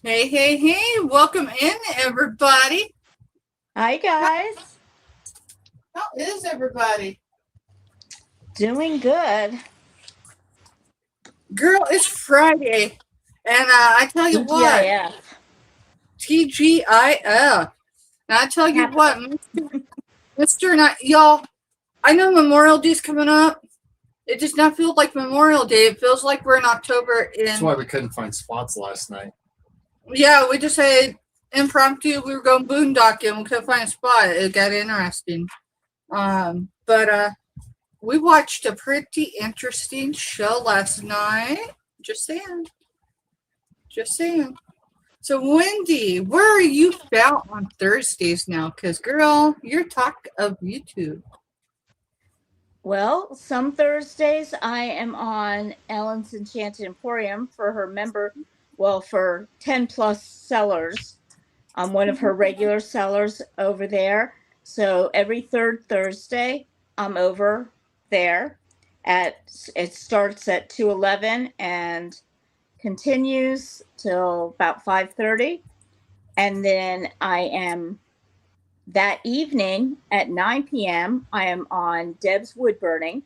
Hey, hey, hey, welcome in, everybody. Hi, guys. How is everybody? Doing good. Girl, it's Friday, and I tell you what, TGIF. TGIF. And I tell you what, Capital. Mr. and y'all, I know Memorial Day's coming up. It does not feel like Memorial Day. It feels like we're in October. That's why we couldn't find spots last night. Yeah, we just had impromptu. We were going boondocking. We couldn't find a spot. It got interesting. But we watched a pretty interesting show last night. Just saying. Just saying. So, Wendy, where are you found on Thursdays now? Because, girl, you're talk of YouTube. Well, some Thursdays I am on Ellen's Enchanted Emporium for her for 10 plus sellers. I'm one of her regular sellers over there. So every third Thursday, I'm over there. It starts at 2:11 and continues till about 5:30, and then I am that evening at 9 p.m. I am on Deb's Wood Burning,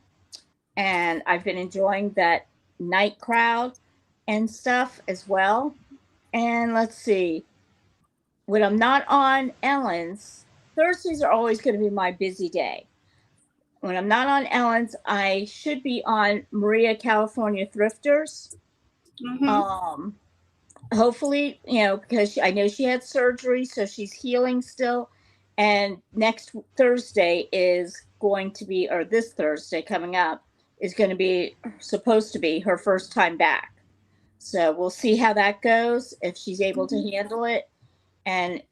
and I've been enjoying that night crowd and stuff as well. And let's see, when I'm not on Ellen's, Thursdays are always going to be my busy day. When I'm not on Ellen's, I should be on Maria California Thrifters. Mm-hmm. Hopefully, because I know she had surgery, so she's healing still. And next Thursday is going to be, or this Thursday coming up, is going to be supposed to be her first time back. So we'll see how that goes, if she's able to handle it. And,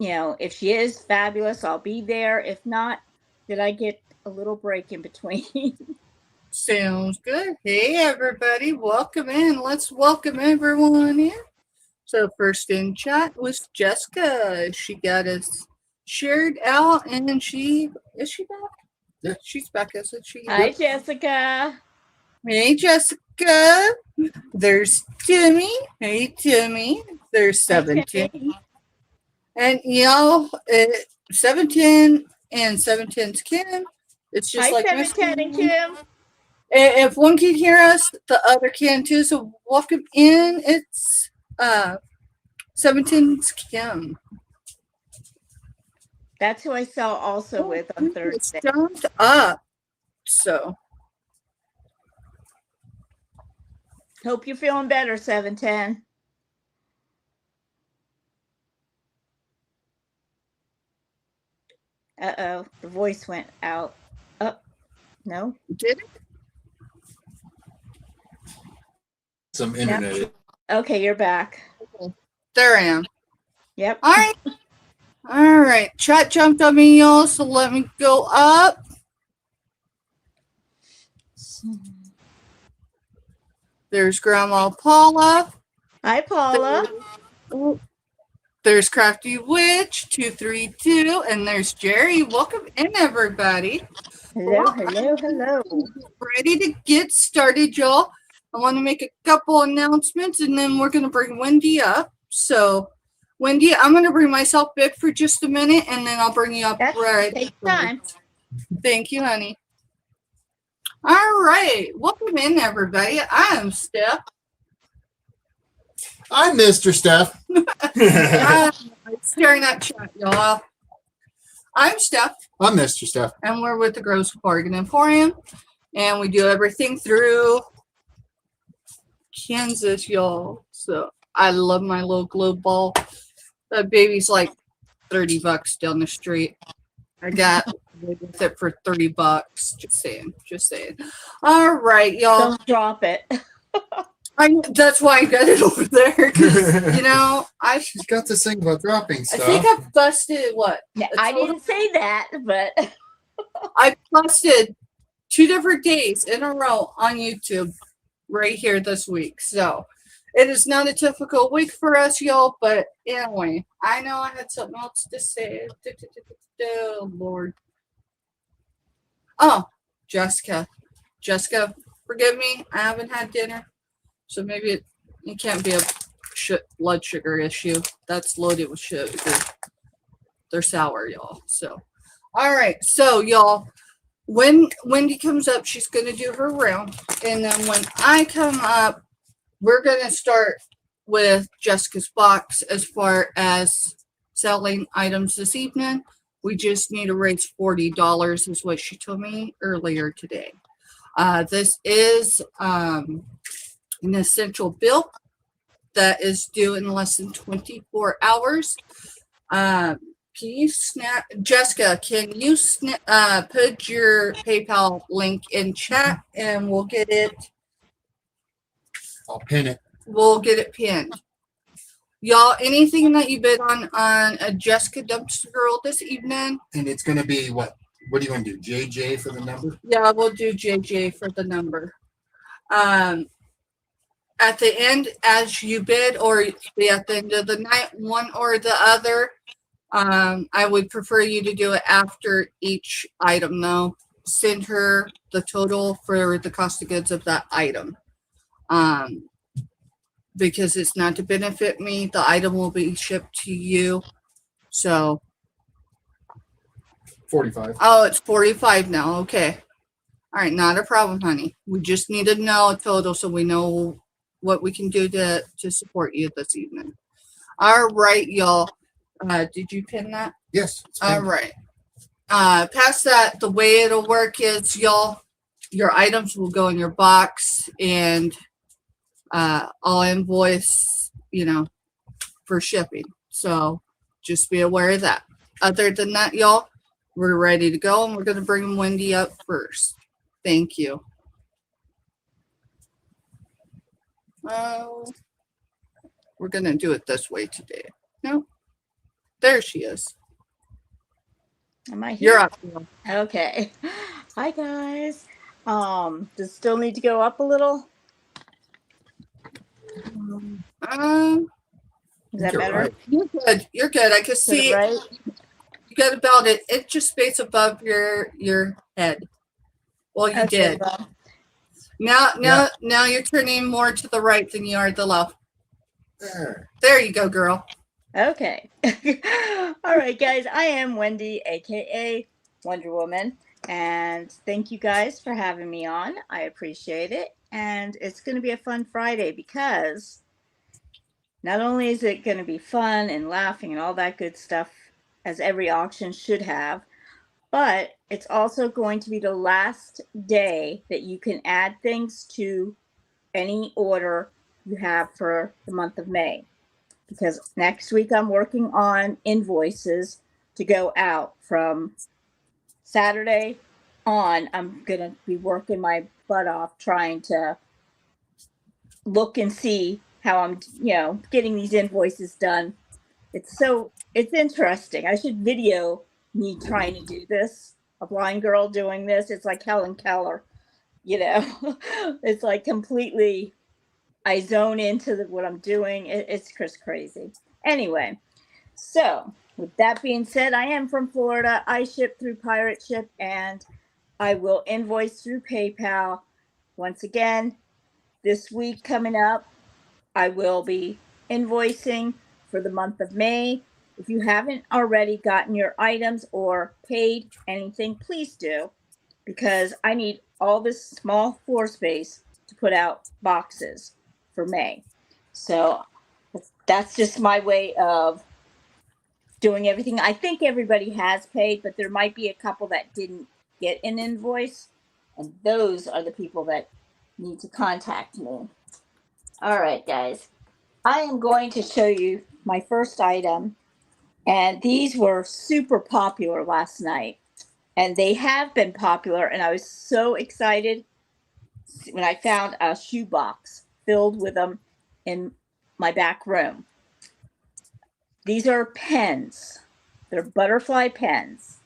if she is fabulous, I'll be there. If not, did I get a little break in between? Sounds good. Hey, everybody. Welcome in. Let's welcome everyone in. So, first in chat was Jessica. She got us shared out, and is she back? Yeah. She's back, isn't she? Hi, Jessica. Hey, Jessica. There's Timmy. Hey, Timmy. There's 17. And y'all, 710 and 710's Kim. It's just Hi, like 710 and Kim. If one can hear us, the other can too. So welcome in. It's 710's Kim. That's who I saw also with on Thursday. It's jumped up. So. Hope you're feeling better, 710. Uh-oh, the voice went out. Oh, no. Did it? Some internet. Yep. Okay, you're back. There I am. Yep. All right. All right. Chat jumped on me, y'all, so let me go up. There's Grandma Paula. Hi, Paula. There's Crafty Witch 232, and there's Jerry. Welcome in, everybody. Hello. Ready to get started, y'all. I want to make a couple announcements, and then we're going to bring Wendy up. So, Wendy, I'm going to bring myself back for just a minute, and then I'll bring you up right. Take time. Thank you, honey. All right. Welcome in, everybody. I'm Steph. I'm Mr. Steph. I'm staring at chat, y'all. I'm Steph. I'm Mr. Steph. And we're with the Gross Bargain Emporium. And we do everything through Kansas, y'all. So I love my little globe ball. That baby's like $30 down the street. I got with it for $30. Just saying. All right, y'all. Don't drop it. That's why I got it over there. She's got this thing about dropping stuff. I think I busted what? I didn't say that, but I busted 2 different days in a row on YouTube right here this week. So it is not a typical week for us, y'all. But anyway, I know I had something else to say. Oh, Lord. Oh, Jessica, forgive me. I haven't had dinner. So maybe it can't be a blood sugar issue. That's loaded with sugar. They're sour, y'all. So, all right. So, y'all, when Wendy comes up, she's going to do her round. And then when I come up, we're going to start with Jessica's box as far as selling items this evening. We just need to raise $40 is what she told me earlier today. This is an essential bill that is due in less than 24 hours. Can you Jessica, can you put your PayPal link in chat and we'll get it. I'll pin it. We'll get it pinned. Y'all, anything that you bid on a Jessica Dumpster Girl this evening? And it's going to be what? What are you going to do? JJ for the number? Yeah, we'll do JJ for the number. At the end, as you bid, or at the end of the night, one or the other, I would prefer you to do it after each item, though. Send her the total for the cost of goods of that item. Because it's not to benefit me, the item will be shipped to you. So 45. Oh, it's 45 now. Okay. All right, not a problem, honey. We just need to know a total so we know what we can do to support you this evening. All right, y'all. Did you pin that? Yes. All right. Past that, the way it'll work is, y'all, your items will go in your box, and I'll invoice, for shipping. So just be aware of that. Other than that, y'all, we're ready to go, and we're going to bring Wendy up first. Thank you. Well, we're going to do it this way today. No, there she is. Am I here? You're up. Okay. Hi, guys. Does it still need to go up a little? Is that better? Right. You're good. You're good. I can see right? you got about it. It just space above your head. Well, you did. Well. Now you're turning more to the right than you are the left. There you go, girl. Okay. All right, guys. I am Wendy, aka Wonder Woman, and thank you guys for having me on. I appreciate it, and it's going to be a fun Friday because not only is it going to be fun and laughing and all that good stuff, as every auction should have, but it's also going to be the last day that you can add things to any order you have for the month of May. Because next week I'm working on invoices to go out from Saturday on. I'm going to be working my butt off trying to look and see how I'm, getting these invoices done. It's interesting. I should video me trying to do this, a blind girl doing this. It's like Helen Keller, it's like completely, I zone into what I'm doing. It's just crazy. Anyway, so with that being said, I am from Florida. I ship through Pirate Ship, and I will invoice through PayPal. Once again, this week coming up, I will be invoicing for the month of May. If you haven't already gotten your items or paid anything, please do, because I need all this small floor space to put out boxes for May. So that's just my way of doing everything. I think everybody has paid, but there might be a couple that didn't get an invoice, and those are the people that need to contact me. All right, guys. I am going to show you my first item, and these were super popular last night, and they have been popular, and I was so excited when I found a shoebox filled with them in my back room. These are pens. They're butterfly pens.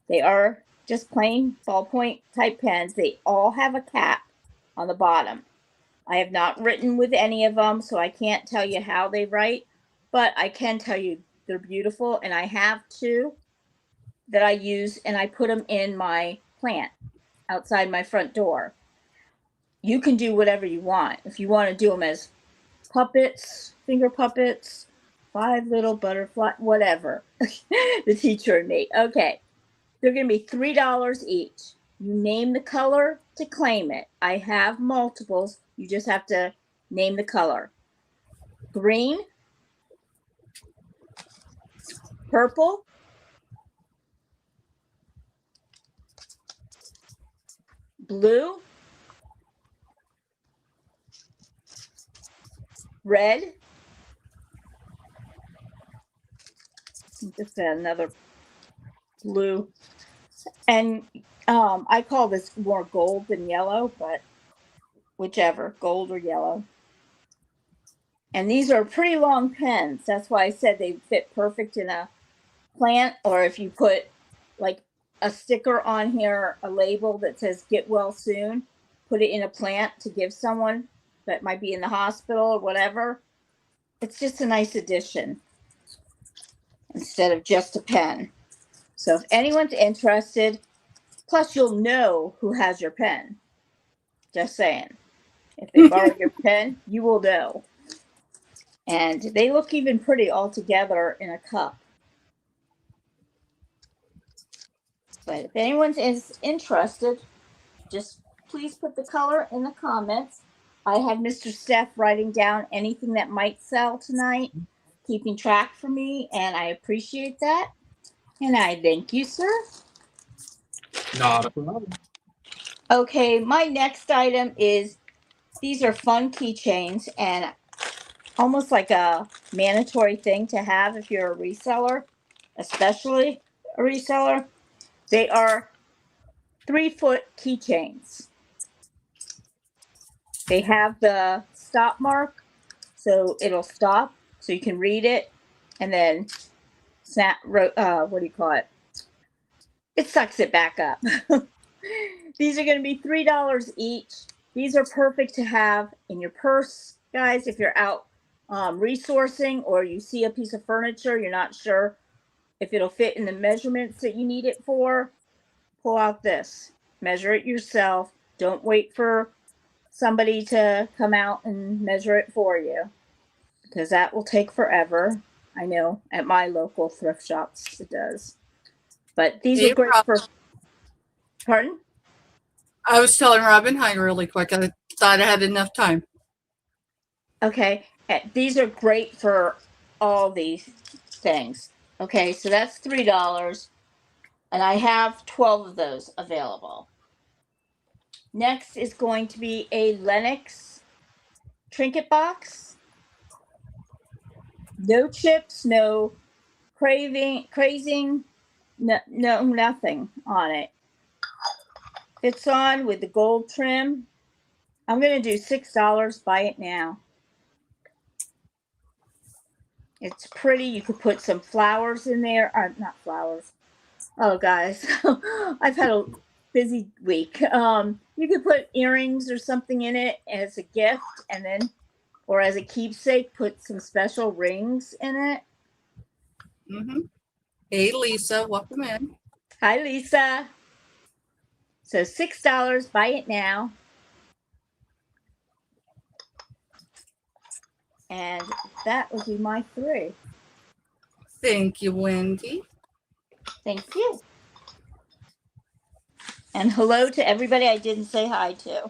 They are just plain ballpoint type pens. They all have a cap on the bottom. I have not written with any of them, so I can't tell you how they write, but I can tell you they're beautiful, and I have two that I use, and I put them in my plant outside my front door. You can do whatever you want. If you want to do them as puppets, finger puppets, 5 little butterfly, whatever. The teacher and me. Okay. They're going to be $3 each. You name the color to claim it. I have multiples. You just have to name the color. Green, purple, blue, red. Just another blue. And I call this more gold than yellow, but whichever, gold or yellow. And these are pretty long pens. That's why I said they fit perfect in a plant, or if you put like a sticker on here, a label that says get well soon, put it in a plant to give someone that might be in the hospital or whatever. It's just a nice addition instead of just a pen. So if anyone's interested, plus you'll know who has your pen. Just saying. If they borrow your pen, you will know. And they look even pretty all together in a cup. But if anyone is interested, just please put the color in the comments. I have Mr. Steph writing down anything that might sell tonight, keeping track for me, and I appreciate that. And I thank you, sir. Not a problem. Okay, my next item is, these are fun keychains and almost like a mandatory thing to have if you're a reseller, especially a reseller. They are 3-foot keychains. They have the stop mark, so it'll stop, so you can read it, and then snap. What do you call it? It sucks it back up. These are going to be $3 each. These are perfect to have in your purse, guys. If you're out resourcing, or you see a piece of furniture, you're not sure if it'll fit in the measurements that you need it for, pull out this. Measure it yourself. Don't wait for somebody to come out and measure it for you, because that will take forever. I know at my local thrift shops it does. But these are great for... Pardon? I was telling Robin hi really quick. I thought I had enough time. Okay. These are great for all these things. Okay, so that's $3. And I have 12 of those available. Next is going to be a Lennox trinket box. No chips, no crazing, no nothing on it. Fits on with the gold trim. I'm going to do $6. Buy it now. It's pretty. You could put some flowers in there. Not flowers. Oh, guys, I've had a busy week. You could put earrings or something in it as a gift, and then, or as a keepsake, put some special rings in it. Mm-hmm. Hey, Lisa, welcome in. Hi, Lisa. So $6. Buy it now. And that would be my 3. Thank you, Wendy. Thank you. And hello to everybody I didn't say hi to.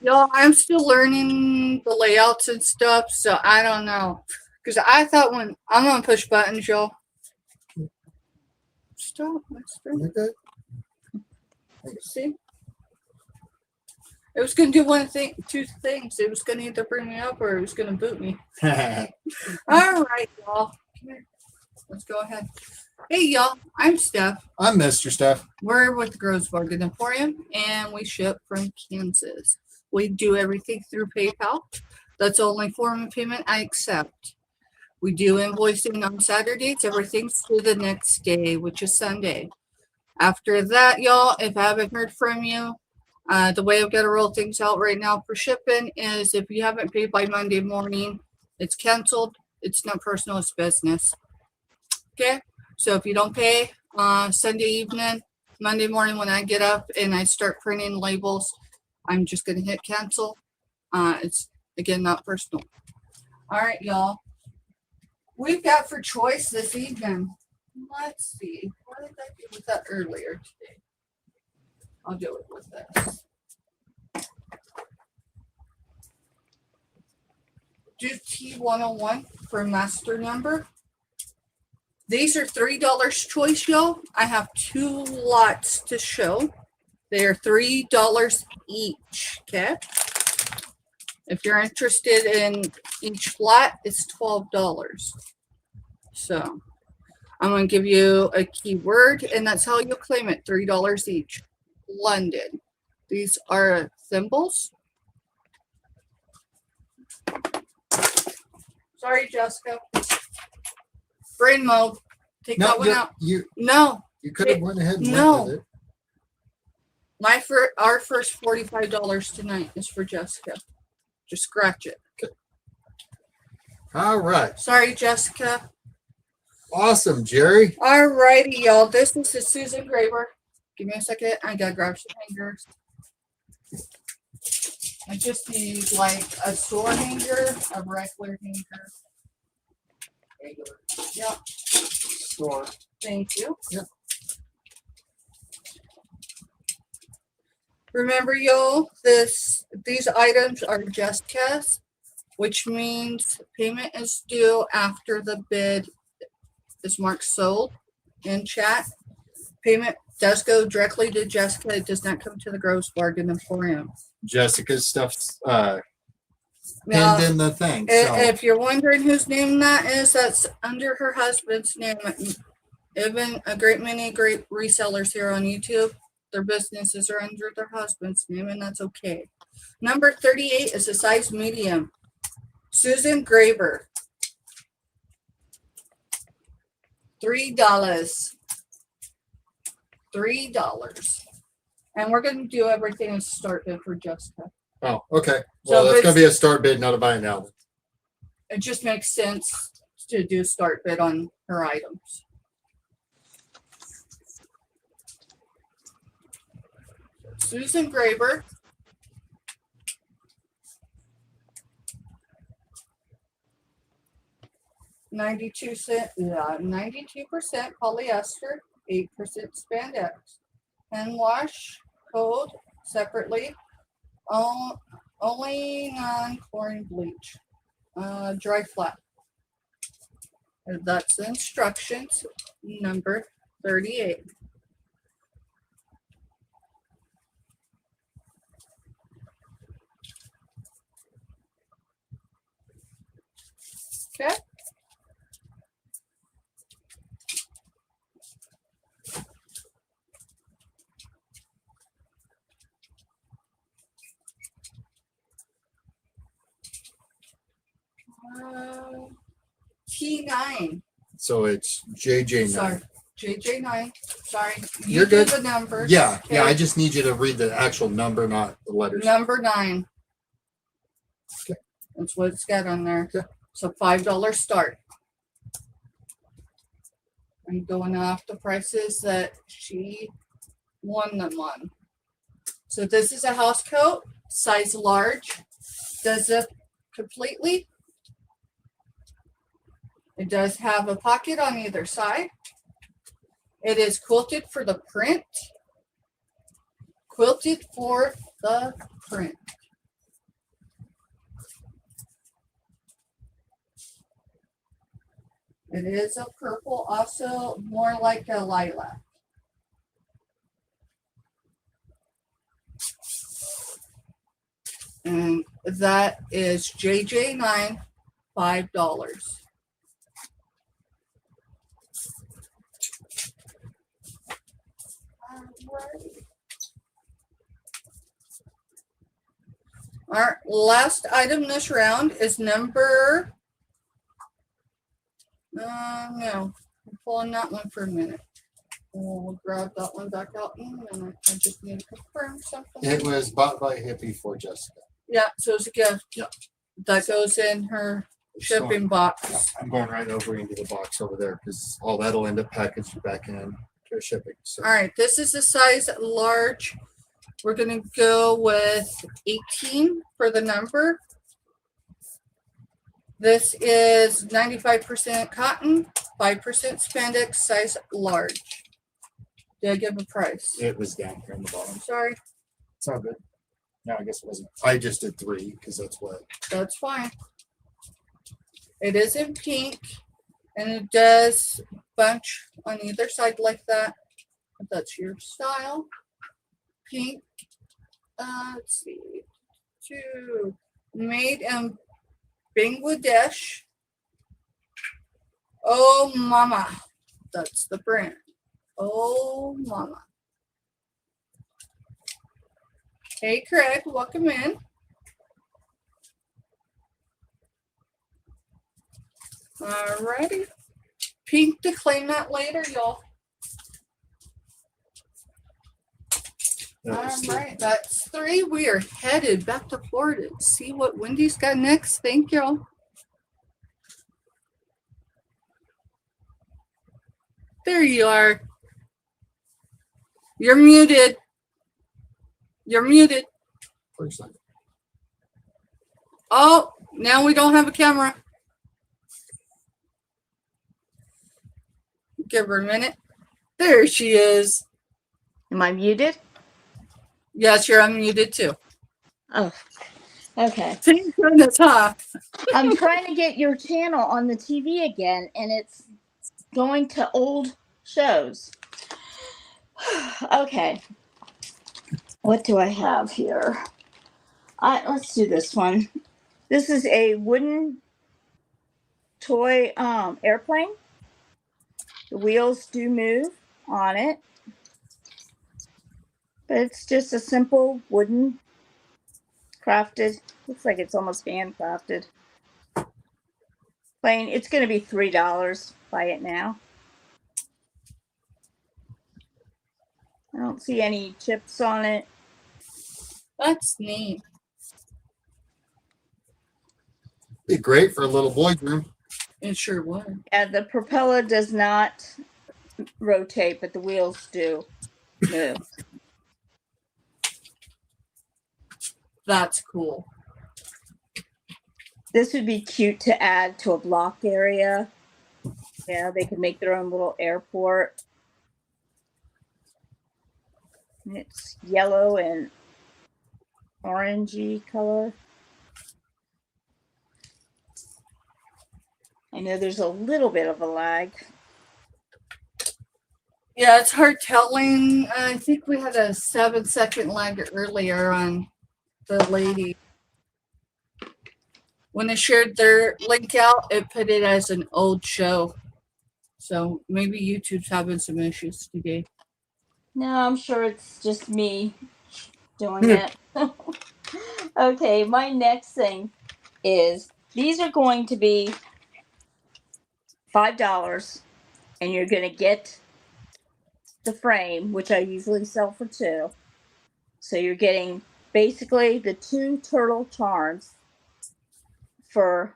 Y'all, I'm still learning the layouts and stuff, so I don't know. Because I thought when I'm going to push buttons, y'all. Stop, mister. You're good. See? It was going to do two things. It was going to either bring me up or it was going to boot me. All right, y'all. Come here. Let's go ahead. Hey, y'all. I'm Steph. I'm Mr. Steph. We're with the Grossbargen Emporium, and we ship from Kansas. We do everything through PayPal. That's the only form of payment I accept. We do invoicing on Saturdays. Everything's through the next day, which is Sunday. After that, y'all, if I haven't heard from you, the way I've got to roll things out right now for shipping is if you haven't paid by Monday morning, it's canceled. It's not personal, it's business. Okay? So if you don't pay Sunday evening, Monday morning when I get up and I start printing labels, I'm just going to hit cancel. It's, again, not personal. All right, y'all. We've got for choice this evening. Let's see. What did I do with that earlier today? I'll do it with this. Do T101 for master number. These are $3 choice, y'all. I have 2 lots to show. They are $3 each. Okay. If you're interested in each lot, it's $12. So I'm going to give you a keyword, and that's how you'll claim it. $3 each. London. These are thimbles. Sorry, Jessica. Brain mode. Take that one out. No. You could have went ahead and No. went with it. Our first $45 tonight is for Jessica. Just scratch it. Okay. All right. Sorry, Jessica. Awesome, Jerry. All righty, y'all. This is the Susan Graber. Give me a second. I gotta grab some hangers. I just need like a store hanger, a regular hanger. Yep. Store. Thank you. Yep. Remember, y'all, these items are Jessica's, which means payment is due after the bid is marked sold in chat. Payment does go directly to Jessica. It does not come to the Gross Bargain Emporium. Jessica's stuff's Now, pinned in the thing. So if you're wondering whose name that is, that's under her husband's name. Even a great many great resellers here on YouTube, their businesses are under their husband's name, and that's okay. Number 38 is a size medium. Susan Graber. $3. $3. And we're going to do everything as start bid for Jessica. oh, okay. So Well, that's it's- gonna be a start bid, not a buy now. It just makes sense to do start bid on her items. Susan Graber. $92 polyester, 8% spandex. Hand wash code separately. Only non-chlorine bleach. Dry flat. That's the instructions. Number 38. Okay. T9. So it's JJ9. Sorry. JJ9. Sorry. You You're do good. the numbers. Yeah, yeah. I okay? just need you to read the actual number, not the letters. Number 9. Okay. That's what it's got on there. Okay. So $5 start. I'm going off the prices that she won them on. So this is a house coat, size large. Does it completely. It does have a pocket on either side. It is quilted for the print. Quilted for the print. It is a purple, also more like a lilac. And that is JJ9, $5. Our last item this round is number. No, I'm pulling that one for a minute. We'll grab that one back out in a minute. I just need to confirm something. It was bought by Hippie for Jessica. Yeah, so it's a gift. Yeah. That goes in her shipping box. I'm going right over into the box over there because all that'll end up packaged back in to shipping. So All right, this is a size large. We're going to go with 18 for the number. This is 95% cotton, 5% spandex, size large. Did I give a price? It was down here on the bottom. Sorry, It's all good. No, I guess it wasn't. I just did 3 because that's what. that's fine. It is in pink, and it does bunch on either side like that. If that's your style. Pink. Let's see. 2. Made in Bangladesh. Oh, mama. That's the brand. Oh, mama. Hey, Craig, welcome in. Alrighty. Pink to claim that later, y'all. That was three. Alright, that's 3. We are headed back to Florida to see what Wendy's got next. Thank y'all. There you are. You're muted. You're muted. For a second. Oh, now we don't have a camera. Give her a minute. There she is. Am I muted? Yes, you're unmuted too. Oh, okay. Thank goodness, huh? I'm trying to get your channel on the TV again, and it's going to old shows. Okay. What do I have here? Let's do this one. This is a wooden toy airplane. The wheels do move on it, but it's just a simple wooden crafted. Looks like it's almost handcrafted plane. It's going to be $3. Buy it now. I don't see any chips on it. That's neat. Be great for a little boy's room. It sure would. Yeah, the propeller does not rotate, but the wheels do move. That's cool. This would be cute to add to a block area. Yeah, they could make their own little airport. And it's yellow and orangey color. I know there's a little bit of a lag. Yeah, it's hard telling. I think we had a 7-second lag earlier on the lady. When they shared their link out, it put it as an old show. So maybe YouTube's having some issues today. No, I'm sure it's just me doing it. Okay, my next thing is these are going to be $5, and you're going to get the frame, which I usually sell for $2. So you're getting basically the 2 turtle charms for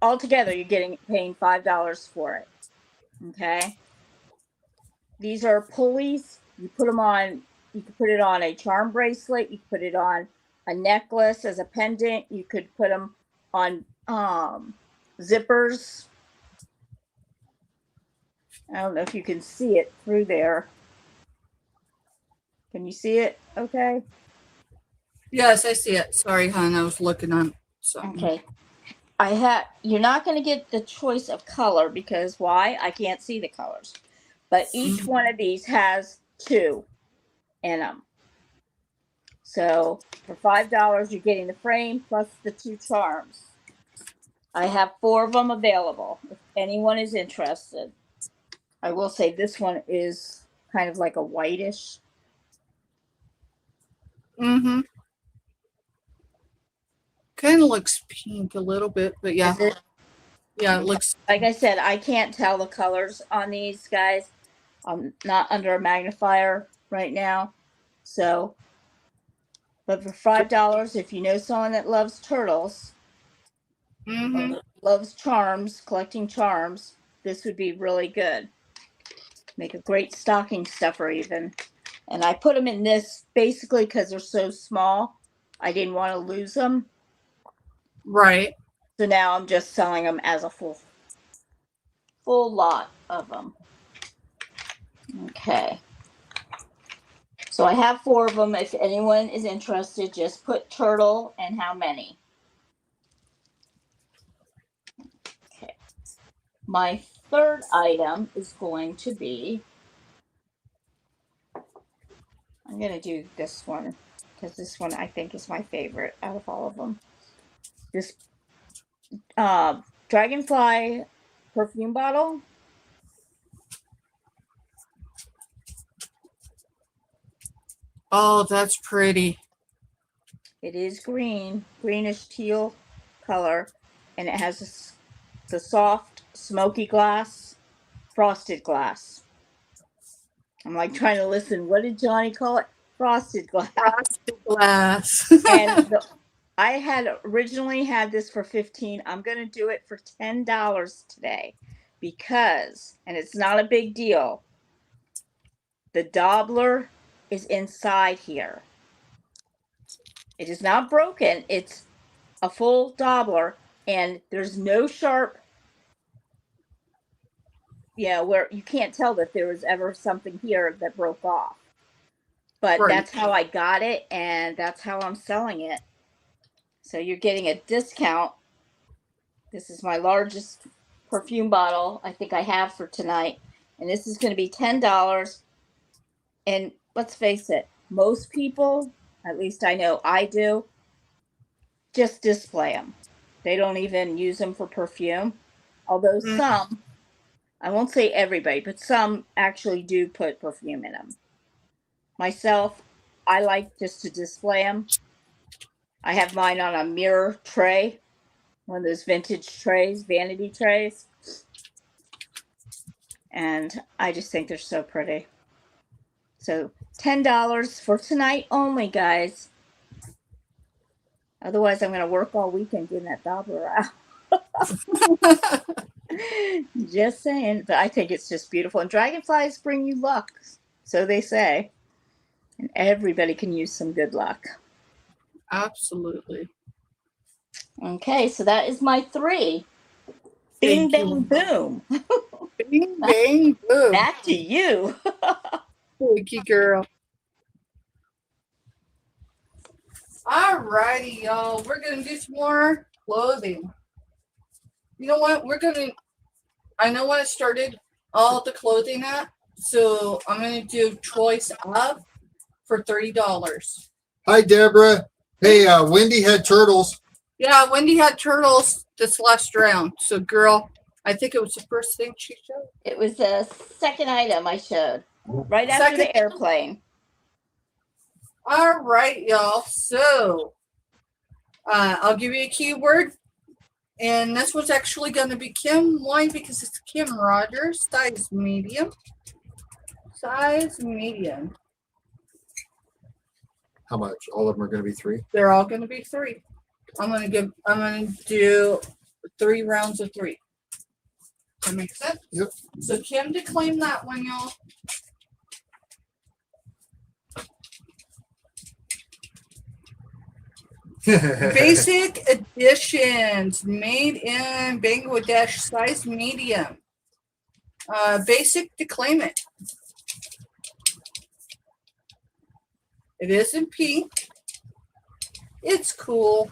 altogether. You're paying $5 for it. Okay. These are pulleys. You put them on. You could put it on a charm bracelet. You could put it on a necklace as a pendant. You could put them on zippers. I don't know if you can see it through there. Can you see it? Okay. Yes, I see it. Sorry, hon. I was looking on something. Okay. You're not going to get the choice of color because why? I can't see the colors. But each one of these has 2 in them. So for $5, you're getting the frame plus the 2 charms. I have 4 of them available if anyone is interested. I will say this one is kind of like a whitish. Mm-hmm. Kind of looks pink a little bit, but yeah. Is it? Yeah, it looks. Like I said, I can't tell the colors on these guys. I'm not under a magnifier right now. So, but for $5, if you know someone that loves turtles, Mm-hmm. loves charms, collecting charms, this would be really good. Make a great stocking stuffer even. And I put them in this basically because they're so small. I didn't want to lose them. Right. So now I'm just selling them as a full lot of them. Okay. So I have 4 of them. If anyone is interested, just put turtle and how many. Okay. My third item is going to be, I'm going to do this one because this one I think is my favorite out of all of them. This Dragonfly perfume bottle. Oh, that's pretty. It is green, greenish teal color, and it has the soft, smoky glass, frosted glass. I'm like trying to listen. What did Johnny call it? Frosted glass. Frosted glass. And I had originally had this for $15. I'm going to do it for $10 today because, and it's not a big deal, the Doppler is inside here. It is not broken. It's a full Doppler, and there's no sharp, where you can't tell that there was ever something here that broke off. But Right. that's how I got it, and that's how I'm selling it. So you're getting a discount. This is my largest perfume bottle I think I have for tonight, and this is going to be $10. And let's face it, most people, at least I know I do, just display them. They don't even use them for perfume. Although some, I won't say everybody, but some actually do put perfume in them. Myself, I like just to display them. I have mine on a mirror tray, one of those vintage trays, vanity trays. And I just think they're so pretty. So $10 for tonight only, guys. Otherwise, I'm going to work all weekend getting that Doppler out. Just saying. But I think it's just beautiful. And dragonflies bring you luck, so they say. And everybody can use some good luck. Absolutely. Okay, so that is my 3. Bing, bang, boom. Bing, bang, boom. Back to you. Thank you, girl. All righty, y'all. We're going to do some more clothing. You know what? I know what I started all the clothing at, so I'm going to do choice of for $30. Hi, Deborah. Hey, Wendy had turtles. Yeah, Wendy had turtles this last round. So, girl, I think it was the first thing she showed. It was the second item I showed, right after the airplane. All right, y'all. So, I'll give you a keyword. And this was actually going to be Kim. Why? Because it's Kim Rogers, size medium. Size medium. How much? All of them are going to be 3? They're all going to be 3. I'm going to do 3 rounds of 3. That makes sense? Yep. So Kim to claim that one, y'all. Basic editions made in Bangladesh, size medium. Basic to claim it. It is in pink. It's cool.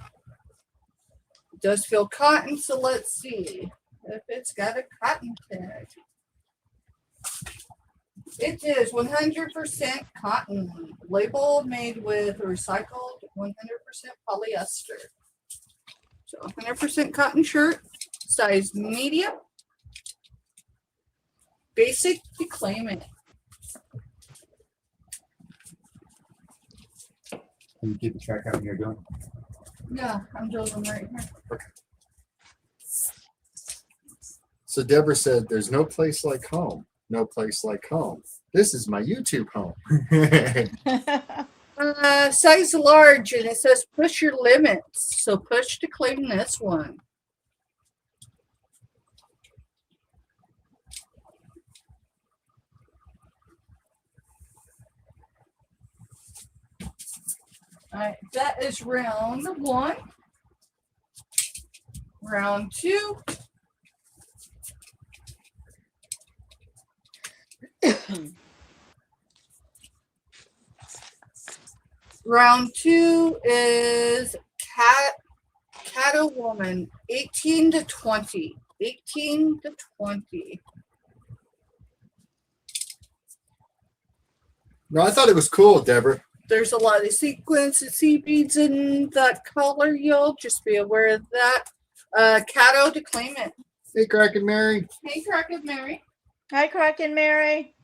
It does feel cotton, so let's see if it's got a cotton tag. It is 100% cotton. Label made with recycled 100% polyester. So 100% cotton shirt, size medium. Basic to claim it. Can you keep the track out when you're doing? Yeah, I'm doing them right here. Okay. So Deborah said, there's no place like home. No place like home. This is my YouTube home. Size large, and it says push your limits. So push to claim this one. All right, that is round 1. Round 2. Round 2 is Cat Woman, 18 to 20. 18 to 20. No, I thought it was cool, Deborah. There's a lot of sequins and sea beads in that color, y'all. Just be aware of that. Cato to claim it. Hey, Crack and Mary. Hey, Crockett Mary. Hi, Croc and Mary.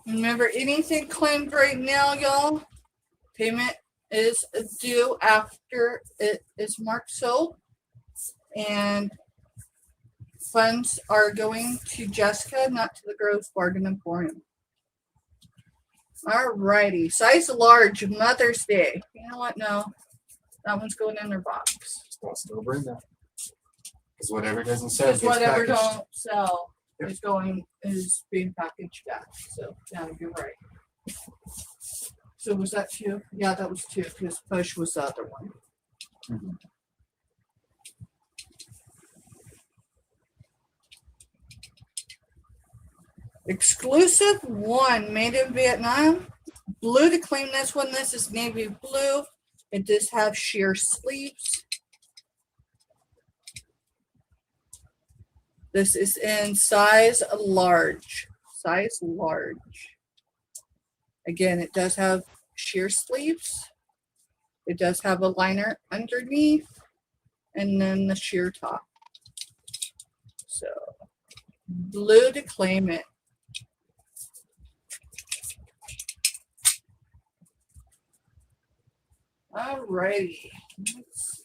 Remember, anything claimed right now, y'all, payment is due after it is marked sold. And funds are going to Jessica, not to the Groves Bargain Emporium. Alrighty. Size large, Mother's Day. You know what? No. That one's going in their box. Still bring that. Because whatever doesn't sell Because gets whatever packaged. don't sell is being packaged back. So yeah, you're right. So was that 2? Yeah, that was 2 because push was the other one. Mhm. Exclusive 1 made in Vietnam. Blue to claim this one. This is navy blue. It does have sheer sleeves. This is in size large. Size large. Again, it does have sheer sleeves. It does have a liner underneath. And then the sheer top. So, blue to claim it. Alrighty. Let's see.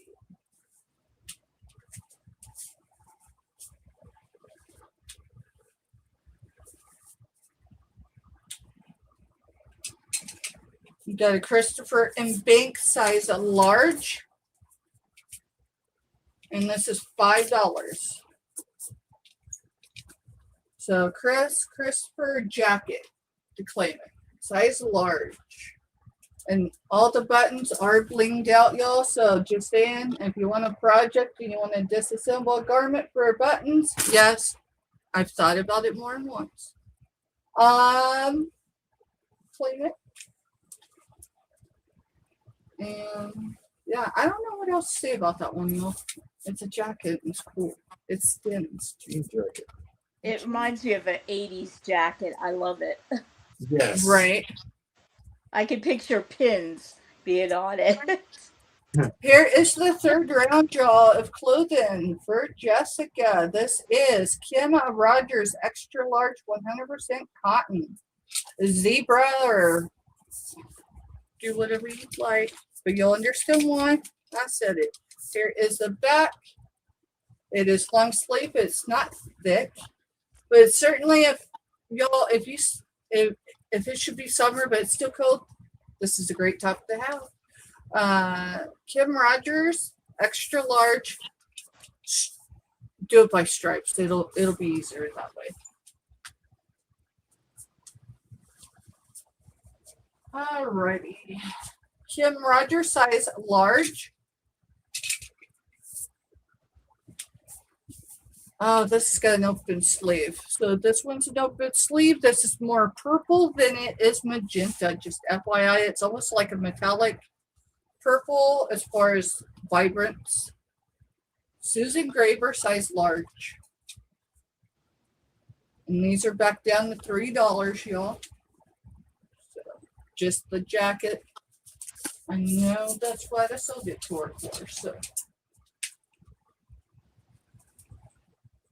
You got a Christopher and Bank size large. And this is $5. So Christopher jacket to claim it. Size large. And all the buttons are blinged out, y'all. So just saying, if you want a project and you want to disassemble a garment for buttons, yes, I've thought about it more than once. Claim it. And yeah, I don't know what else to say about that one, y'all. It's a jacket. It's cool. It spins. Jean jacket. It reminds me of an 80s jacket. I love it. Yes. Right. I can picture pins being on it. Here is the 3rd round, y'all, of clothing for Jessica. This is Kim Rogers Extra Large 100% cotton. Zebra, or do whatever you like, but you'll understand why I said it. Here is the back. It is long sleeve. It's not thick, but certainly if it should be summer but it's still cold, this is a great top to have. Kim Rogers Extra Large. Do it by stripes. It'll be easier that way. Alrighty. Kim Rogers size large. Oh, this has got an open sleeve. So this one's an open sleeve. This is more purple than it is magenta. Just FYI, it's almost like a metallic purple as far as vibrance. Susan Graver size large. And these are back down to $3, y'all. So just the jacket. I know that's what I sold it to her for. So.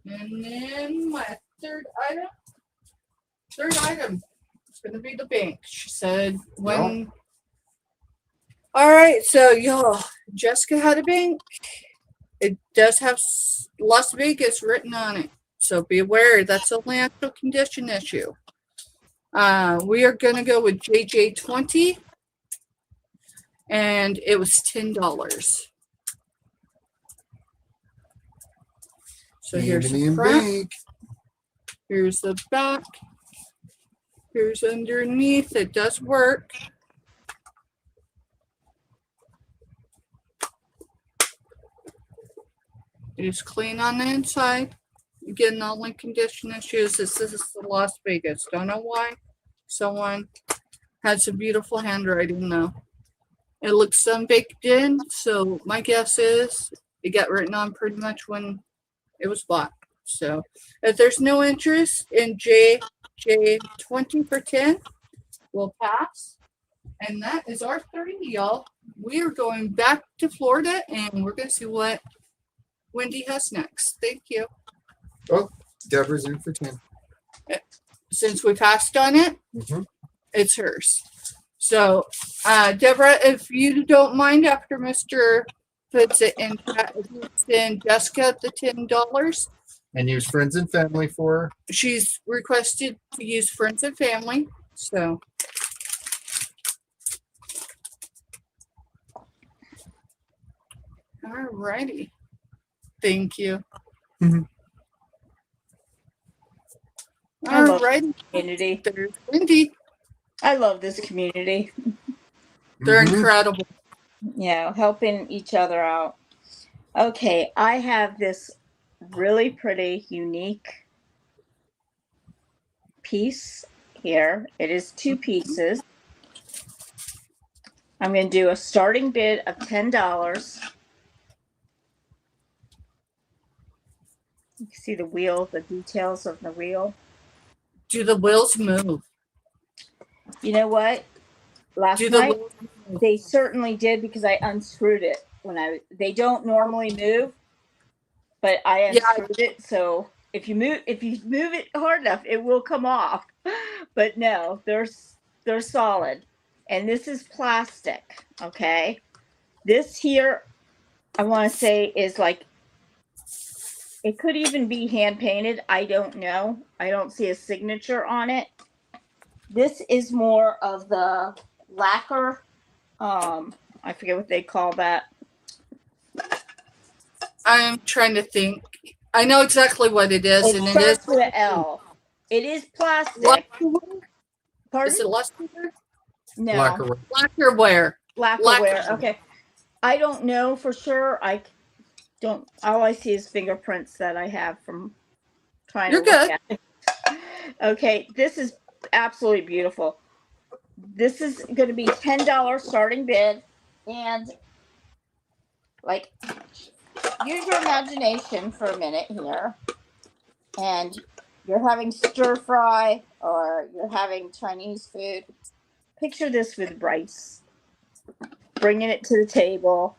And then my third item is going to be the bank. She said when. No. All right, so y'all, Jessica had a bank. It does have Las Vegas written on it, so be aware that's a natural condition issue. We are going to go with JJ20, and it was $10. So here's the front. Bank. Here's the back. Here's underneath. It does work. It is clean on the inside. Again, the only condition issues is this is the Las Vegas. Don't know why. Someone had some beautiful handwriting though. It looks baked in, so my guess is it got written on pretty much when it was bought. So if there's no interest in J20 for 10, we'll pass. And that is our 30, y'all. We are going back to Florida and we're going to see what Wendy has next. Thank you. Oh, Deborah's in for 10. Since we passed on it, Mm-hmm. it's hers. So, Deborah, if you don't mind, after Mr. puts it in chat, if you send Jessica the $10. And use friends and family for her. She's requested to use friends and family. So, all righty. Thank you. Mhm. I love All righty. Community. There's Wendy. I love this community. They're Mhm. incredible. Helping each other out. Okay, I have this really pretty, unique piece here. It is 2 pieces. I'm going to do a starting bid of $10. You can see the wheel, the details of the wheel. Do the wheels move? You know what? Last Do the night wheels move? they certainly did because I unscrewed it they don't normally move, but I Yeah. unscrewed it. So if you move it hard enough, it will come off. But no, they're solid. And this is plastic. Okay. This here, I want to say is like, it could even be hand painted. I don't know. I don't see a signature on it. This is more of the lacquer. I forget what they call that. I'm trying to think. I know exactly what it is, and It it is. starts with an L. It is plastic. Lacquerware? Pardon? Is it lacquerware? No. Lacquerware. Lacquerware. Lacquerware. Lacquerware. Okay. I don't know for sure. I don't. All I see is fingerprints that I have from trying You're to look good. at it. Okay. This is absolutely beautiful. This is going to be $10 starting bid, and like, use your imagination for a minute here, and you're having stir fry or you're having Chinese food. Picture this with rice, bringing it to the table,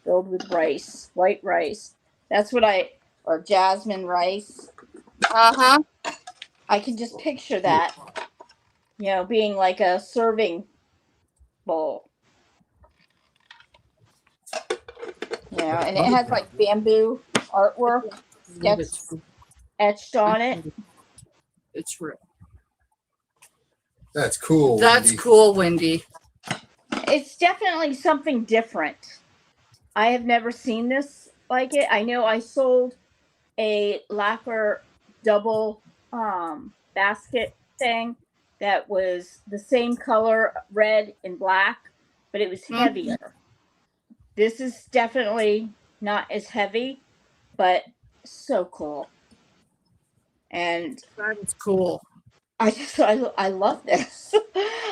filled with rice, white rice. That's what or jasmine rice. Uh-huh. I can just picture that, being like a serving bowl. And it has like bamboo artwork etched on it. It's real. That's cool. That's Wendy. cool, Wendy. It's definitely something different. I have never seen this like it. I know I sold a lacquer double basket thing that was the same color, red and black, but it was heavier. This is definitely not as heavy, but so cool. And That is cool. I love this.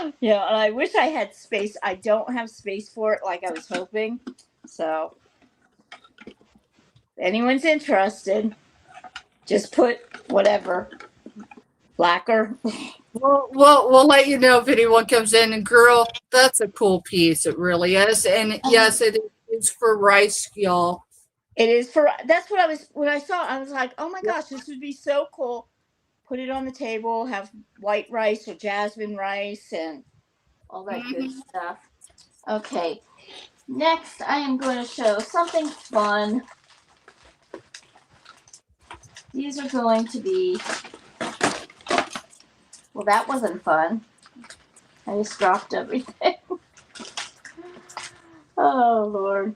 And I wish I had space. I don't have space for it like I was hoping. So if anyone's interested, just put whatever lacquer. We'll let you know if anyone comes in. And girl, that's a cool piece. It really is. And yes, it is for rice, y'all. It is that's what when I saw it, I was like, oh my gosh, this would be so cool. Put it on the table, have white rice or jasmine rice and all that good stuff. Okay, next I am going to show something fun. These are going to be, well, that wasn't fun. I just dropped everything. Oh, Lord.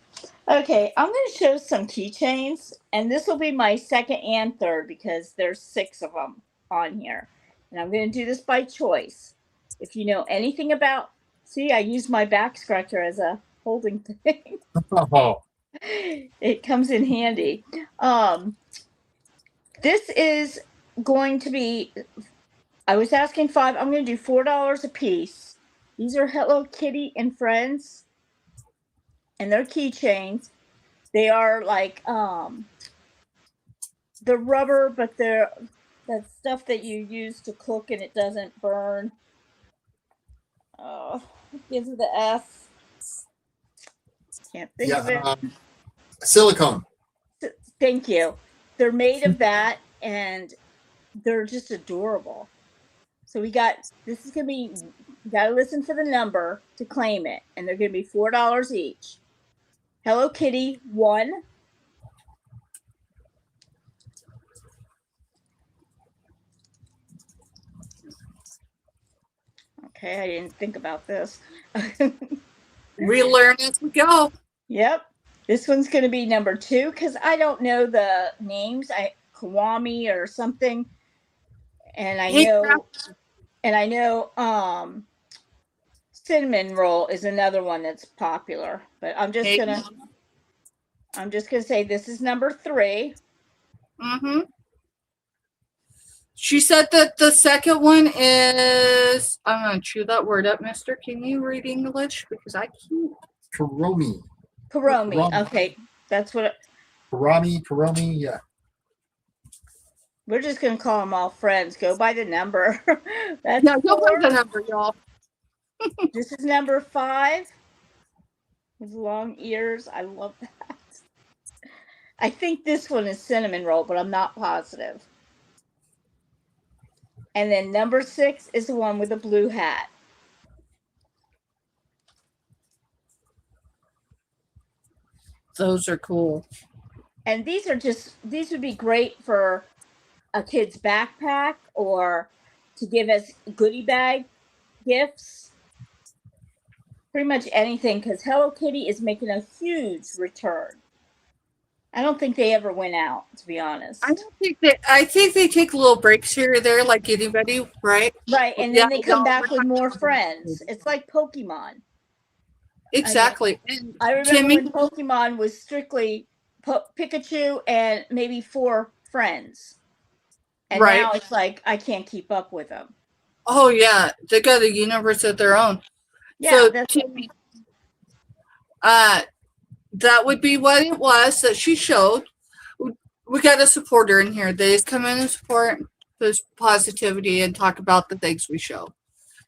Okay, I'm going to show some keychains, and this will be my second and third because there's 6 of them on here. And I'm going to do this by choice. If you know anything about, see, I use my back scratcher as a holding thing. Oh, It comes in handy. This is going to be, I was asking 5, I'm going to do $4 a piece. These are Hello Kitty and Friends, and they're keychains. They are like, the rubber, but they're that stuff that you use to cook and it doesn't burn. Oh, it gives it the S. Can't think of it. Silicone. Thank you. They're made of that, and they're just adorable. So this is gonna be, you gotta listen for the number to claim it, and they're gonna be $4 each. Hello Kitty 1. Okay, I didn't think about this. We learn as we go. Yep. This one's going to be number 2 because I don't know the names. Kiwami or something, and I know cinnamon roll is another one that's popular. But I'm just gonna say this is number 3. Mm-hmm. She said that the second one is, I'm going to chew that word up, mister. Can you read English? Because I can't. Kuromi. Kuromi. Okay. That's what. Kuromi, yeah. We're just going to call them all friends. Go by the number. That's No, go 4. by the number, y'all. This is number 5. With long ears. I love that. I think this one is cinnamon roll, but I'm not positive. And then number 6 is the one with the blue hat. Those are cool. And these would be great for a kid's backpack or to give as goodie bag gifts. Pretty much anything, because Hello Kitty is making a huge return. I don't think they ever went out, to be honest. I think they take little breaks here or there, like anybody, right? Right, and then they come back with more friends. It's like Pokemon. Exactly. I remember when Pokemon was strictly Pikachu and maybe 4 friends. And now it's like, I can't keep up with them. Oh, yeah. They got a universe of their own. Yeah, so, that's Timmy, that would be what it was that she showed. We got a supporter in here. They just come in and support this positivity and talk about the things we show.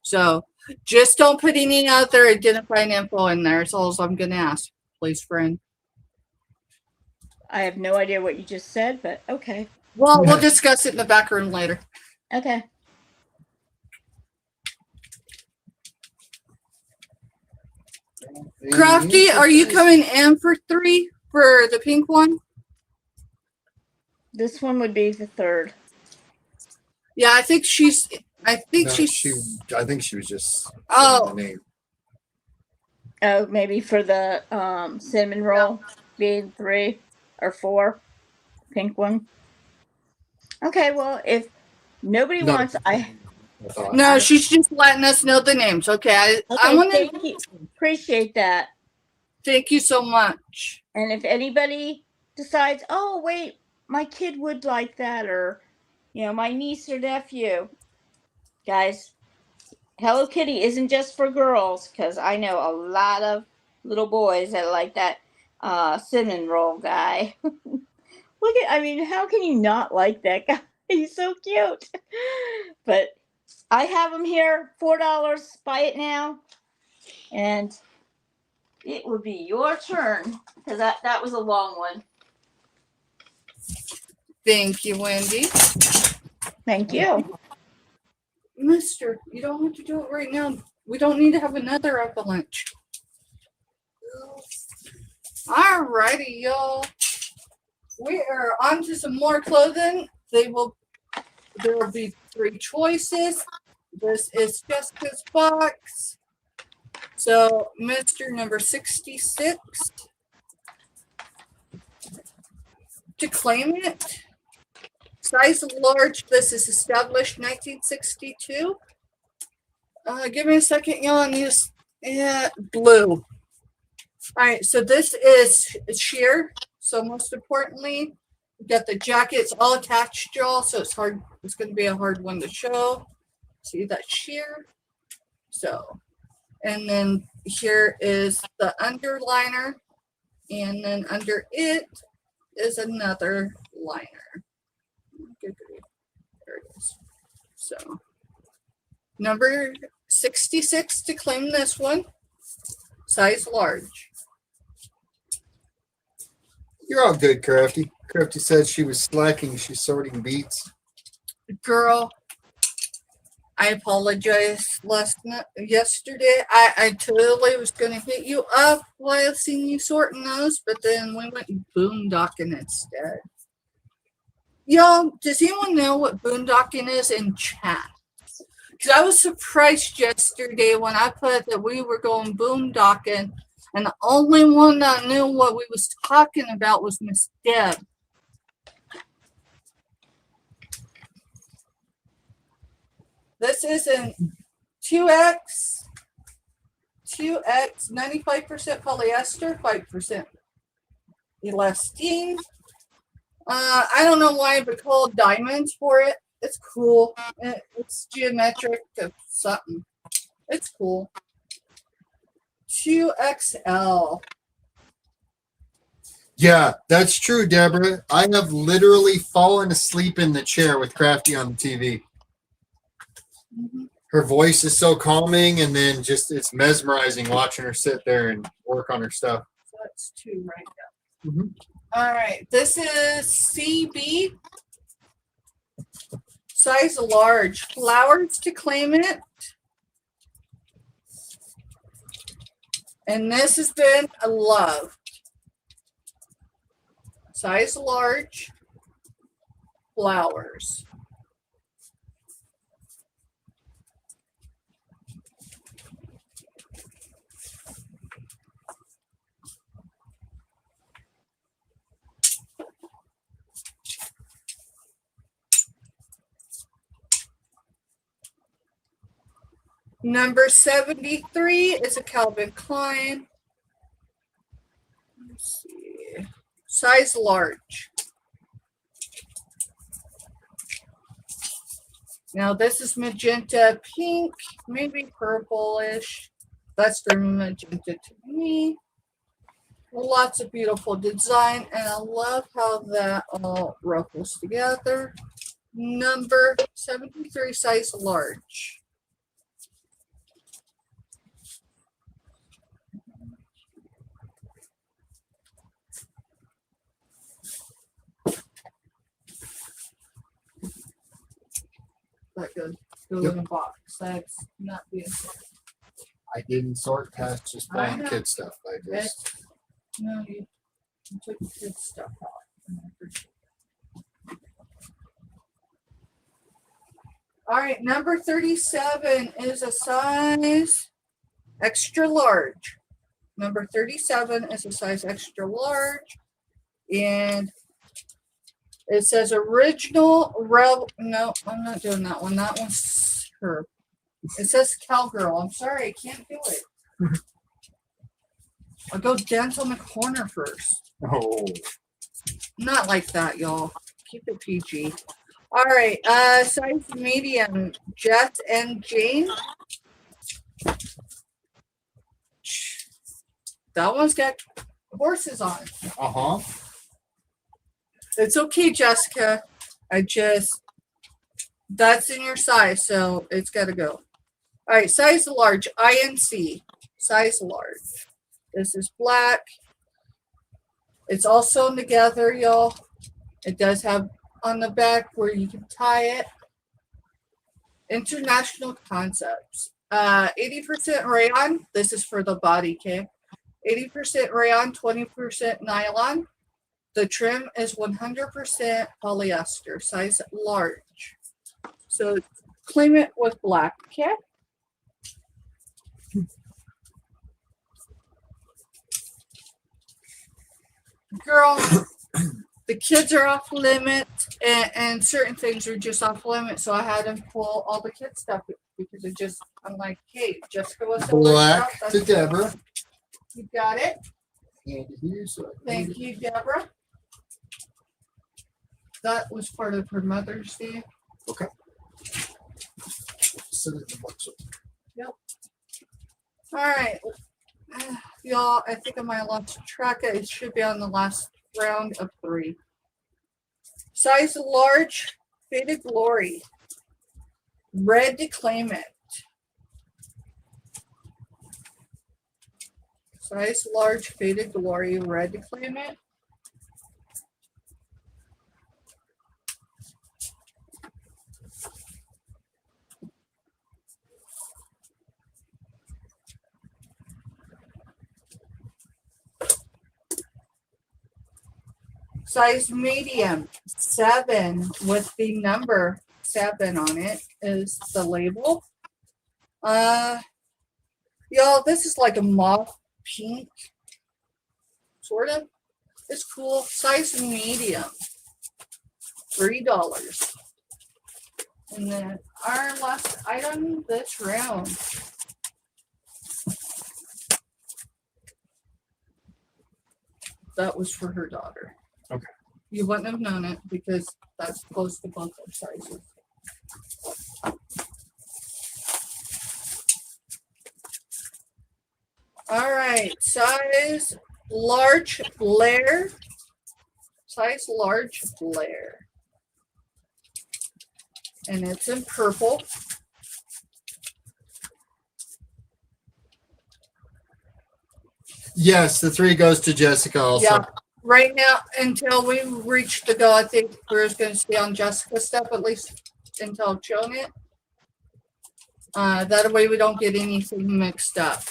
So just don't put any other identifying info in there. That's all I'm going to ask. Please, friend. I have no idea what you just said, but okay. Well, we'll discuss it in the back room later. Okay. Crafty, are you coming in for 3 for the pink one? This one would be the 3rd. Yeah, I think she was just the name. Oh, maybe for the cinnamon roll being 3 or 4, pink one. Okay, well, if nobody wants, No, she's just letting us know the names. Okay, I want to thank you. Appreciate that. Thank you so much. And if anybody decides, oh wait, my kid would like that, or my niece or nephew, guys, Hello Kitty isn't just for girls, because I know a lot of little boys that like that cinnamon roll guy. How can you not like that guy? He's so cute. But I have him here, $4. Buy it now. And it would be your turn, because that was a long one. Thank you, Wendy. Thank you. Mister, you don't have to do it right now. We don't need to have another avalanche. All righty, y'all. We are on to some more clothing. There will be 3 choices. This is Jessica's box. So, Mr. number 66. To claim it. Size large. This is established 1962. Give me a second, y'all. I need blue. All right, so this is sheer. So most importantly, We got the jackets all attached, y'all, so it's hard. It's going to be a hard one to show. See that sheer? So, and then here is the underliner, and then under it is another liner. There it is. So, number 66 to claim this one, size large. You're all good, Crafty. Crafty said she was slacking. She's sorting beats. Girl, I apologize. Yesterday, I totally was going to hit you up while I seen you sorting those, but then we went boondocking instead. Y'all, does anyone know what boondocking is in chat? Because I was surprised yesterday when I put that we were going boondocking, and the only one that knew what we was talking about was Miss Deb. This is in 2X, 95% polyester, 5% elastine. I don't know why, but called diamonds for it. It's cool. It's geometric of something. It's cool. 2XL. Yeah, that's true, Deborah. I have literally fallen asleep in the chair with Crafty on the TV. Mm-hmm. Her voice is so calming, and then just it's mesmerizing watching her sit there and work on her stuff. So that's 2 right now. Mm-hmm. All right. This is CB. Size large. Flowers to claim it. And this has been a love. Size large. Flowers. Number 73 is a Calvin Klein. Let's see. Size large. Now this is magenta pink, maybe purplish. That's the magenta to me. Lots of beautiful design, and I love how that all ruffles together. Number 73, size large. That goes in a box. That's not being sorted. I didn't sort past just I buying know. kid stuff. I just No, you took the good stuff out. All right, number 37 is a size extra large. Number 37 is a size extra large. And it says original rev. No, I'm not doing that one. That one's her. It says cowgirl. I'm sorry, I can't do it. I'll go dance on the corner first. oh Not like that, y'all. Keep it PG. All right, size medium, Jess and Jane. That one's got horses on. uh-huh. It's okay, Jessica. That's in your size, so it's got to go. All right, size large, INC, size large. This is black. It's all sewn together, y'all. It does have on the back where you can tie it. International Concepts. 80% rayon. This is for the body, okay? 80% rayon, 20% nylon. The trim is 100% polyester, size large. So claim it with black, okay? Girl, the kids are off limits, and certain things are just off limits. So I had them pull all the kids stuff because it just, I'm like, hey, Jessica was Black to Deborah. You got it. And here, so Thank you, Deborah. that was part of her Mother's Day. Okay. Sit in the box. All right, y'all. I think I might have lost track. It should be on the last round of 3. Size large, faded glory. Red to claim it. Size large, faded glory. Red to claim it. Size medium, 7 with the number 7 on it is the label. Y'all, this is like a mauve pink, sort of. It's cool. Size medium, $3. And then our last item this round. That was for her daughter. Okay. You wouldn't have known it because that's close to both our sizes. All right, size large Blair. Size large Blair. And it's in purple. Yes, the 3 goes to Jessica also. Yeah. Right now, until we reach the goal, I think we're just going to stay on Jessica's stuff, at least until it's shown it. That way we don't get anything mixed up.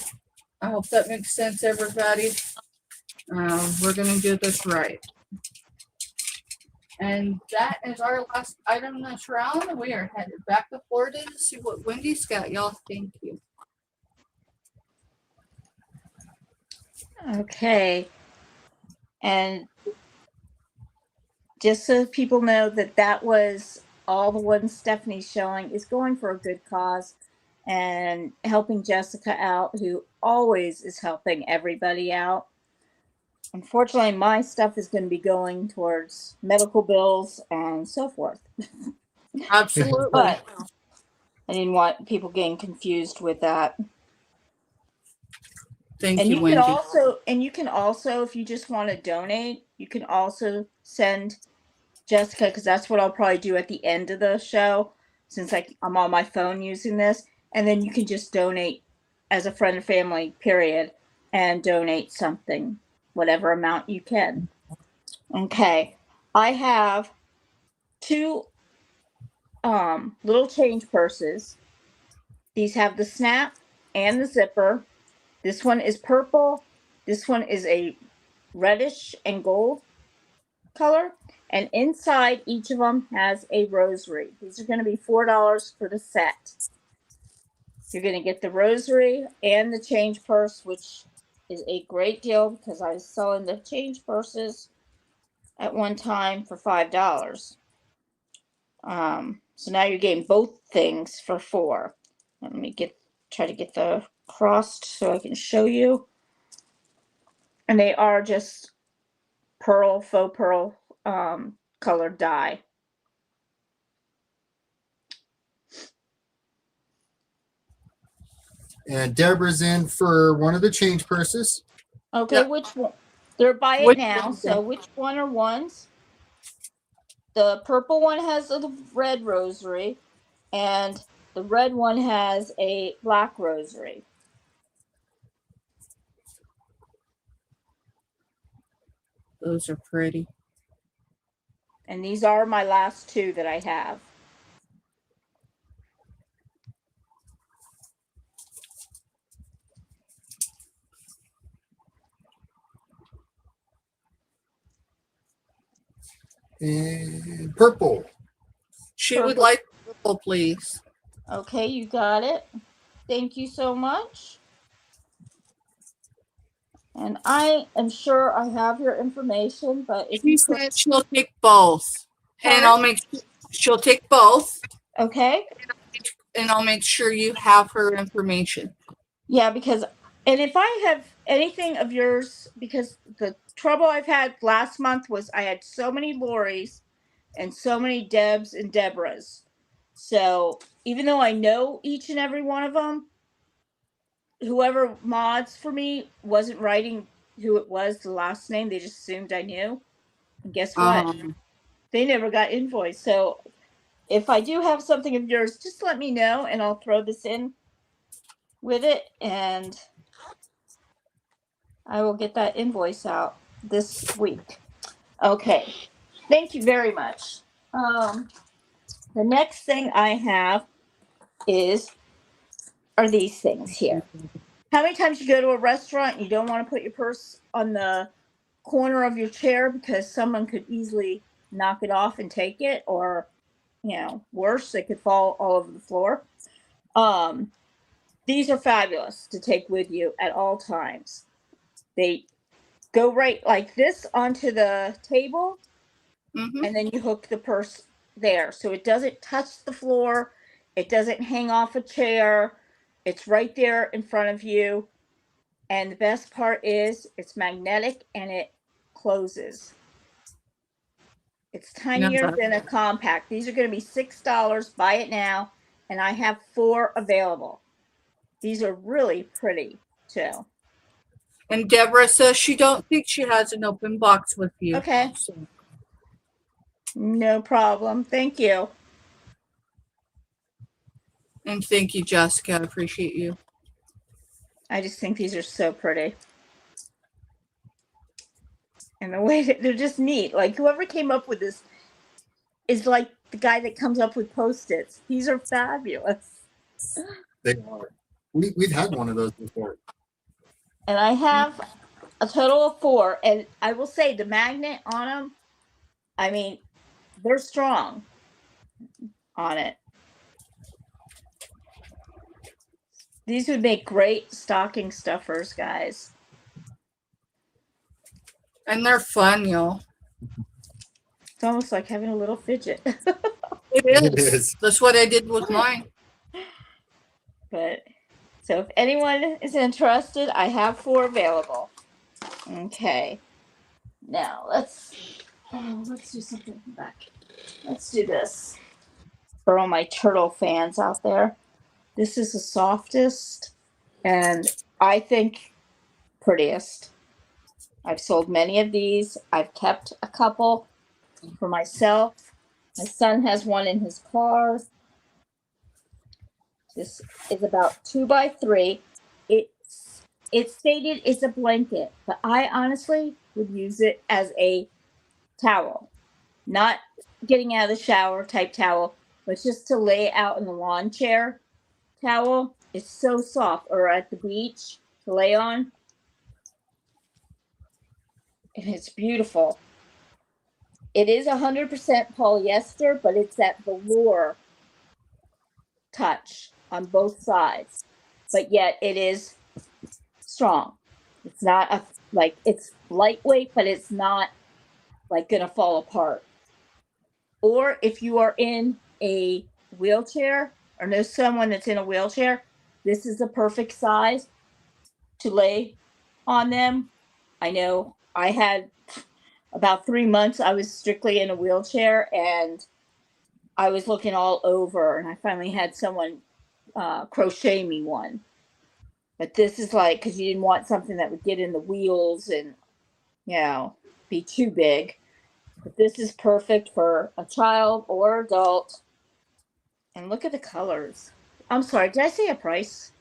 I hope that makes sense, everybody. We're going to do this right. And that is our last item this round. We are headed back to Florida to see what Wendy's got, y'all. Thank you. Okay. And just so people know that that was all the ones Stephanie's showing is going for a good cause and helping Jessica out, who always is helping everybody out. Unfortunately, my stuff is going to be going towards medical bills and so forth. Absolutely. But I didn't want people getting confused with that. Thank And you, you Wendy. can also, if you just want to donate, you can also send Jessica, because that's what I'll probably do at the end of the show, since I'm on my phone using this. And then you can just donate as a friend or family, period, and donate something, whatever amount you can. Okay. I have 2 little change purses. These have the snap and the zipper. This one is purple. This one is a reddish and gold color. And inside each of them has a rosary. These are going to be $4 for the set. You're going to get the rosary and the change purse, which is a great deal because I was selling the change purses at one time for $5. So now you're getting both things for $4. Let me try to get the crossed so I can show you. And they are just faux pearl colored dye. And Deborah's in for one of the change purses. Okay, Yep. which one? They're by it Which now. one? So which one are ones? The purple one has a red rosary, and the red one has a black rosary. Those are pretty. And these are my last 2 that I have. And purple. She would Purple. like purple, please. Okay, you got it. Thank you so much. And I am sure I have your information, but if She you could, said she'll take both. And she'll take both. okay. And I'll make sure you have her information. Yeah, and if I have anything of yours, because the trouble I've had last month was I had so many lorries and so many Debs and Deborahs. So even though I know each and every one of them, whoever mods for me wasn't writing who it was, the last name. They just assumed I knew. And guess what? They never got invoiced. So if I do have something of yours, just let me know and I'll throw this in with it and I will get that invoice out this week. Okay. Thank you very much. The next thing I have are these things here. How many times you go to a restaurant and you don't want to put your purse on the corner of your chair because someone could easily knock it off and take it, or worse, they could fall all over the floor. These are fabulous to take with you at all times. They go right like this onto the table, and then you hook the purse there, so it doesn't touch the floor, it doesn't hang off a chair, it's right there in front of you. And the best part is it's magnetic and it closes. It's tinier than a compact. These are going to be $6. Buy it now. And I have 4 available. These are really pretty too. And Deborah says she don't think she has an open box with you. Okay. So. No problem. Thank you. And thank you, Jessica. I appreciate you. I just think these are so pretty. And the way that they're just neat. Like whoever came up with this is like the guy that comes up with Post-its. These are fabulous. They are. We've had one of those before. And I have a total of 4. And I will say the magnet on them, I mean, they're strong on it. These would make great stocking stuffers, guys. And they're fun, y'all. It's almost like having a little fidget. It is. That's what I did with mine. But so if anyone is interested, I have 4 available. Okay. Now let's do something back. Let's do this for all my turtle fans out there. This is the softest and I think prettiest. I've sold many of these. I've kept a couple for myself. My son has one in his car. This is about 2 by 3. It's stated it's a blanket, but I honestly would use it as a towel. Not getting out of the shower type towel, but just to lay out in the lawn chair towel. It's so soft, or at the beach to lay on. And it's beautiful. It is 100% polyester, but it's that velour touch on both sides. But yet it is strong. It's not it's lightweight, but it's not like gonna fall apart. Or if you are in a wheelchair or know someone that's in a wheelchair, this is the perfect size to lay on them. I know I had about 3 months I was strictly in a wheelchair and I was looking all over and I finally had someone crochet me one. But this is like, because you didn't want something that would get in the wheels and, be too big. But this is perfect for a child or adult. And look at the colors. I'm sorry, did I say a price?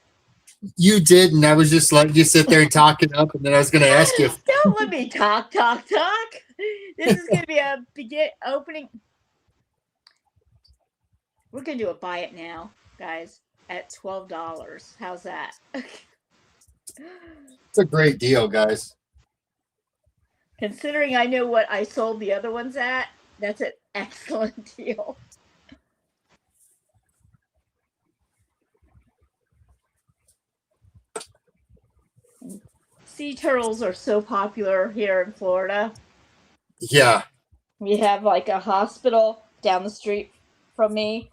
You did, and I was just letting you sit there and talk it up, and then I was going to ask you. Don't let me talk. This is going to be a opening. We're going to do a buy it now, guys, at $12. How's that? It's a great deal, guys. Considering I know what I sold the other ones at, that's an excellent deal. Sea turtles are so popular here in Florida. Yeah. We have like a hospital down the street from me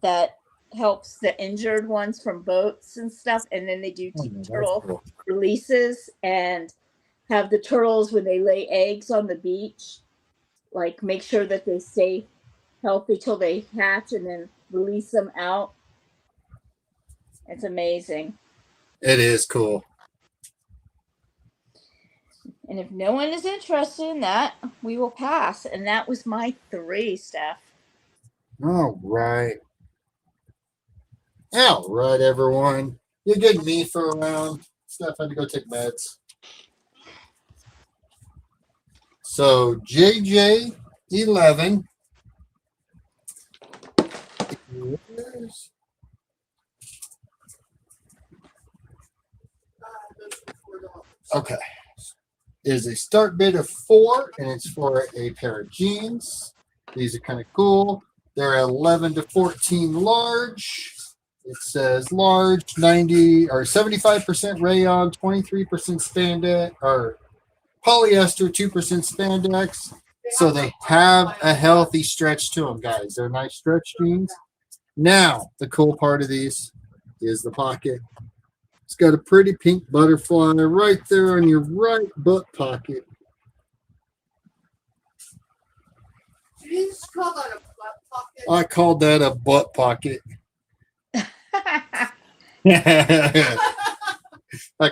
that helps the injured ones from boats and stuff. And then they do turtle releases and have the turtles when they lay eggs on the beach. like make sure that they stay healthy till they hatch and then release them out. It's amazing. It is cool. And if no one is interested in that, we will pass. And that was my 3, Steph. All right. All right, everyone. You're getting me for a round. Steph had to go take meds. So JJ 11. Okay. Is a start bid of 4, and it's for a pair of jeans. These are kind of cool. They're 11 to 14 large. It says large, 90 or 75% rayon, 23% spandex or polyester, 2% spandex. So they have a healthy stretch to them, guys. They're nice stretch jeans. Now, the cool part of these is the pocket. It's got a pretty pink butterfly right there on your right butt pocket. Did you just call that a butt pocket? I called that a butt pocket. I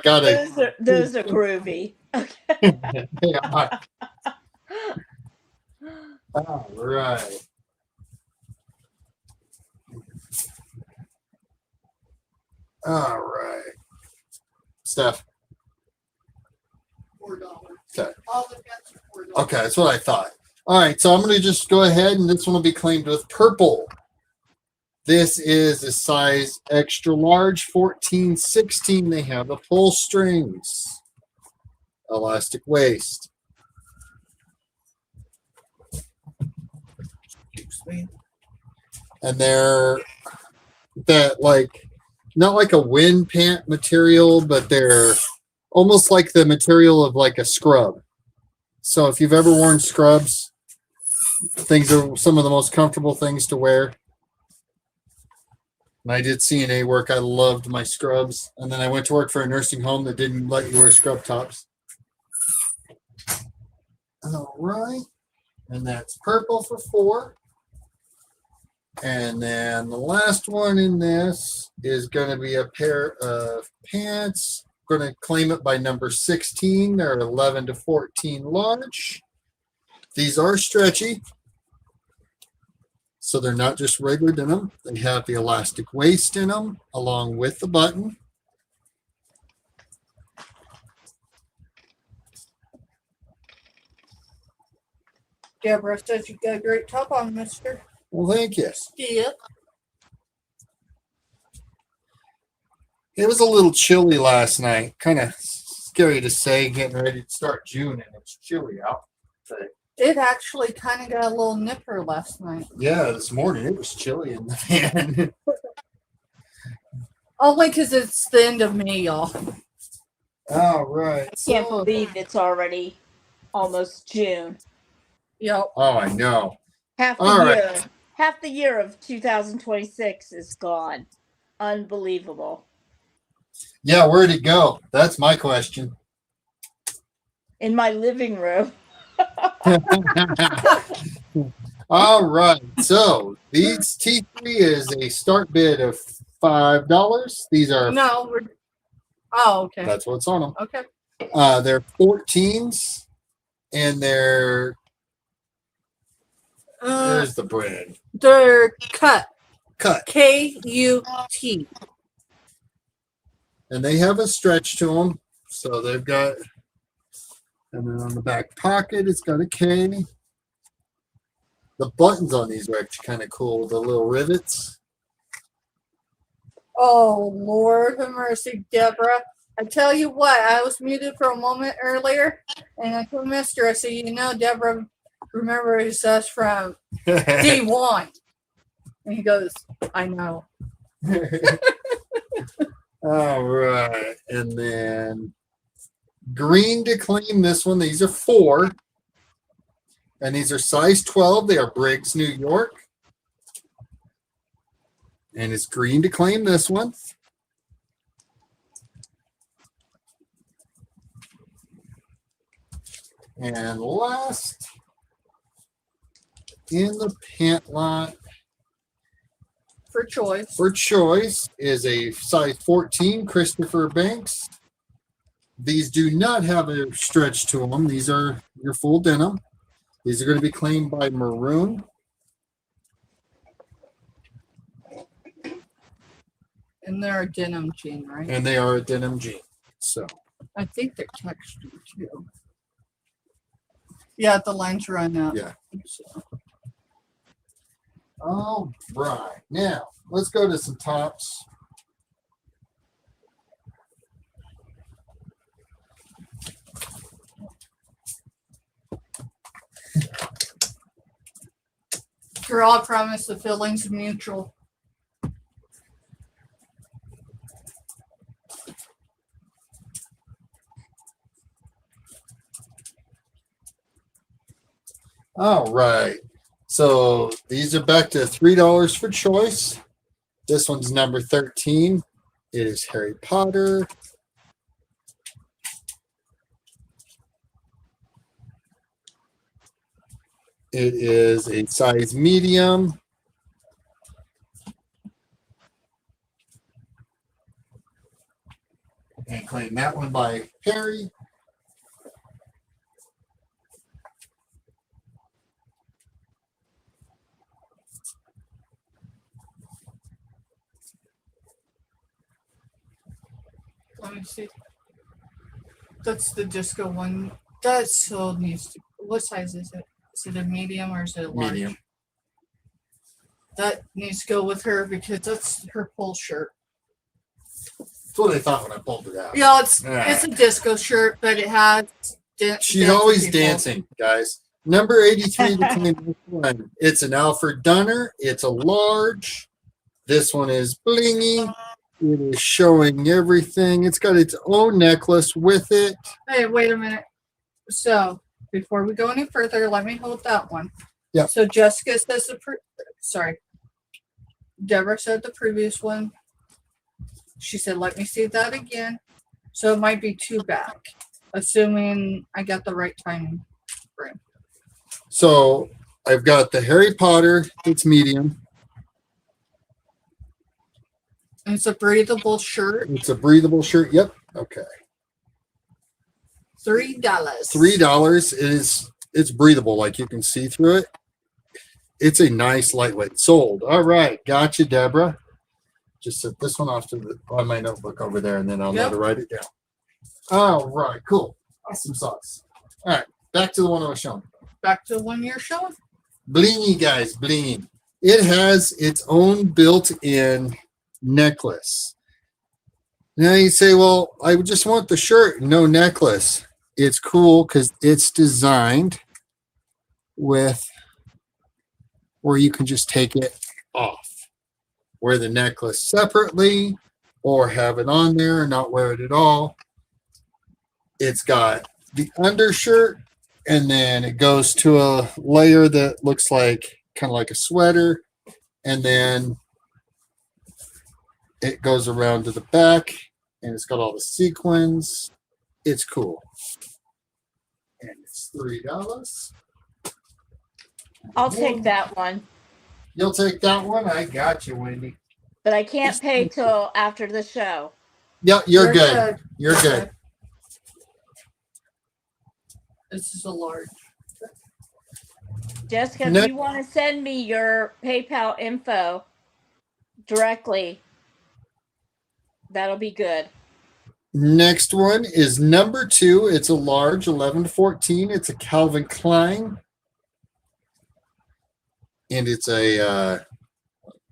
got it. Those are groovy. Yeah. All right. All right. Steph. $4. Okay. All the bets are $4. Okay, that's what I thought. All right, so I'm going to just go ahead, and this one will be claimed with purple. This is a size extra large, 14, 16. They have the pull strings, elastic waist. Excuse me. And they're that like not like a wind pant material, but they're almost like the material of like a scrub. So if you've ever worn scrubs, things are some of the most comfortable things to wear. When I did CNA work, I loved my scrubs. And then I went to work for a nursing home that didn't let you wear scrub tops. All right. And that's purple for 4. And then the last one in this is going to be a pair of pants. Going to claim it by number 16. They're 11 to 14 large. These are stretchy. So they're not just regular denim. They have the elastic waist in them along with the button. Deborah says you got a great top on, mister. Well, thank you. Yeah. It was a little chilly last night. Kind of scary to say, getting ready to start June and it's chilly out. But It actually kind of got a little nipper last night. yeah, this morning it was chilly in the van. Only because it's the end of May, y'all. All right. Can't believe it's already almost June. Yep. Oh, I know. Half the All year. right. Half the year of 2026 is gone. Unbelievable. Yeah, where'd it go? That's my question. In my living room. All right. So these T3 is a start bid of $5. These are No, we're. Oh, okay. that's what's on them. Okay. They're 14s, and they're there's the brand They're cut. cut, K-U-T. and they have a stretch to them. So they've got, and then on the back pocket, it's got a K. The buttons on these are actually kind of cool. The little rivets. Oh, Lord have mercy, Deborah. I tell you what, I was muted for a moment earlier, and I told Mister, I said, you know, Deborah remembers us from D1. And he goes, I know. All right. And then green to claim this one. These are 4. And these are size 12. They are Briggs, New York. And it's green to claim this one. And last in the pant lot For choice. for choice is a size 14 Christopher Banks. These do not have a stretch to them. These are your full denim. These are going to be claimed by maroon. And they're a denim jean, right? And they are a denim jean. So I think they're textured too. Yeah, the lines run up. yeah. So, All right. Now let's go to some tops. girl, I promise the feeling's mutual. All right. So these are back to $3 for choice. This one's number 13. It is Harry Potter. It is a size medium. And claim that one by Harry. Let me see. That's the disco one. That so needs to. What size is it? Is it a medium or is it a large? Medium. That needs to go with her because that's her full shirt. That's what I thought when I pulled it out. Yeah, it's a disco shirt, but it has. She's always dancing, guys. Number 83 to claim this one. It's an Alfred Dunner. It's a large. This one is blingy. It is showing everything. It's got its own necklace with it. Hey, wait a minute. So before we go any further, let me hold that one. Yeah. So Jessica says sorry. Deborah said the previous one. She said, let me see that again. So it might be two back, assuming I got the right timing frame. So I've got the Harry Potter. It's medium. And it's a breathable shirt. It's a breathable shirt. Yep. Okay. $3. $3 it's breathable, like you can see through it. It's a nice lightweight. Sold. All right. Gotcha, Deborah. Just set this one off to on my notebook over there, and then I'll know to write it down. All right. Cool. Awesome sauce. All right. Back to the one I was showing. Back to the one you're showing. Blingy, guys. Blingy. It has its own built-in necklace. Now you say, well, I just want the shirt, no necklace. It's cool because it's designed with where you can just take it off. Wear the necklace separately or have it on there and not wear it at all. It's got the undershirt and then it goes to a layer that looks like kind of like a sweater. And then it goes around to the back and it's got all the sequins. It's cool. And it's $3. I'll take that one, You'll take that one? I got you, Wendy. but I can't pay till after the show. Yeah, you're good. You're good. This is a large. Jessica, No- if you want to send me your PayPal info directly, that'll be good. Next one is number 2. It's a large, 11 to 14. It's a Calvin Klein. And it's a,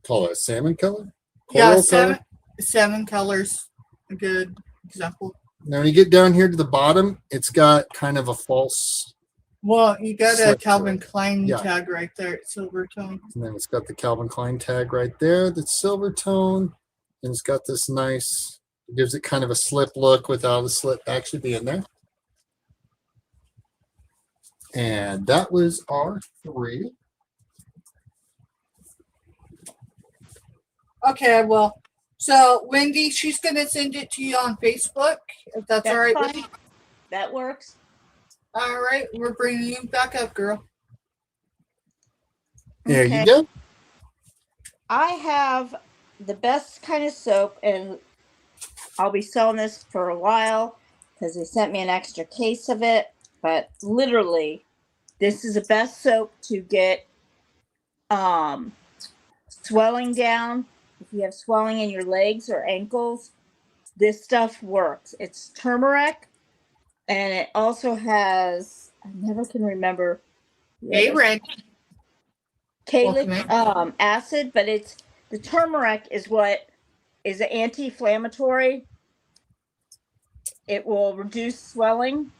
call it a salmon color? Yeah, Coral seven colors. A good example. Now, when you get down here to the bottom, it's got kind of a false, Well, you got a Slip Calvin through it. Klein Yeah. tag right there, silver tone. and then it's got the Calvin Klein tag right there that's silver tone. And it's got this nice, it gives it kind of a slip look without the slip actually being there. And that was our 3. Okay, well, so Wendy, she's gonna send it to you on Facebook if that's all right with fine. you. That works. All right, we're bringing you back up, girl. There Okay. you go. I have the best kind of soap, and I'll be selling this for a while because they sent me an extra case of it. But literally, this is the best soap to get swelling down. If you have swelling in your legs or ankles, this stuff works. It's turmeric, and it also has, I never can remember the Hey, other, Randy. Calic Welcome acid, but it's the turmeric is what is anti-inflammatory. It will reduce swelling.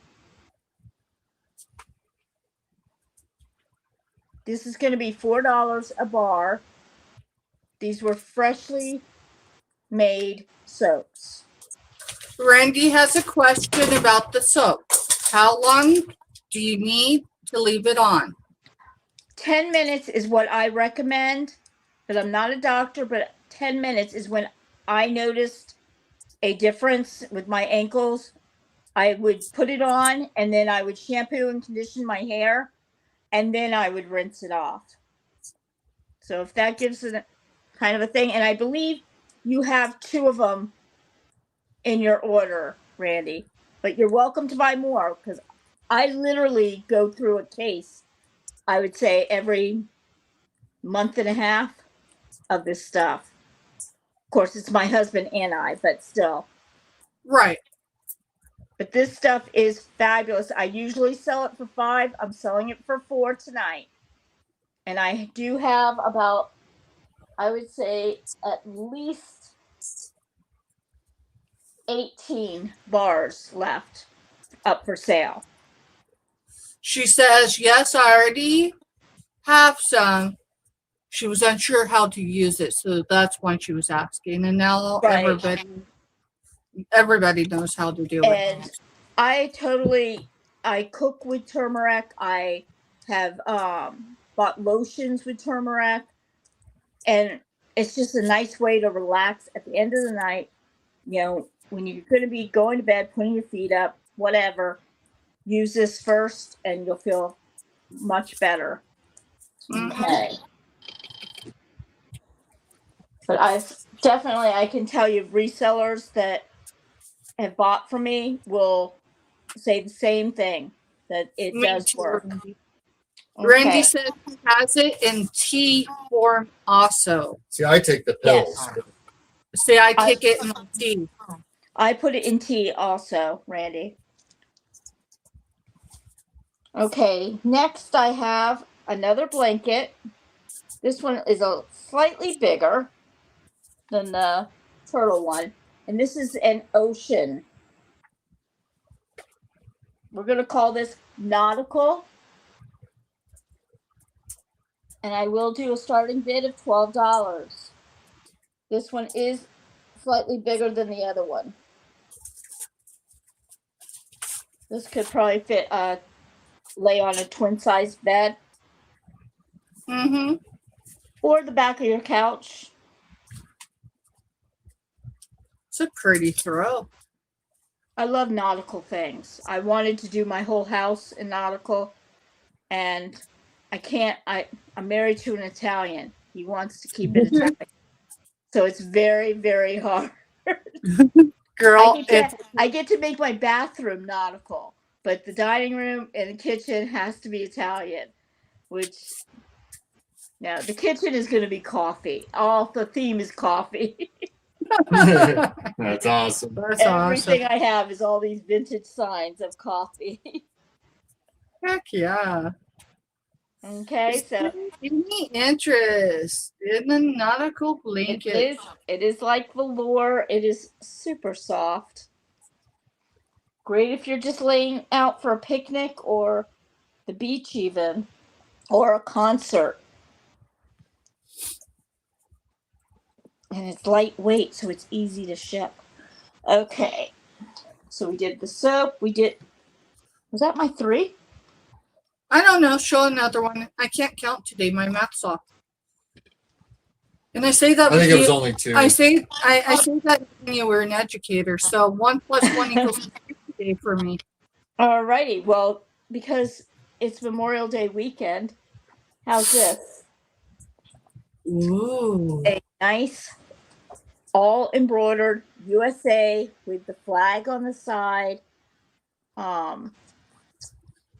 This is going to be $4 a bar. These were freshly made soaps. Randy has a question about the soap. How long do you need to leave it on? 10 minutes is what I recommend, but I'm not a doctor, but 10 minutes is when I noticed a difference with my ankles. I would put it on and then I would shampoo and condition my hair and then I would rinse it off. So if that gives it kind of a thing, and I believe you have 2 of them in your order, Randy, but you're welcome to buy more because I literally go through a case, I would say every month and a half of this stuff. Of course, it's my husband and I, but still. Right. But this stuff is fabulous. I usually sell it for $5. I'm selling it for $4 tonight. And I do have about, I would say, at least 18 bars left up for sale. She says, yes, I already have some. She was unsure how to use it, so that's why she was asking. And now Right. everybody knows how to do And it. I cook with turmeric. I have bought lotions with turmeric. And it's just a nice way to relax at the end of the night. You know, when you're going to be going to bed, putting your feet up, whatever, use this first and you'll feel much better. Okay. But I can tell you resellers that have bought from me will say the same thing, that it does work. Randy Okay. says he has it in tea form also. See, I take the pills. Yes. See, I take it in tea. I put it in tea also, Randy. Okay, next I have another blanket. This one is a slightly bigger than the turtle one, and this is an ocean. We're going to call this nautical, and I will do a starting bid of $12. This one is slightly bigger than the other one. This could probably fit lay on a twin size bed or the back of your couch. It's a pretty throw. I love nautical things. I wanted to do my whole house in nautical, and I can't. I'm married to an Italian. He wants to keep it Italian, so it's very, very hard. Girl, I get to make my bathroom nautical, but the dining room and the kitchen has to be Italian, which now the kitchen is going to be coffee. All the theme is coffee. That's awesome. That's Everything awesome. I have is all these vintage signs of coffee. Heck yeah. Okay, so Any interest in the nautical blanket? it is like velour. It is super soft. Great if you're just laying out for a picnic or the beach even, or a concert. And it's lightweight, so it's easy to ship. Okay, so we did the soap. Was that my 3? I don't know. Show another one. I can't count today. My math's off. And I say that I think it was you- only 2. I say that when you were an educator. So 1 + 1 = 3 today for me. Alrighty, well, because it's Memorial Day weekend, how's this? Ooh. a nice all embroidered USA with the flag on the side.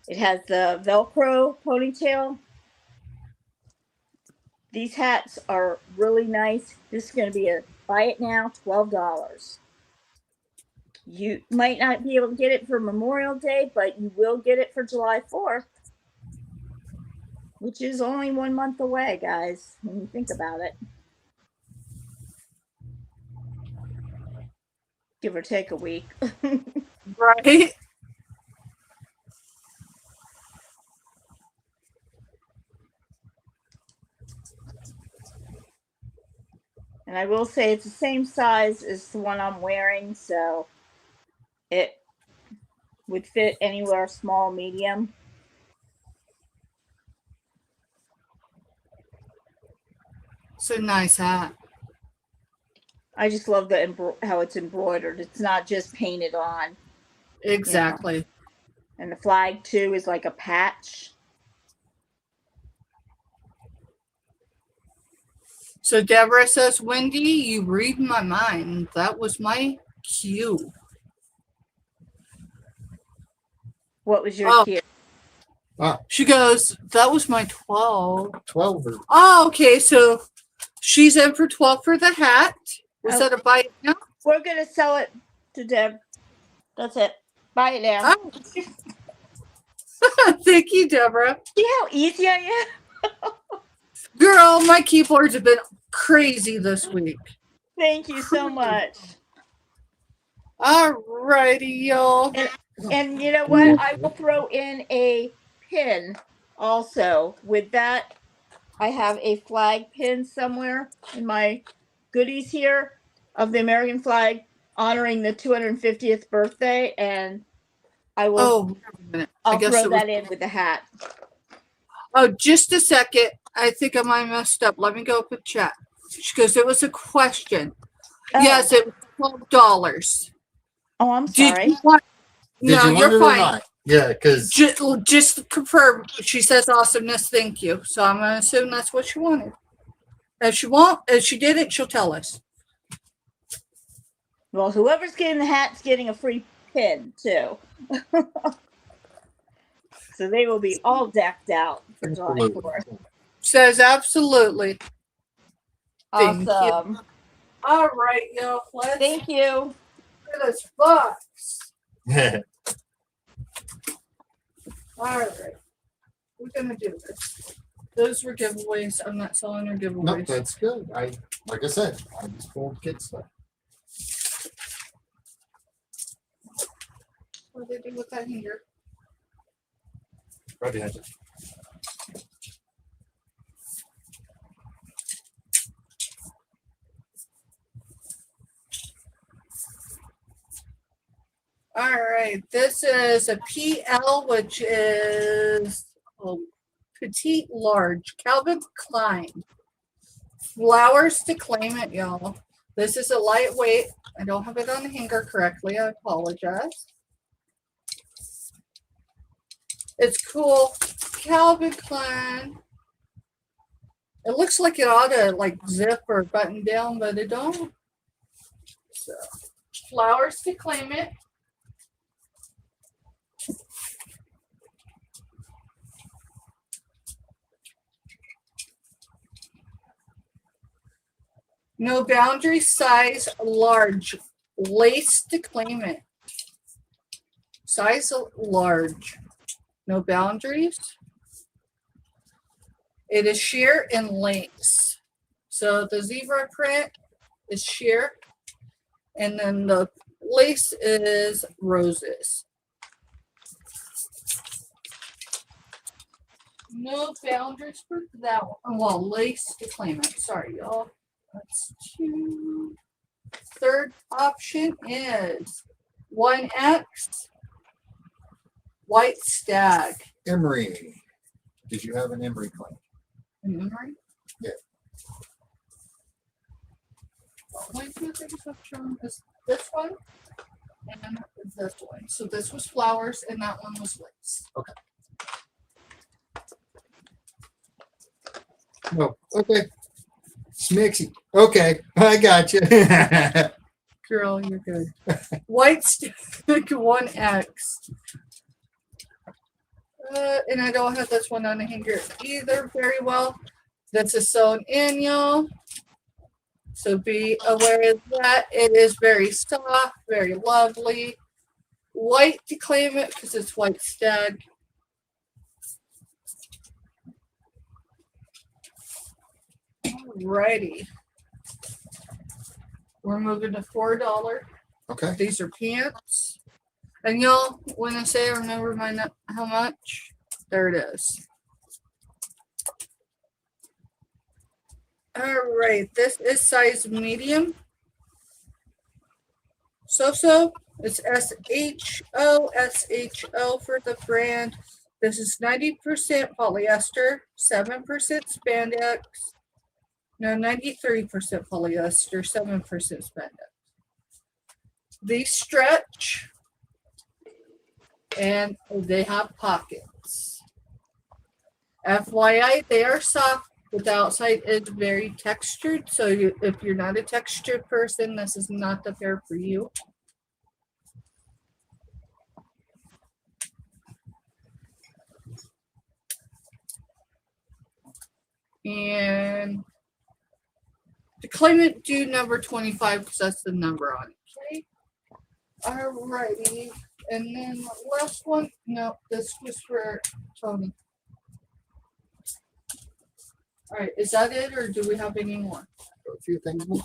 It has the Velcro ponytail. These hats are really nice. This is going to be a buy it now, $12. You might not be able to get it for Memorial Day, but you will get it for July 4th, which is only 1 month away, guys, when you think about it. Give or take a week. Right? And I will say it's the same size as the one I'm wearing, so it would fit anywhere small, medium. It's a nice hat. I just love how it's embroidered. It's not just painted on. Exactly. And the flag, too, is like a patch. So Deborah says, Wendy, you read my mind. That was my cue. What was your cue? She goes, that was my 12. 12 or Oh, okay. So she's in for 12 for the hat. Was that a buy it now? We're going to sell it to Deb. That's it. Buy it now. Oh. Thank you, Deborah. See how easy I am? Girl, my keyboards have been crazy this week. Thank you so much. All righty, y'all. And you know what? I will throw in a pin also. With that, I have a flag pin somewhere in my goodies here of the American flag honoring the 250th birthday, and I will. Oh, I'll throw that in with the hat. Oh, just a second. I think I might have messed up. Let me go up with chat. She goes, it was a question. Oh. Yes, it was $12. Oh, I'm sorry. No, you're fine. Yeah, because Just to confirm, she says awesomeness, thank you. So I'm gonna assume that's what she wanted. If she didn't, she'll tell us. Well, whoever's getting the hat's getting a free pin too. So they will be all decked out for July 4th. Says absolutely. Awesome. Thank you. All right, y'all. Thank you. For this box. All right. We're gonna do this. Those were giveaways. I'm not selling her giveaways. no, that's good. Like I said, I just pulled kid stuff. What do they do with that here? Right behind you. All right, this is a PL, which is a petite large. Calvin Klein. Flowers to claim it, y'all. This is a lightweight. I don't have it on the hanger correctly. I apologize. It's cool. Calvin Klein. It looks like it ought to like zip or button down, but it don't. So, flowers to claim it. No boundary, size large. Lace to claim it. Size large. No boundaries. It is sheer and lace. So the zebra print is sheer. And then the lace is roses. No boundaries for that one. Well, lace to claim it. Sorry, y'all. That's 2. Third option is 1X White Stag. Emery. Did you have an Emery claim? An Emery? Yeah. Only 2 things I've shown is this one and this one. So this was flowers and that one was lace. Okay. No. Okay. Smixy. Okay, I got you. Girl, you're good. White stick 1X. And I don't have this one on the hanger either very well. This is sewn in, y'all. So be aware of that. It is very soft, very lovely. White to claim it because it's white stag. Alrighty. We're moving to $4. Okay. These are pants. And y'all, when I say I remember how much, there it is. All right, this is size medium. So it's SHO for the brand. This is 90% polyester, 7% spandex. No, 93% polyester, 7% spandex. These stretch and they have pockets. FYI, they are soft, but the outside is very textured. So if you're not a textured person, this is not the pair for you. And to claim it, do number 25 because that's the number on it. Okay. Alrighty. And then the last one. No, this was for Tony. All right, is that it, or do we have any more? A few things more.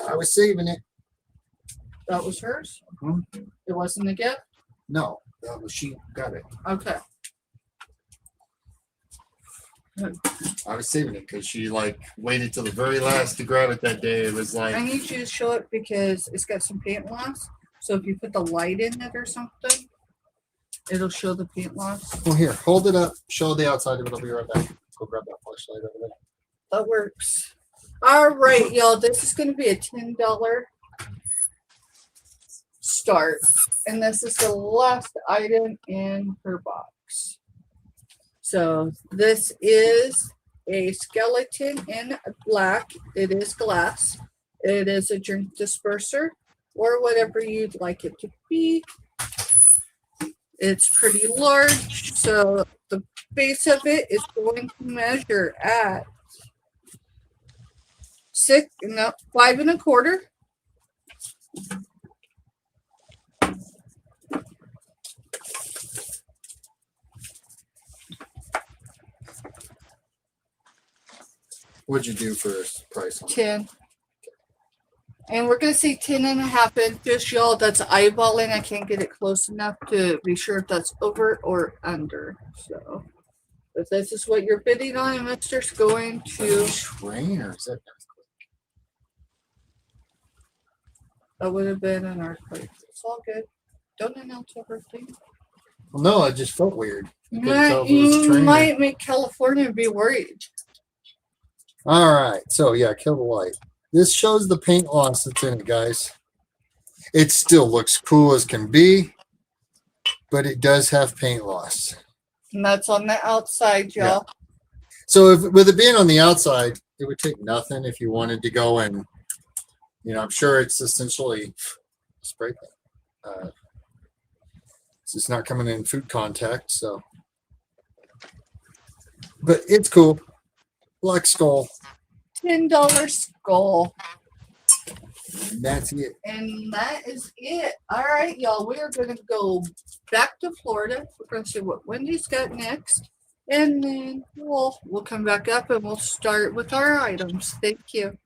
I was saving it. That was hers? Mhm. It wasn't a gift? No, that was she got it. Okay. I was saving it because she like waited till the very last to grab it that day. It was I like, need you to show it because it's got some paint loss. So if you put the light in it or something, it'll show the paint loss. well, here, hold it up, show the outside of it. I'll be right back. Go grab that flashlight over there. That works. All right, y'all. This is going to be a $10 start. And this is the last item in her box. So this is a skeleton in black. It is glass. It is a drink disperser or whatever you'd like it to be. It's pretty large. So the base of it is going to measure at 5 1/4. What'd you do for price on it? 10. And we're going to say 10.5 inches, y'all. That's eyeballing. I can't get it close enough to be sure if that's over or under. So if this is what you're bidding on, Mister's going to. Trainer, is that? That would have been an earthquake. It's all good. Don't announce everything. Well, no, it just felt weird. You Couldn't tell if it was a trainer. might make California be worried. All right, so yeah, kill the light. This shows the paint loss that's in it, guys. It still looks cool as can be, but it does have paint loss. And that's on the outside, y'all. So if with it being on the outside, it would take nothing if you wanted to go and, I'm sure it's essentially spray paint. It's just not coming in food contact, so. But it's cool. Black skull. $10 skull. And that's it. And that is it. All right, y'all. We are going to go back to Florida. We're going to see what Wendy's got next. And then we'll come back up and we'll start with our items. Thank you.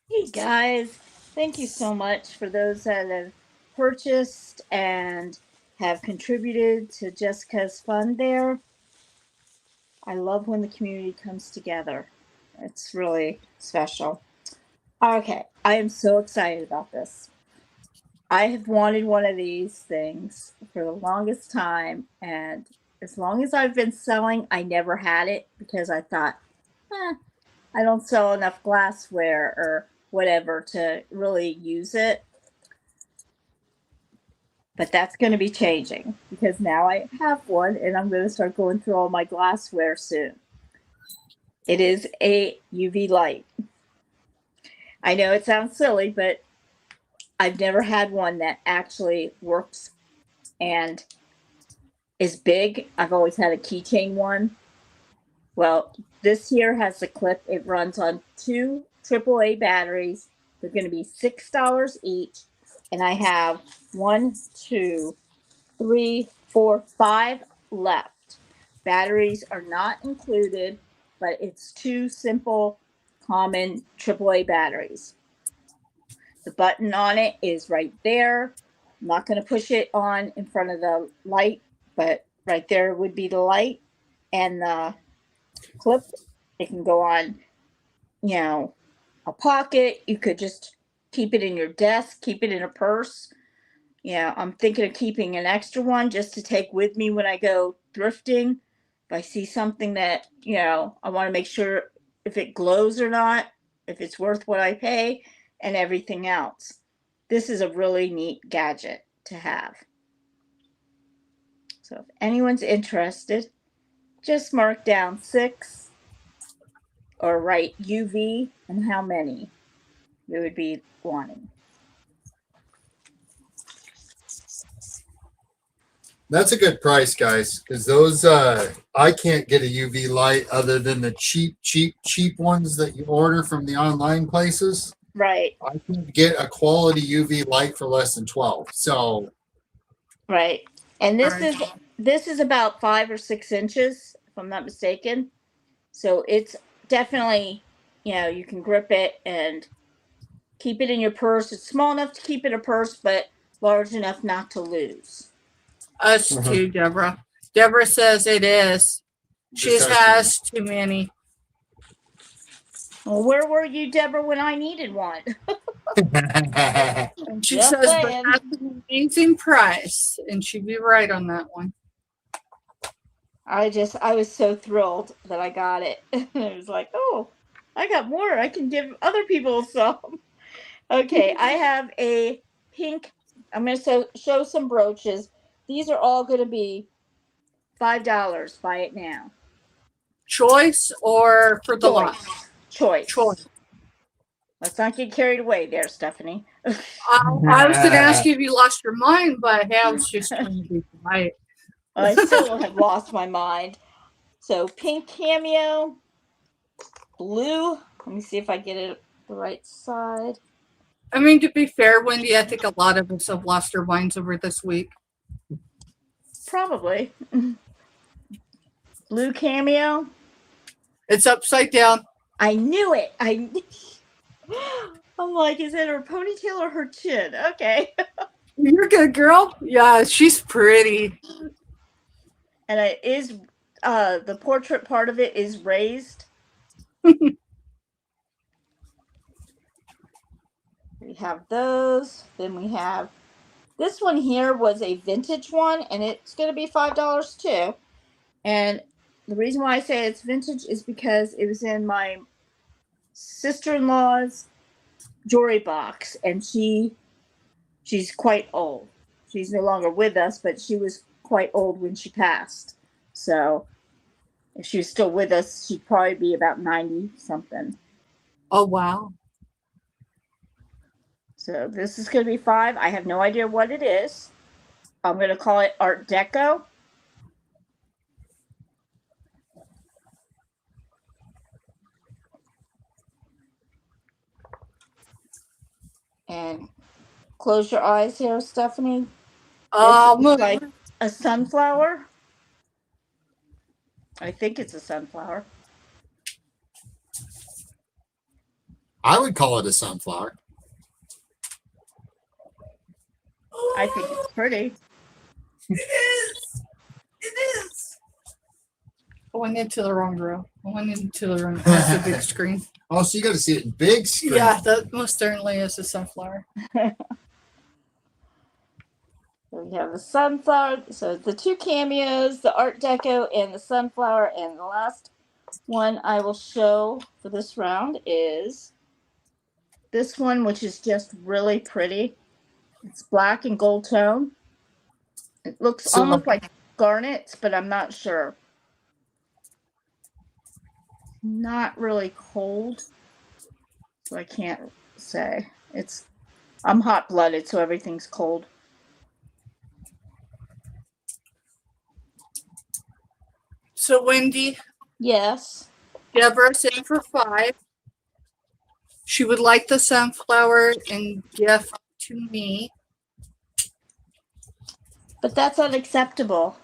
Hey guys, thank you so much for those that have purchased and have contributed to Jessica's fund there. I love when the community comes together. It's really special. Okay, I am so excited about this. I have wanted one of these things for the longest time, and as long as I've been selling, I never had it because I thought, I don't sell enough glassware or whatever to really use it. But that's going to be changing because now I have one and I'm going to start going through all my glassware soon. It is a UV light. I know it sounds silly, but I've never had one that actually works and is big. I've always had a keychain one. Well, this here has the clip. It runs on 2 AAA batteries. They're going to be $6 each. And I have 1, 2, 3, 4, 5 left. Batteries are not included, but it's 2 simple, common AAA batteries. The button on it is right there. I'm not going to push it on in front of the light, but right there would be the light and the clip. It can go on, a pocket. You could just keep it in your desk, keep it in a purse. I'm thinking of keeping an extra one just to take with me when I go thrifting. If I see something that, I want to make sure if it glows or not, if it's worth what I pay, and everything else. This is a really neat gadget to have. So if anyone's interested, just mark down 6 or write UV and how many you would be wanting. That's a good price, guys, because those I can't get a UV light other than the cheap ones that you order from the online places. Right. I can get a quality UV light for less than 12. So right. And Right. this is about 5 or 6 inches, if I'm not mistaken. So it's definitely, you can grip it and keep it in your purse. It's small enough to keep in a purse, but large enough not to lose. Us too, Deborah. Deborah says it is. She Just has too many. Well, where were you, Deborah, when I needed one? And she Just says, but saying. that's an amazing price. And she'd be right on that one. I was so thrilled that I got it. It was like, oh, I got more. I can give other people some. Okay, I have a pink. I'm going to show some brooches. These are all going to be $5. Buy it now. Choice or for the lot? Choice. Choice. Let's not get carried away there, Stephanie. I was going to ask you if you lost your mind, but hey, I was just trying to be polite. I still have lost my mind. So pink cameo, blue. Let me see if I get it the right side. I mean, to be fair, Wendy, I think a lot of us have lost our minds over this week. Probably. Blue cameo. It's upside down. I knew it. I'm like, is it her ponytail or her chin? Okay. You're good, girl. Yeah, she's pretty. And it is the portrait part of it is raised. We have those. Then we have this one here was a vintage one, and it's going to be $5 too. And the reason why I say it's vintage is because it was in my sister-in-law's jewelry box, and she's quite old. She's no longer with us, but she was quite old when she passed. So if she was still with us, she'd probably be about 90 something. Oh, wow. So this is going to be $5. I have no idea what it is. I'm going to call it Art Deco. And close your eyes here, Stephanie. This looks like a sunflower. I think it's a sunflower. I would call it a sunflower. I think it's pretty. It is. It is. I went into the wrong row. I went into the wrong. That's the big screen. Oh, so you got to see it in big screen. Yeah, that most certainly is a sunflower. We have the sunflower. So the 2 cameos, the Art Deco and the sunflower. And the last one I will show for this round is this one, which is just really pretty. It's black and gold tone. It looks So- almost like garnets, but I'm not sure. Not really cold, so I can't say. I'm hot-blooded, so everything's cold. So Wendy, Yes. Deborah's in for 5. She would like the sunflower and gift to me. But that's unacceptable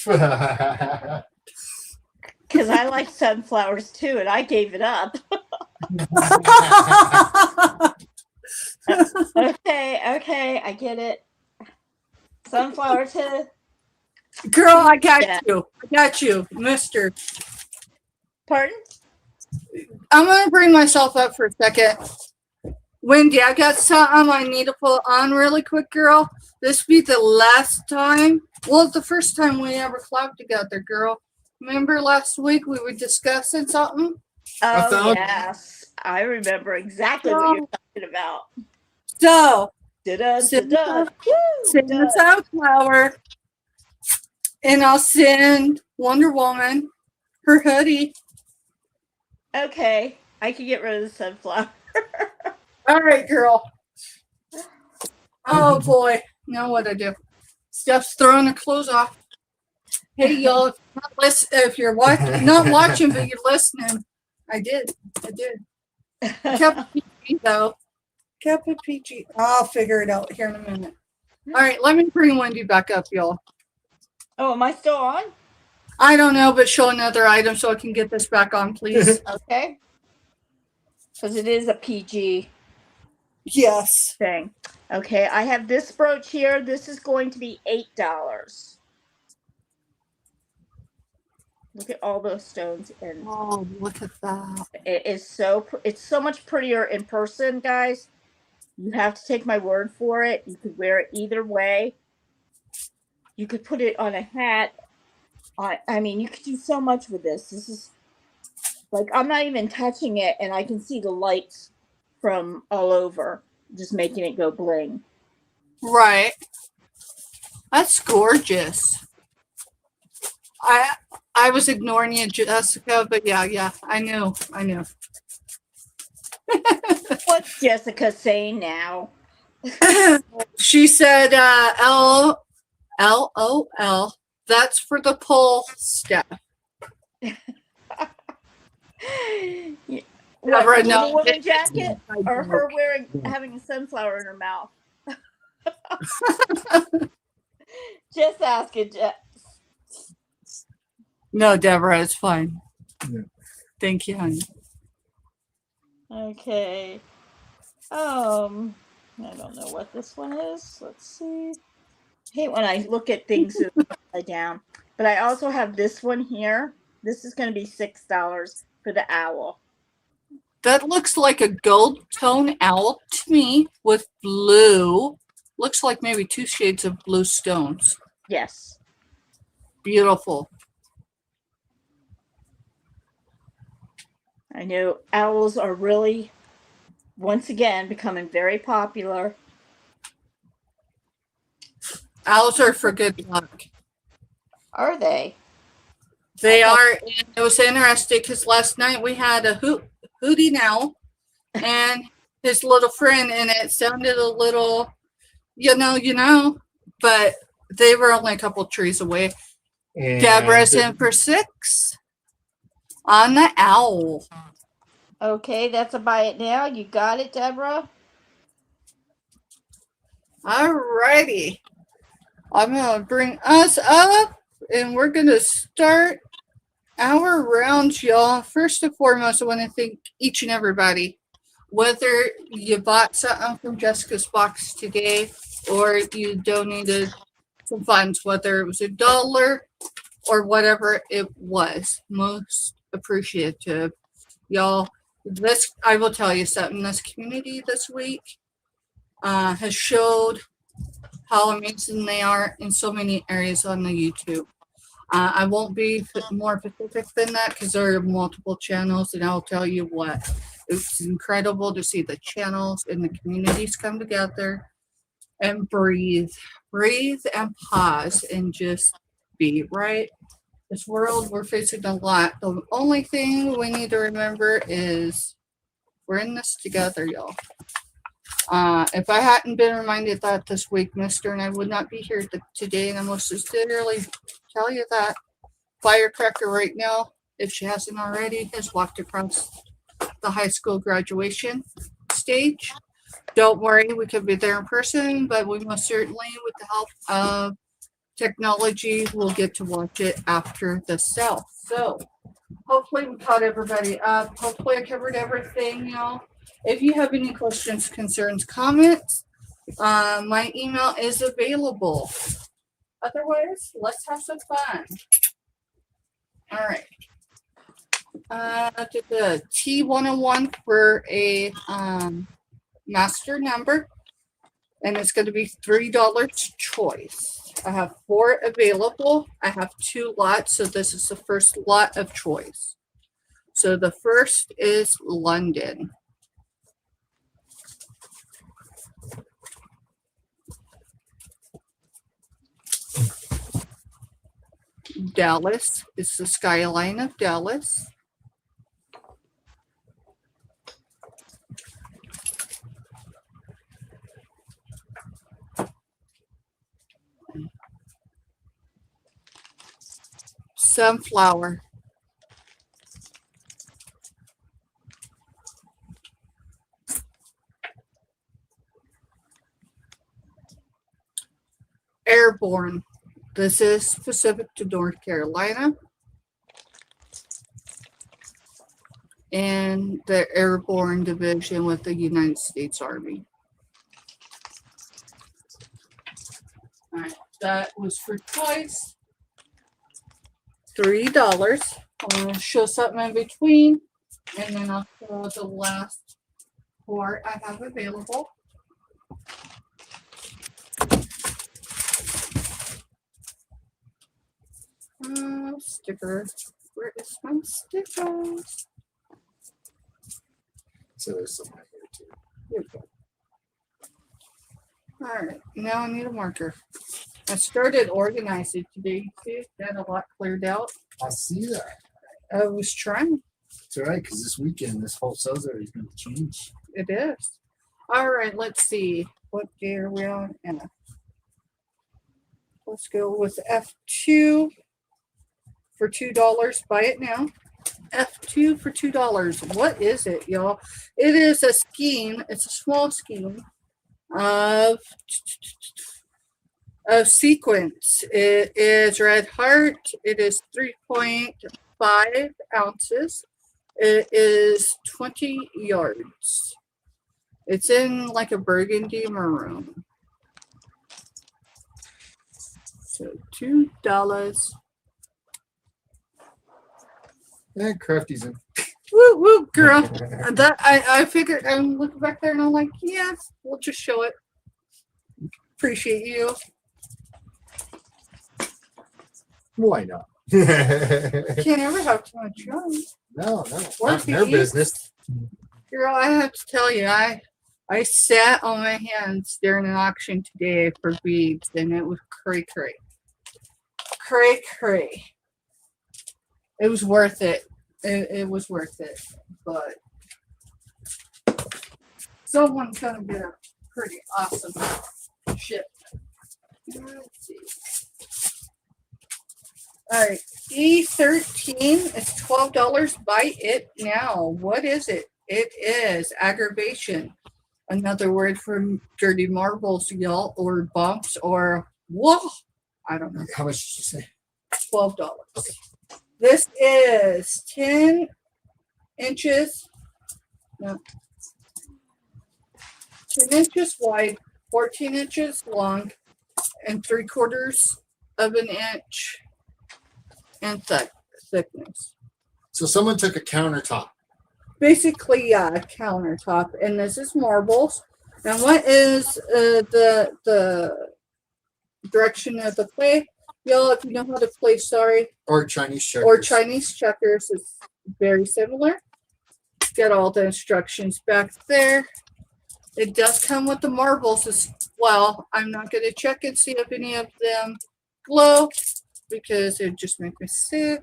Okay. because I like sunflowers too, and I gave it up. Okay, I get it. Sunflower to Girl, I got Yeah. you. I got you, mister. pardon? I'm going to bring myself up for a second. Wendy, I got something I need to put on really quick, girl. This be the last time. Well, the first time we ever collabed together, girl. Remember last week we were discussing something? Oh found- yes, I remember exactly what you're talking about. So, Da-da, Send da-da. the- Woo, send the da. sunflower, and I'll send Wonder Woman her hoodie. Okay, I can get rid of the sunflower. All right, girl. Oh boy, now what I do? Steph's throwing her clothes off. Hey y'all, if you're not watching but you're listening, I did. Kept it PG though. Kept it PG. I'll figure it out here in a minute. All right, let me bring Wendy back up, y'all. Oh, am I still on? I don't know, but show another item so I can get this back on, please. Okay. Because it is a PG Yes. thing. Okay, I have this brooch here. This is going to be $8. Look at all those stones, and Oh, look at that. it's so much prettier in person, guys. You have to take my word for it. You could wear it either way. You could put it on a hat. I mean, you could do so much with this. This is like, I'm not even touching it, and I can see the lights from all over, just making it go bling. Right. That's gorgeous. I was ignoring you, Jessica, but yeah, I knew. What's Jessica saying now? She said, LOL. That's for the poll, Steph. What, Deborah, the no. Wonder Woman jacket, or her having a sunflower in her mouth? Just ask it, No, Deborah, it's fine. Yeah. Thank you, honey. Okay. I don't know what this one is. Let's see. I hate when I look at things upside down. But I also have this one here. This is going to be $6 for the owl. That looks like a gold tone owl to me with blue. Looks like maybe 2 shades of blue stones. Yes. Beautiful. I know owls are really, once again, becoming very popular. Owls are for good luck. Are they? They are. And it was interesting because last night we had a hooting owl and his little friend, and it sounded a little, you know, but they were only a couple trees away. And Deborah's in for 6 on the owl. Okay, that's a buy it now. You got it, Deborah? Alrighty. I'm going to bring us up and we're going to start our rounds, y'all. First and foremost, I want to thank each and everybody. Whether you bought something from Jessica's box today or you donated some funds, whether it was $1 or whatever it was, most appreciative. Y'all, I will tell you something, this community this week has showed how amazing they are in so many areas on the YouTube. I won't be more specific than that because there are multiple channels, and I'll tell you what, it's incredible to see the channels and the communities come together and breathe breathe and pause and just be, right? This world, we're facing a lot. The only thing we need to remember is we're in this together, y'all. If I hadn't been reminded that this week, Mister, and I would not be here today, and I most sincerely tell you that Firecracker right now, if she hasn't already, has walked across the high school graduation stage. Don't worry, we could be there in person, but we most certainly, with the help of technology, will get to watch it after the sale. So hopefully we caught everybody up. Hopefully I covered everything, y'all. If you have any questions, concerns, comments, my email is available. Otherwise, let's have some fun. All right. The T101 for a master number, and it's going to be $3 choice. I have 4 available. I have 2 lots, so this is the first lot of choice. So the first is London. Dallas is the skyline of Dallas. Sunflower. Airborne. This is specific to North Carolina and the Airborne Division with the United States Army. All right, that was for choice. $3. I'm going to show something in between, and then I'll show the last 4 I have available. Sticker. Where is my stickers? So there's some right here too. Here we go. All right, now I need a marker. I started organizing today. See, got a lot cleared out. I see that. I was trying. It's all right, because this weekend, this whole sales area is going to change. It is. All right, let's see. What day are we on? F. Let's go with F2 for $2. Buy it now. F2 for $2. What is it, y'all? It is a scheme. It's a small scheme of sequence. It is red heart. It is 3.5 ounces. It is 20 yards. It's in like a burgundy maroon. So $2. Yeah, Crafty's in. Woo woo, girl. That I figured. I'm looking back there and I'm like, yes, we'll just show it. Appreciate you. Why not? Can't ever have too much fun. No, Or not in their fees. business. Girl, I have to tell you, I sat on my hands during an auction today for beads, and it was cray. It was worth it. It was worth it, but someone's gonna get a pretty awesome ship. Let's see. All right, E13 is $12. Buy it now. What is it? It is aggravation. Another word for dirty marbles, y'all, or bumps, or whoa. I don't know. How much did you say? $12. Okay. This is 10 inches. No. 10 inches wide, 14 inches long, and 3/4 of an inch in thickness. So someone took a countertop. Basically, yeah, a countertop, and this is marbles. And what is the direction of the play? Y'all, if you know how to play, sorry, Or Chinese checkers. or Chinese checkers, it's very similar. Get all the instructions back there. It does come with the marbles as well, I'm not going to check and see if any of them glow because it just make me sick.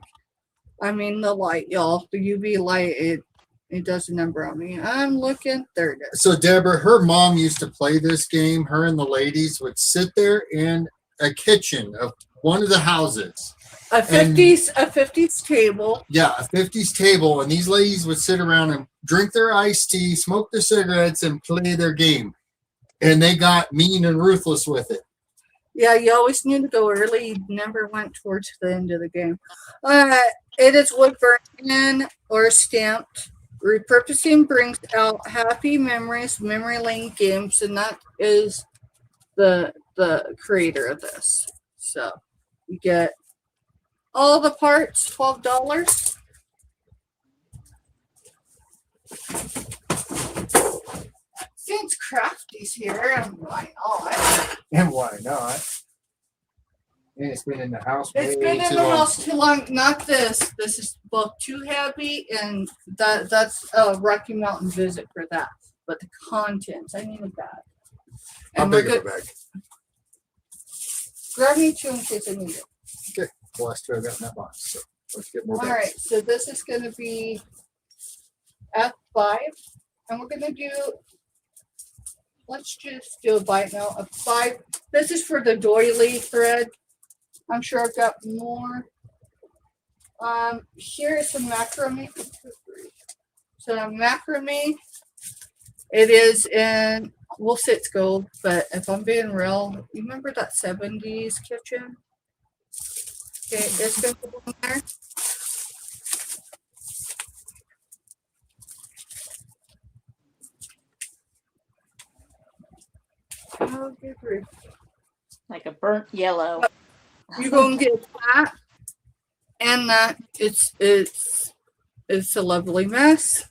I mean, the light, y'all, the UV light, it does a number on me. I'm looking. There it is. So Deborah, her mom used to play this game. Her and the ladies would sit there in a kitchen of one of the houses. A 50s table. Yeah, a 50s table, and these ladies would sit around and drink their iced tea, smoke their cigarettes, and play their game. And they got mean and ruthless with it. Yeah, you always knew to go early. You never went towards the end of the game. It is wood burnt in or stamped. Repurposing brings out happy memories, memory lane games, and that is the creator of this. So you get all the parts, $12. Since Crafty's here, and why not? And why not? And it's been in the house It's way been in too the long. house too long. Not this. This is both too heavy, and that's a Rocky Mountain visit for that. But the contents, I needed that. How And we're big of a good. bag? Grab me two in case I need it. Okay, well, last two I got in that box. So let's get more All bags. right, so this is going to be F5, and we're going to do. Let's just do a bite now of 5. This is for the doily thread. I'm sure I've got more. Here is some macrame. So macrame, it is in, we'll say it's gold, but if I'm being real, you remember that 70s kitchen? Okay, it's going to go in there. Oh, good grief. Like a burnt yellow. You're gonna get that and that. It's a lovely mess.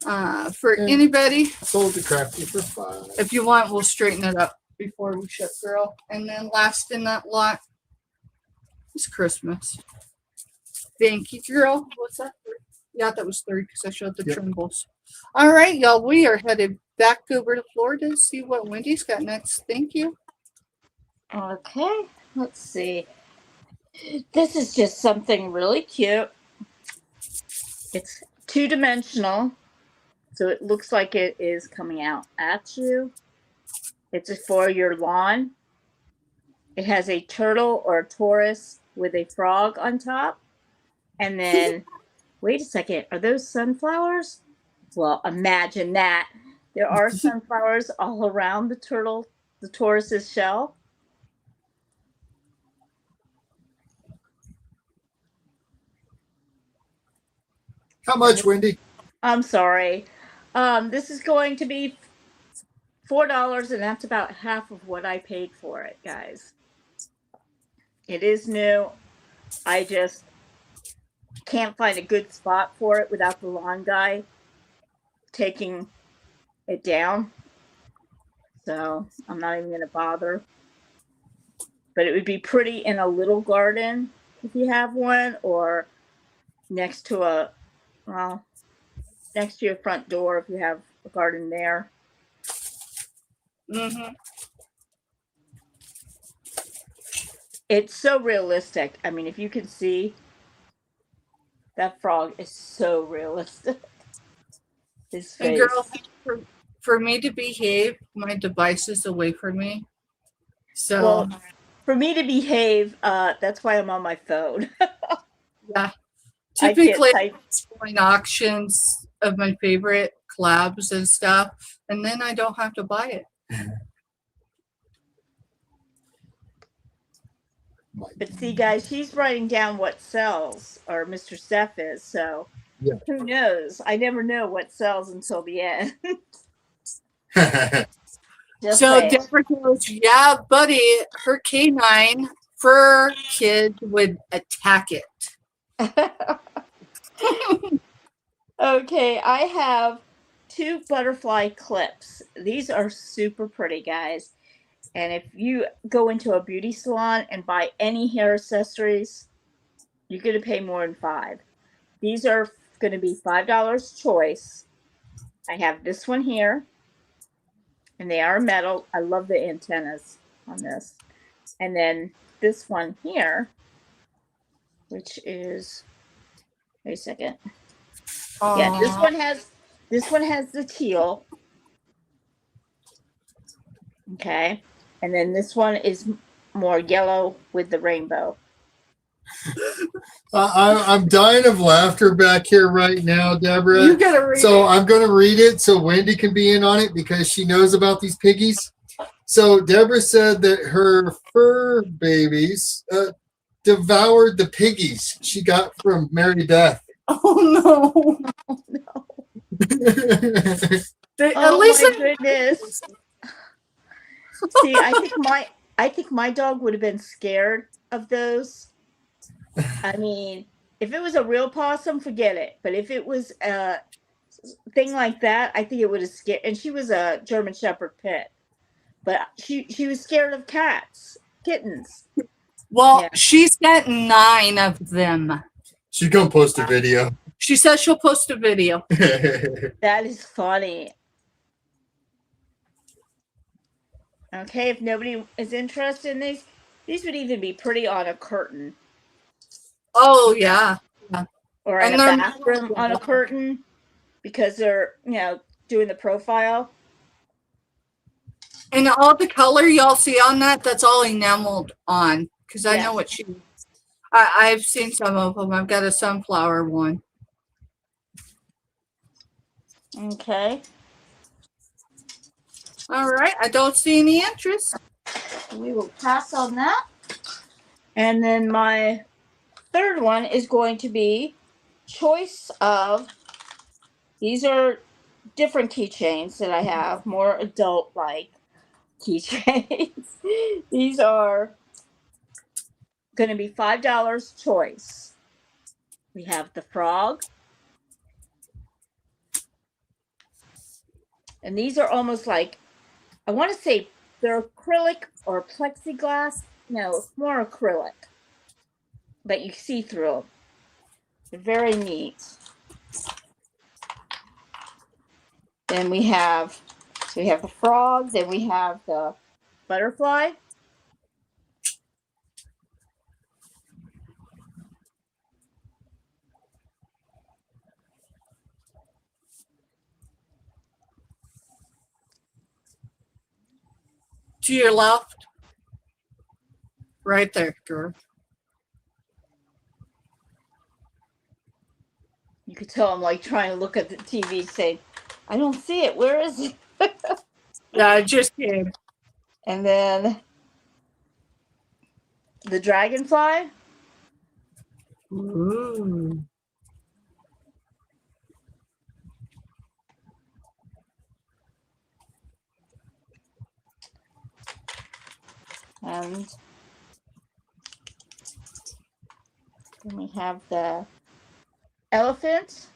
For Yeah. anybody, Sold to Crafty for $5. if you want, we'll straighten it up before we ship, girl. And then last in that lot is Christmas. Thank you, girl. What's that? 3? Yeah, that was 3 because I showed the Yep. trembles. All right, y'all. We are headed back over to Florida to see what Wendy's got next. Thank you. Okay, let's see. This is just something really cute. It's 2-dimensional, so it looks like it is coming out at you. It's for your lawn. It has a turtle or a tortoise with a frog on top. And then, wait a second, are those sunflowers? Well, imagine that. There are sunflowers all around the tortoise's shell. How much, Wendy? I'm sorry. This is going to be $4, and that's about half of what I paid for it, guys. It is new. I just can't find a good spot for it without the lawn guy taking it down. So I'm not even going to bother. But it would be pretty in a little garden if you have one, or next to next to your front door if you have a garden there. Mm-hmm. It's so realistic. I mean, if you can see, that frog is so realistic. His And face. girl, for me to behave, my device is away from me. So Well, for me to behave, that's why I'm on my phone. yeah, I can't typically type. exploring auctions of my favorite collabs and stuff, and then I don't have to buy it. But see, guys, she's writing down what sells, or Mr. Steph is. So Yeah. who knows? I never know what sells until the end. Just So saying. Deborah goes, yeah, buddy, her canine fur kid would attack it. Okay, I have 2 butterfly clips. These are super pretty, guys. And if you go into a beauty salon and buy any hair accessories, you're going to pay more than $5. These are going to be $5 choice. I have this one here. and they are metal. I love the antennas on this. And then this one here, which is, wait a second. Yeah, this one has the teal. Okay. And then this one is more yellow with the rainbow. I'm dying of laughter back here right now, Deborah. You gotta read So it. I'm going to read it so Wendy can be in on it because she knows about these piggies. So Deborah said that her fur babies devoured the piggies she got from Mary Beth. Oh no. Oh no. At Oh least my goodness. See, I think my dog would have been scared of those. I mean, if it was a real possum, forget it. But if it was a thing like that, I think it would have scared. And she was a German Shepherd pit, but she was scared of kittens. well, Yeah. she's got 9 of them. She's going to post a video. She says she'll post a video. That is funny. Okay, if nobody is interested in these would even be pretty on a curtain Oh yeah. or in And a they're- bathroom on a curtain because they're, doing the profile. And all the color y'all see on that's all enameled on. Because I know Yes. what I've seen some of them. I've got a sunflower one. Okay. All right. I don't see any interest. We will pass on that. And then my third one is going to be choice of, these are different keychains that I have, more adult-like keychains. These are going to be $5 choice. We have the frog. And these are almost like, I want to say they're acrylic or plexiglass. No, it's more acrylic. But you see through them. They're very neat. Then we have the frog, then we have the butterfly. To your left. Right there, George. You could tell I'm like trying to look at the TV saying, I don't see it. Where is it? Yeah, I just came. And then the dragonfly. Ooh. And then we have the elephant.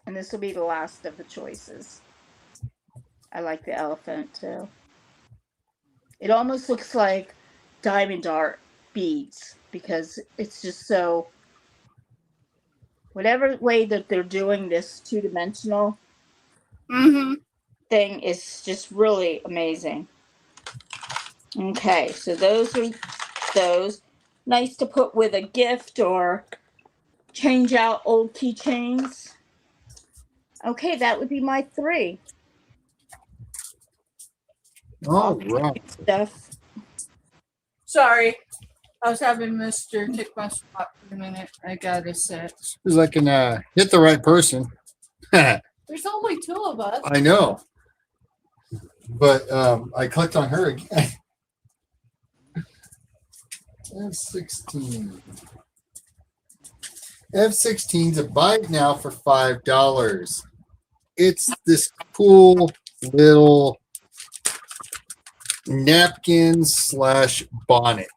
And this will be the last of the choices. I like the elephant too. It almost looks like diamond art beads because it's just so, whatever way that they're doing this two-dimensional thing is just really amazing. Okay, so those are those. Nice to put with a gift or change out old keychains. Okay, that would be my 3 All right. stuff. Sorry. I was having Mr. take my spot for a minute. I got to set. Because I can hit the right person. I There's only 2 of us. know. But I clicked on her again. F16. F16's a buy it now for $5. It's this cool little napkin / bonnet.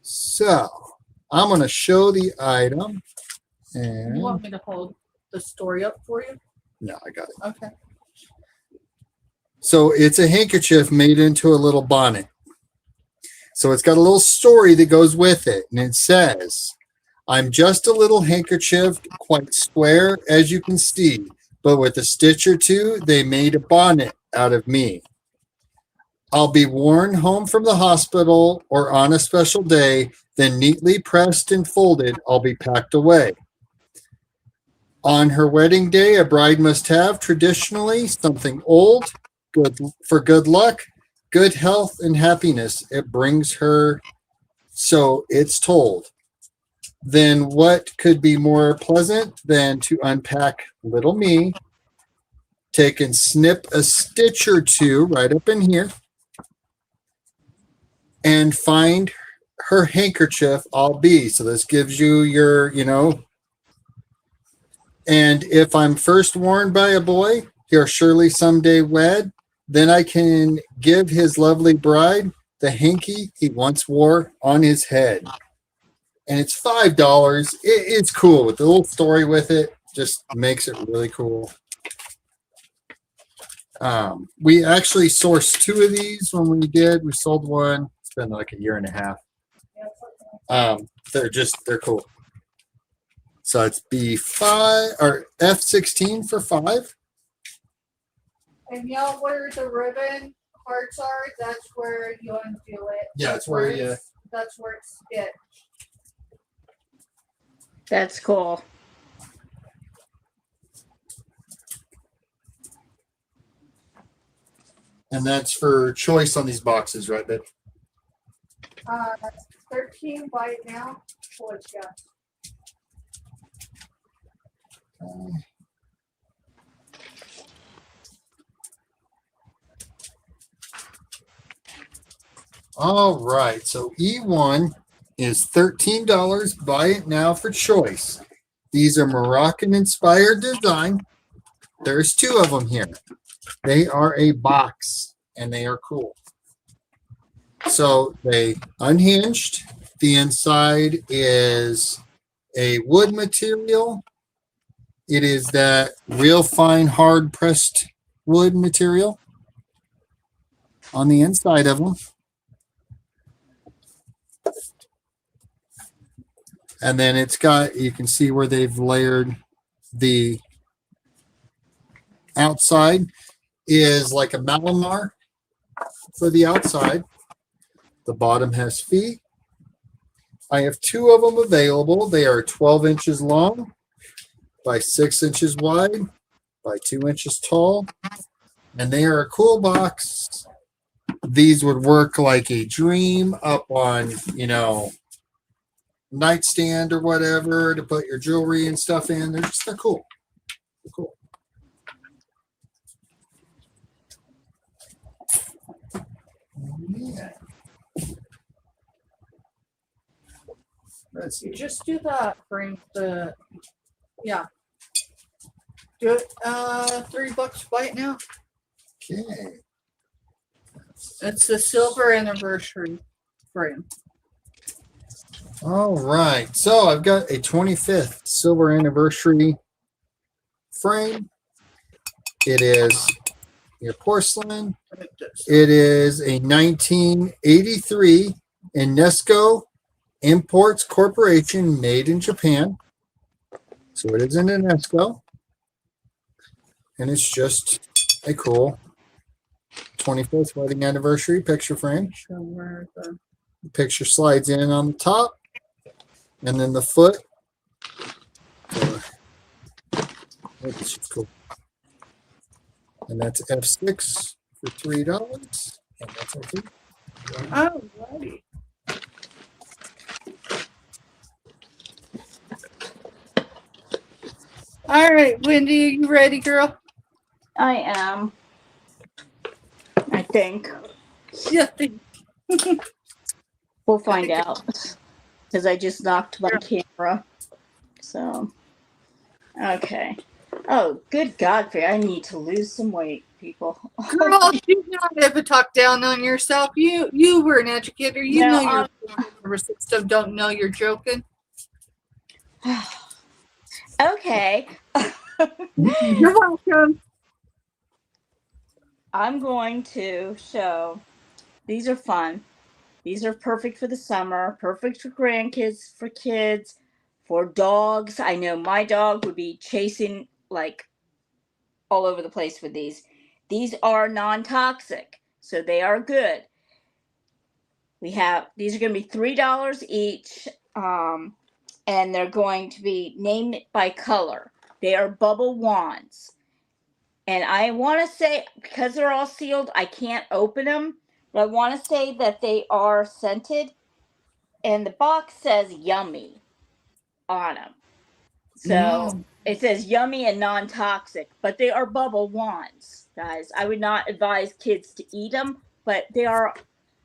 So I'm going to show the item. You And want me to hold the story up for you? no, I got it. Okay. So it's a handkerchief made into a little bonnet. So it's got a little story that goes with it. And it says, I'm just a little handkerchief, quite square, as you can see. but with a stitch or two, they made a bonnet out of me. I'll be worn home from the hospital or on a special day, then neatly pressed and folded, I'll be packed away. On her wedding day, a bride must have traditionally something old, good for good luck, good health, and happiness. It brings her, so it's told. Then what could be more pleasant than to unpack little me, take and snip a stitch or two right up in here, and find her handkerchief I'll be. So this gives you your, and if I'm first worn by a boy, he'll surely someday wed. Then I can give his lovely bride the hanky he once wore on his head. And it's $5. It's cool with the little story with it. Just makes it really cool. We actually sourced 2 of these when we did. We sold one. It's been like a year and a half. They're cool. So it's B5 or F16 for 5. And where the ribbon parts are, that's where you undo it. Yeah, it's where you. That's where it's stitched. That's cool. And that's for choice on these boxes, right, babe? 13 by now. Choice, yeah. All right, so E1 is $13. Buy it now for choice. These are Moroccan inspired design. There's 2 of them here. They are a box and they are cool. So they unhinged. The inside is a wood material. It is that real fine, hard pressed wood material on the inside of them. And then it's got, you can see where they've layered the outside is like a Malamar for the outside. The bottom has feet. I have 2 of them available. They are 12 inches long by 6 inches wide by 2 inches tall. And they are a cool box. These would work like a dream up on, nightstand or whatever to put your jewelry and stuff in. They're cool. They're cool. Yeah. Let's see. Just do that frame. Yeah. Do it. $3 buy it now. Okay. It's the silver anniversary frame. All right. So I've got a 25th silver anniversary frame. It is your porcelain. It is a 1983 Inesco Imports Corporation made in Japan. So it is an Inesco. And it's just a cool 25th wedding anniversary picture frame. The picture slides in on the top. And then the foot. It's cool. And that's F6 for $3. And that's our fee. Oh, righty. All right, Wendy, are you ready, girl? I am. I think. Yeah. We'll find out. Because I just knocked my camera. So, okay. Oh, good God, I need to lose some weight, people. Girl, do not ever talk down on yourself. You were an educator. You know your nervous system don't know you're joking. Okay. You're welcome. I'm going to show. These are fun. These are perfect for the summer, perfect for grandkids, for kids, for dogs. I know my dog would be chasing like all over the place with these. These are non-toxic, so they are good. These are going to be $3 each, and they're going to be named by color. They are bubble wands. And I want to say, because they're all sealed, I can't open them, but I want to say that they are scented, and the box says yummy on them. So it says yummy and non-toxic, but they are bubble wands, guys. I would not advise kids to eat them, but they are.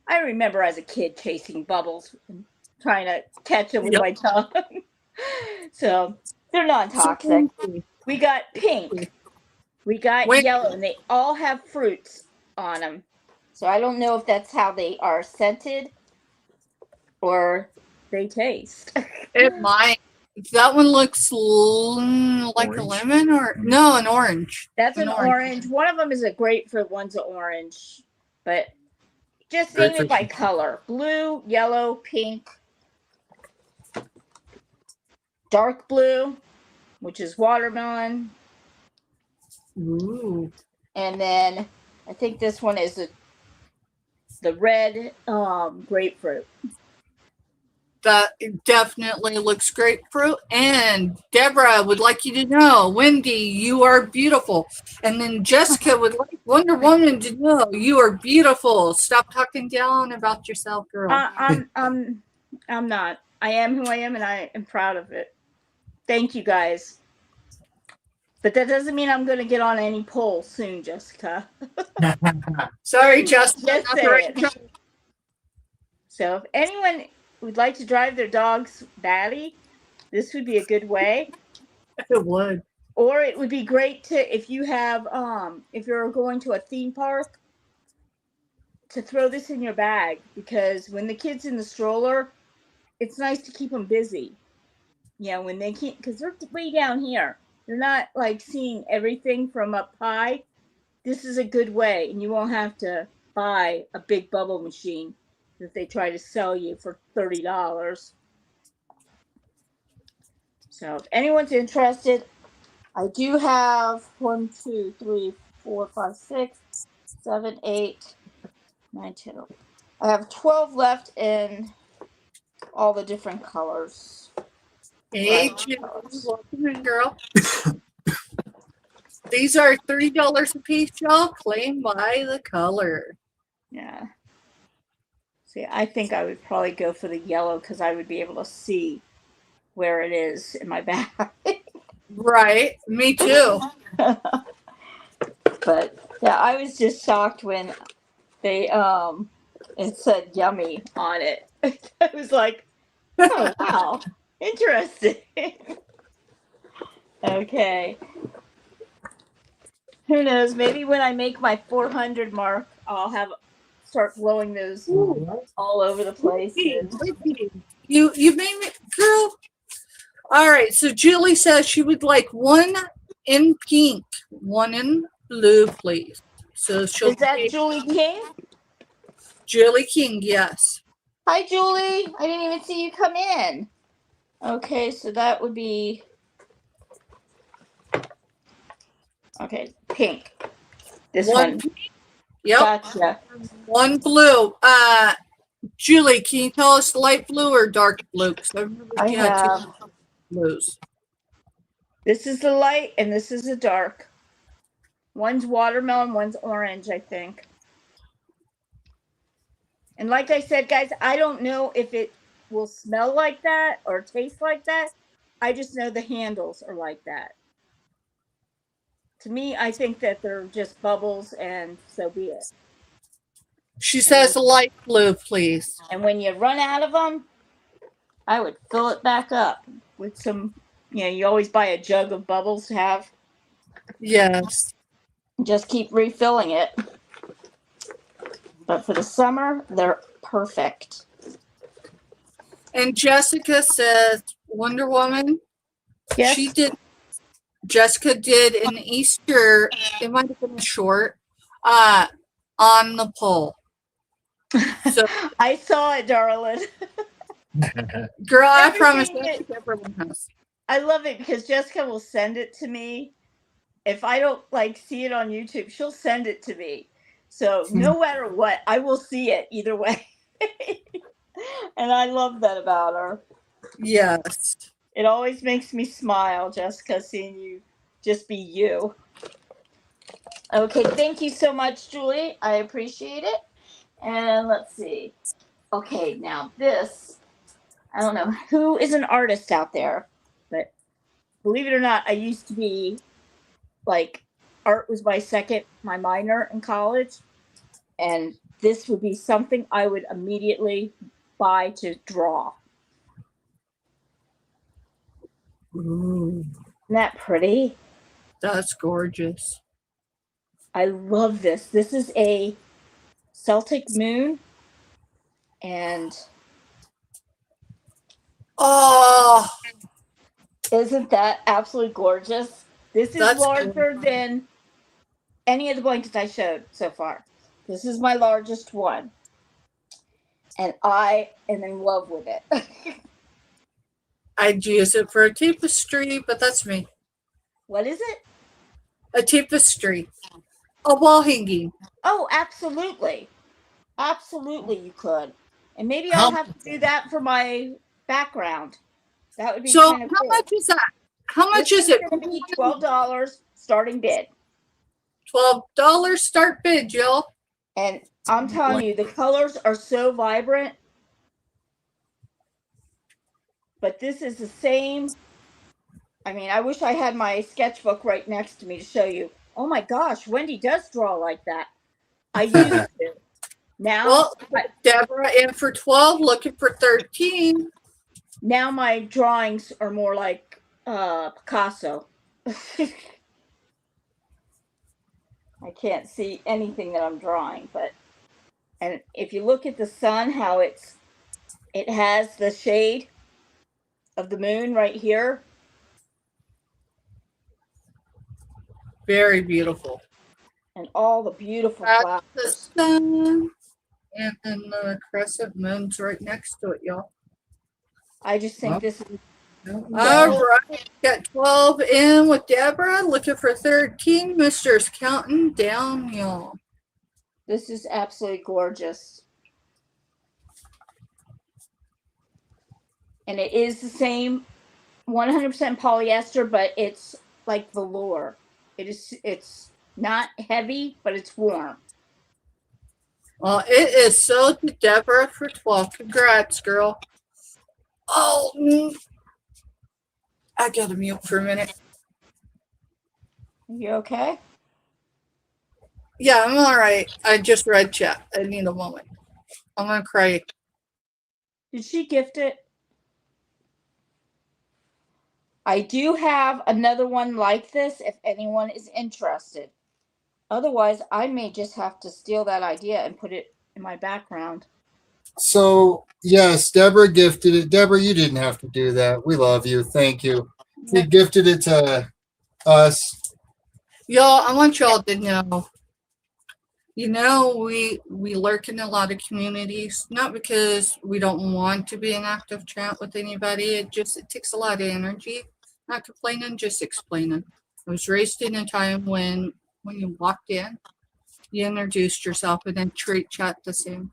I remember as a kid chasing bubbles and trying to catch them with my tongue. So they're non-toxic. We got pink. We got yellow, and they all have fruits on them. So I don't know if that's how they are scented or they taste. It might. That one looks like Orange? a lemon or no, an orange. That's an orange. One of them is a grapefruit, one's an orange. But just name it by color. Blue, yellow, pink, dark blue, which is watermelon. Ooh. And then I think this one is the red grapefruit. That definitely looks grapefruit. And Deborah would like you to know, Wendy, you are beautiful. And then Jessica would like Wonder Woman to know you are beautiful. Stop talking down about yourself, girl. I'm not. I am who I am, and I am proud of it. Thank you, guys. But that doesn't mean I'm going to get on any poll soon, Jessica. Sorry, Jessica. Just saying. So if anyone would like to drive their dog's batty, this would be a good way. It would. Or it would be great to, if you have, if you're going to a theme park, to throw this in your bag, because when the kid's in the stroller, it's nice to keep them busy. Yeah, when they can't, because they're way down here. They're not like seeing everything from up high. This is a good way, and you won't have to buy a big bubble machine that they try to sell you for $30. So if anyone's interested, I do have 1, 2, 3, 4, 5, 6, 7, 8, 9, 10. I have 12 left in all the different colors. Hey, welcome in, girl. These are $30 a piece, y'all. Claim by the color. Yeah. See, I think I would probably go for the yellow because I would be able to see where it is in my bag. Right. Me too. But yeah, I was just shocked when they it said yummy on it. I was like, oh wow, interesting. Okay. Who knows? Maybe when I make my 400 mark, I'll start blowing those all over the place. You made me, girl. All right. So Julie says she would like one in pink, one in blue, please. So she'll. Is that Julie King? Julie King, yes. Hi, Julie. I didn't even see you come in. Okay, so that would be. Okay, pink. This one. Yep. Gotcha. One blue. Julie, can you tell us light blue or dark blue? Because I remember I you had have. two blues. This is the light, and this is the dark. One's watermelon, one's orange, I think. And like I said, guys, I don't know if it will smell like that or taste like that. I just know the handles are like that. To me, I think that they're just bubbles, and so be it. She says light blue, please. And when you run out of them, I would fill it back up with some, you always buy a jug of bubbles to have. Yes. Just keep refilling it. But for the summer, they're perfect. And Jessica says Wonder Woman. Yes. Jessica did an Easter, it might have been a short, on the pole. So I saw it, darling. girl, I Everything promise that- everyone has. I love it because Jessica will send it to me, if I don't like see it on YouTube, she'll send it to me. So no matter what, I will see it either way. And I love that about her. Yes. It always makes me smile, Jessica, seeing you just be you. Okay, thank you so much, Julie. I appreciate it. And let's see. Okay, now this, I don't know who is an artist out there, but believe it or not, I used to be like, art was my minor in college. And this would be something I would immediately buy to draw. Ooh, Isn't that pretty? that's gorgeous. I love this. This is a Celtic moon. And Oh, isn't that absolutely gorgeous? This is That's larger than any of the blankets I showed so far. This is my largest one. And I am in love with it. I'd use it for a tapestry, but that's me. What is it? A tapestry. A wall hanging. Oh, absolutely. Absolutely, you could. And maybe How- I'll have to do that for my background. That would be So kind of how cool. much is that? How much This is it? going to be $12 starting bid. $12 start bid, Jill. And I'm telling you, the colors are so vibrant. But this is the same. I mean, I wish I had my sketchbook right next to me to show you. Oh my gosh, Wendy does draw like that. I used to. Now, Well, Deborah in for 12, looking for 13. now my drawings are more like Picasso. I can't see anything that I'm drawing, and if you look at the sun, how it has the shade of the moon right here. Very beautiful. And all the beautiful That's flowers. the sun. And then the crescent moon's right next to it, y'all. I just think this is All right. Got 12 in with Deborah. Looking for 13. Mister's counting down, y'all. this is absolutely gorgeous. And it is the same 100% polyester, but it's like velour. It's not heavy, but it's warm. Well, it is sold to Deborah for 12. Congrats, girl. Oh, I got to mute for a minute. You okay? Yeah, I'm all right. I just read chat. I need a moment. I'm going to cry. Did she gift it? I do have another one like this if anyone is interested. Otherwise, I may just have to steal that idea and put it in my background. So, yes, Deborah gifted it. Deborah, you didn't have to do that. We love you. Thank you. You gifted it to us. Y'all, I want y'all to know, we lurk in a lot of communities, not because we don't want to be in active chat with anybody. It takes a lot of energy. Not complaining, just explaining. I was raised in a time when you walked in, you introduced yourself and then treat chat the same.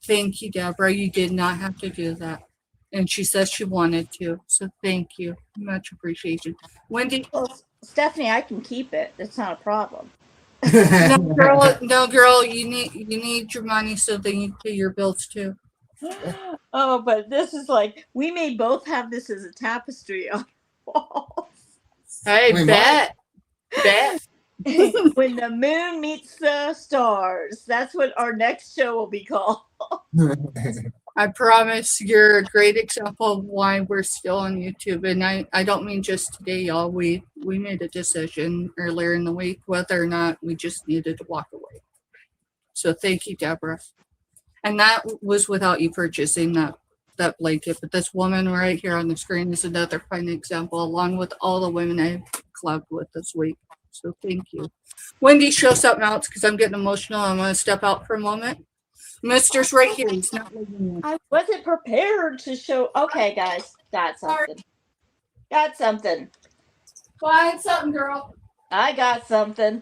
Thank you, Deborah. You did not have to do that. And she says she wanted to. So thank you. Much appreciation. Wendy? Well, Stephanie, I can keep it. That's not a problem. No, girl, you need your money so that you pay your bills too. Oh, but this is like, we may both have this as a tapestry on walls. Hey, We bet. When the moon meets the stars. That's what our next show will be called. I promise you're a great example of why we're still on YouTube. And I don't mean just today, y'all. We made a decision earlier in the week whether or not we just needed to walk away. So thank you, Deborah. And that was without you purchasing that blanket. But this woman right here on the screen is another fine example, along with all the women I've collabed with this week. So thank you. Wendy, show something else because I'm getting emotional. I'm going to step out for a moment. Mister's right here. He's not leaving. I wasn't prepared to show. Okay, guys, got something. Find something, girl. I got something.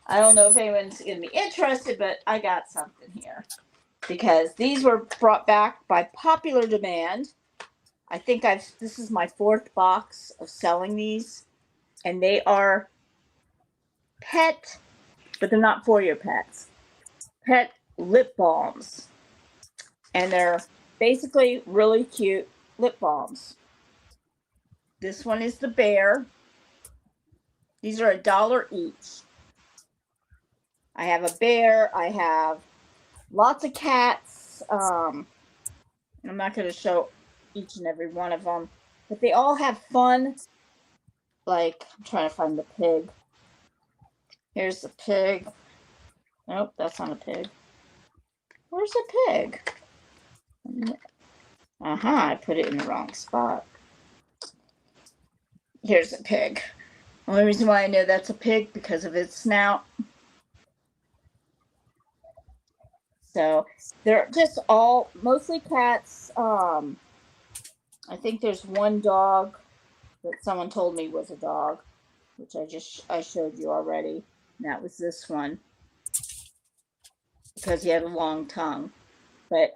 I don't know if anyone's going to be interested, but I got something here. Because these were brought back by popular demand. I think this is my 4th box of selling these. And they are pet, but they're not for your pets. Pet lip balms. And they're basically really cute lip balms. This one is the bear. These are $1 each. I have a bear. I have lots of cats. I'm not going to show each and every one of them, but they all have fun. Like, I'm trying to find the pig. Here's the pig. Nope, that's not a pig. Where's the pig? I put it in the wrong spot. Here's a pig. Only reason why I know that's a pig because of its snout. So they're just all mostly cats. I think there's one dog that someone told me was a dog, which I showed you already. And that was this one because he had a long tongue. But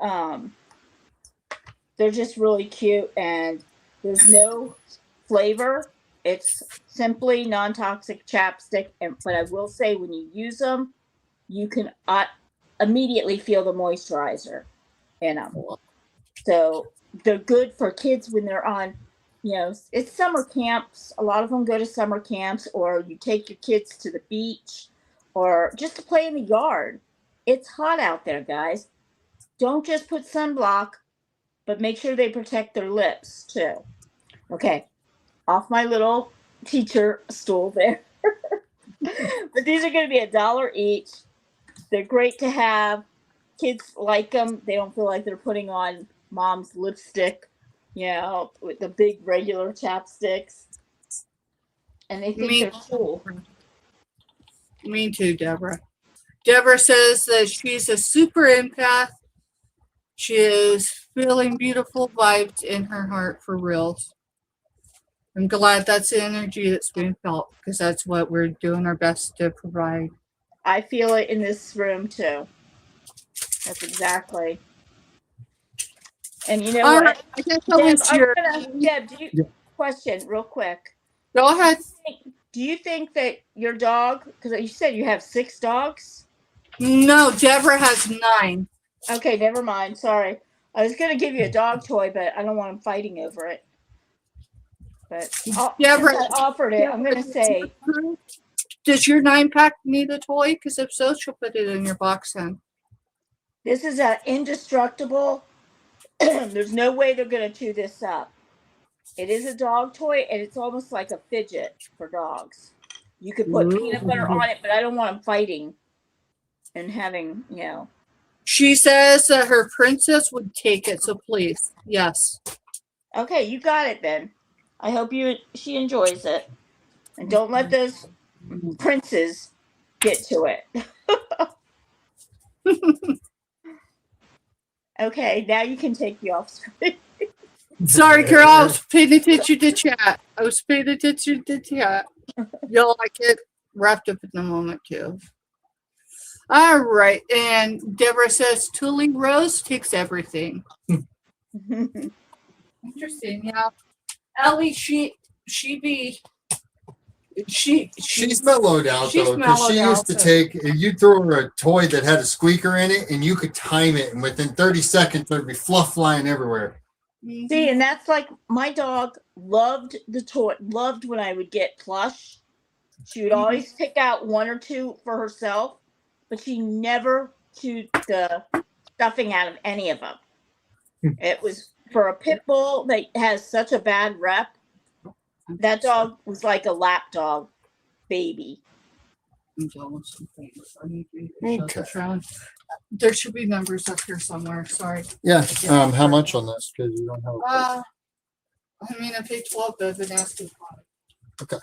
they're just really cute, and there's no flavor. It's simply non-toxic chapstick. But I will say, when you use them, you can immediately feel the moisturizer in them. So they're good for kids when they're on, it's summer camps. A lot of them go to summer camps, or you take your kids to the beach, or just to play in the yard. It's hot out there, guys. Don't just put sunblock, but make sure they protect their lips too. Okay, off my little teacher stool there. But these are going to be $1 each. They're great to have. Kids like them. They don't feel like they're putting on mom's lipstick, with the big regular chapsticks. And they think they're cool. Me too, Deborah. Deborah says that she's a super empath. She is feeling beautiful vibes in her heart for reals. I'm glad that's the energy that's being felt, because that's what we're doing our best to provide. I feel it in this room too. That's exactly. And you know what? I guess Deb, question real quick. Go ahead. Do you think that your dog, because you said you have 6 dogs? No, Deborah has 9. Okay, never mind. Sorry. I was going to give you a dog toy, but I don't want them fighting over it. But Deborah, I offered it. I'm going to say. Does your 9-pack need a toy? Because if so, she'll put it in your box then. This is an indestructible. There's no way they're going to chew this up. It is a dog toy, and it's almost like a fidget for dogs. You could put peanut butter on it, but I don't want them fighting and having, She says that her princess would take it, so please, yes. Okay, you got it then. I hope she enjoys it. And don't let those princes get to it. Okay, now you can take me off screen. Sorry, girl. I was paying attention to chat. You'll like it wrapped up in a moment, too. All right. And Deborah says, Tully Rose takes everything. Interesting. Yeah. Ellie, she's mellowed out though, because she used to take. You throw her a toy that had a squeaker in it, and you could time it, and within 30 seconds there'd be fluff flying everywhere. See, and that's like my dog loved the toy. Loved when I would get plush. She would always pick out 1 or 2 for herself, but she never chewed the stuffing out of any of them. It was for a pit bull that has such a bad rep. That dog was like a lap dog baby. Okay. There should be numbers up here somewhere. Sorry. Yeah. How much on this? Because you don't have. I paid $12, but I've been asking for it. Okay.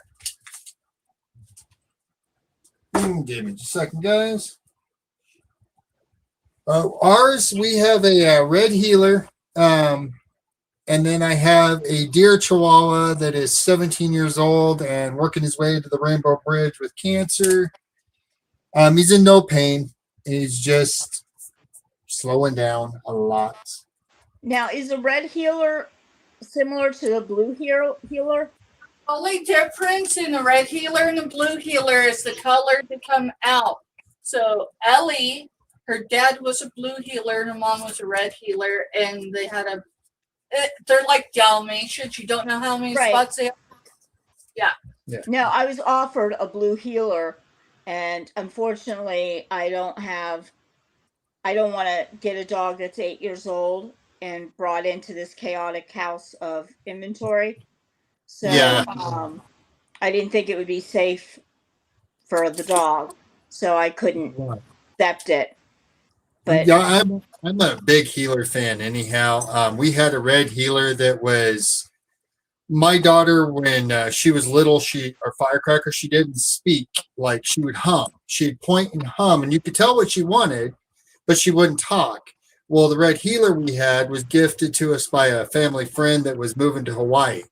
Give me just a second, guys. Ours, we have a red healer, and And then I have a deer Chihuahua that is 17 years old and working his way to the Rainbow Bridge with cancer. He's in no pain. He's just slowing down a lot. Now, is the red healer similar to the blue healer? Only difference in the red healer and the blue healer is the color that come out. So Ellie, her dad was a blue healer and her mom was a red healer, and they had they're like Dalmatians. You don't know how many spots they have. Yeah. No, I was offered a blue healer, and unfortunately, I don't want to get a dog that's 8 years old and brought into this chaotic house of inventory. So Yeah. I didn't think it would be safe for the dog, so I couldn't accept it. But yeah, I'm a big healer fan anyhow. We had a red healer that was my daughter when she was little. Our firecracker, she didn't speak, like she would hum. She'd point and hum, and you could tell what she wanted, but she wouldn't talk. Well, the red healer we had was gifted to us by a family friend that was moving to Hawaii.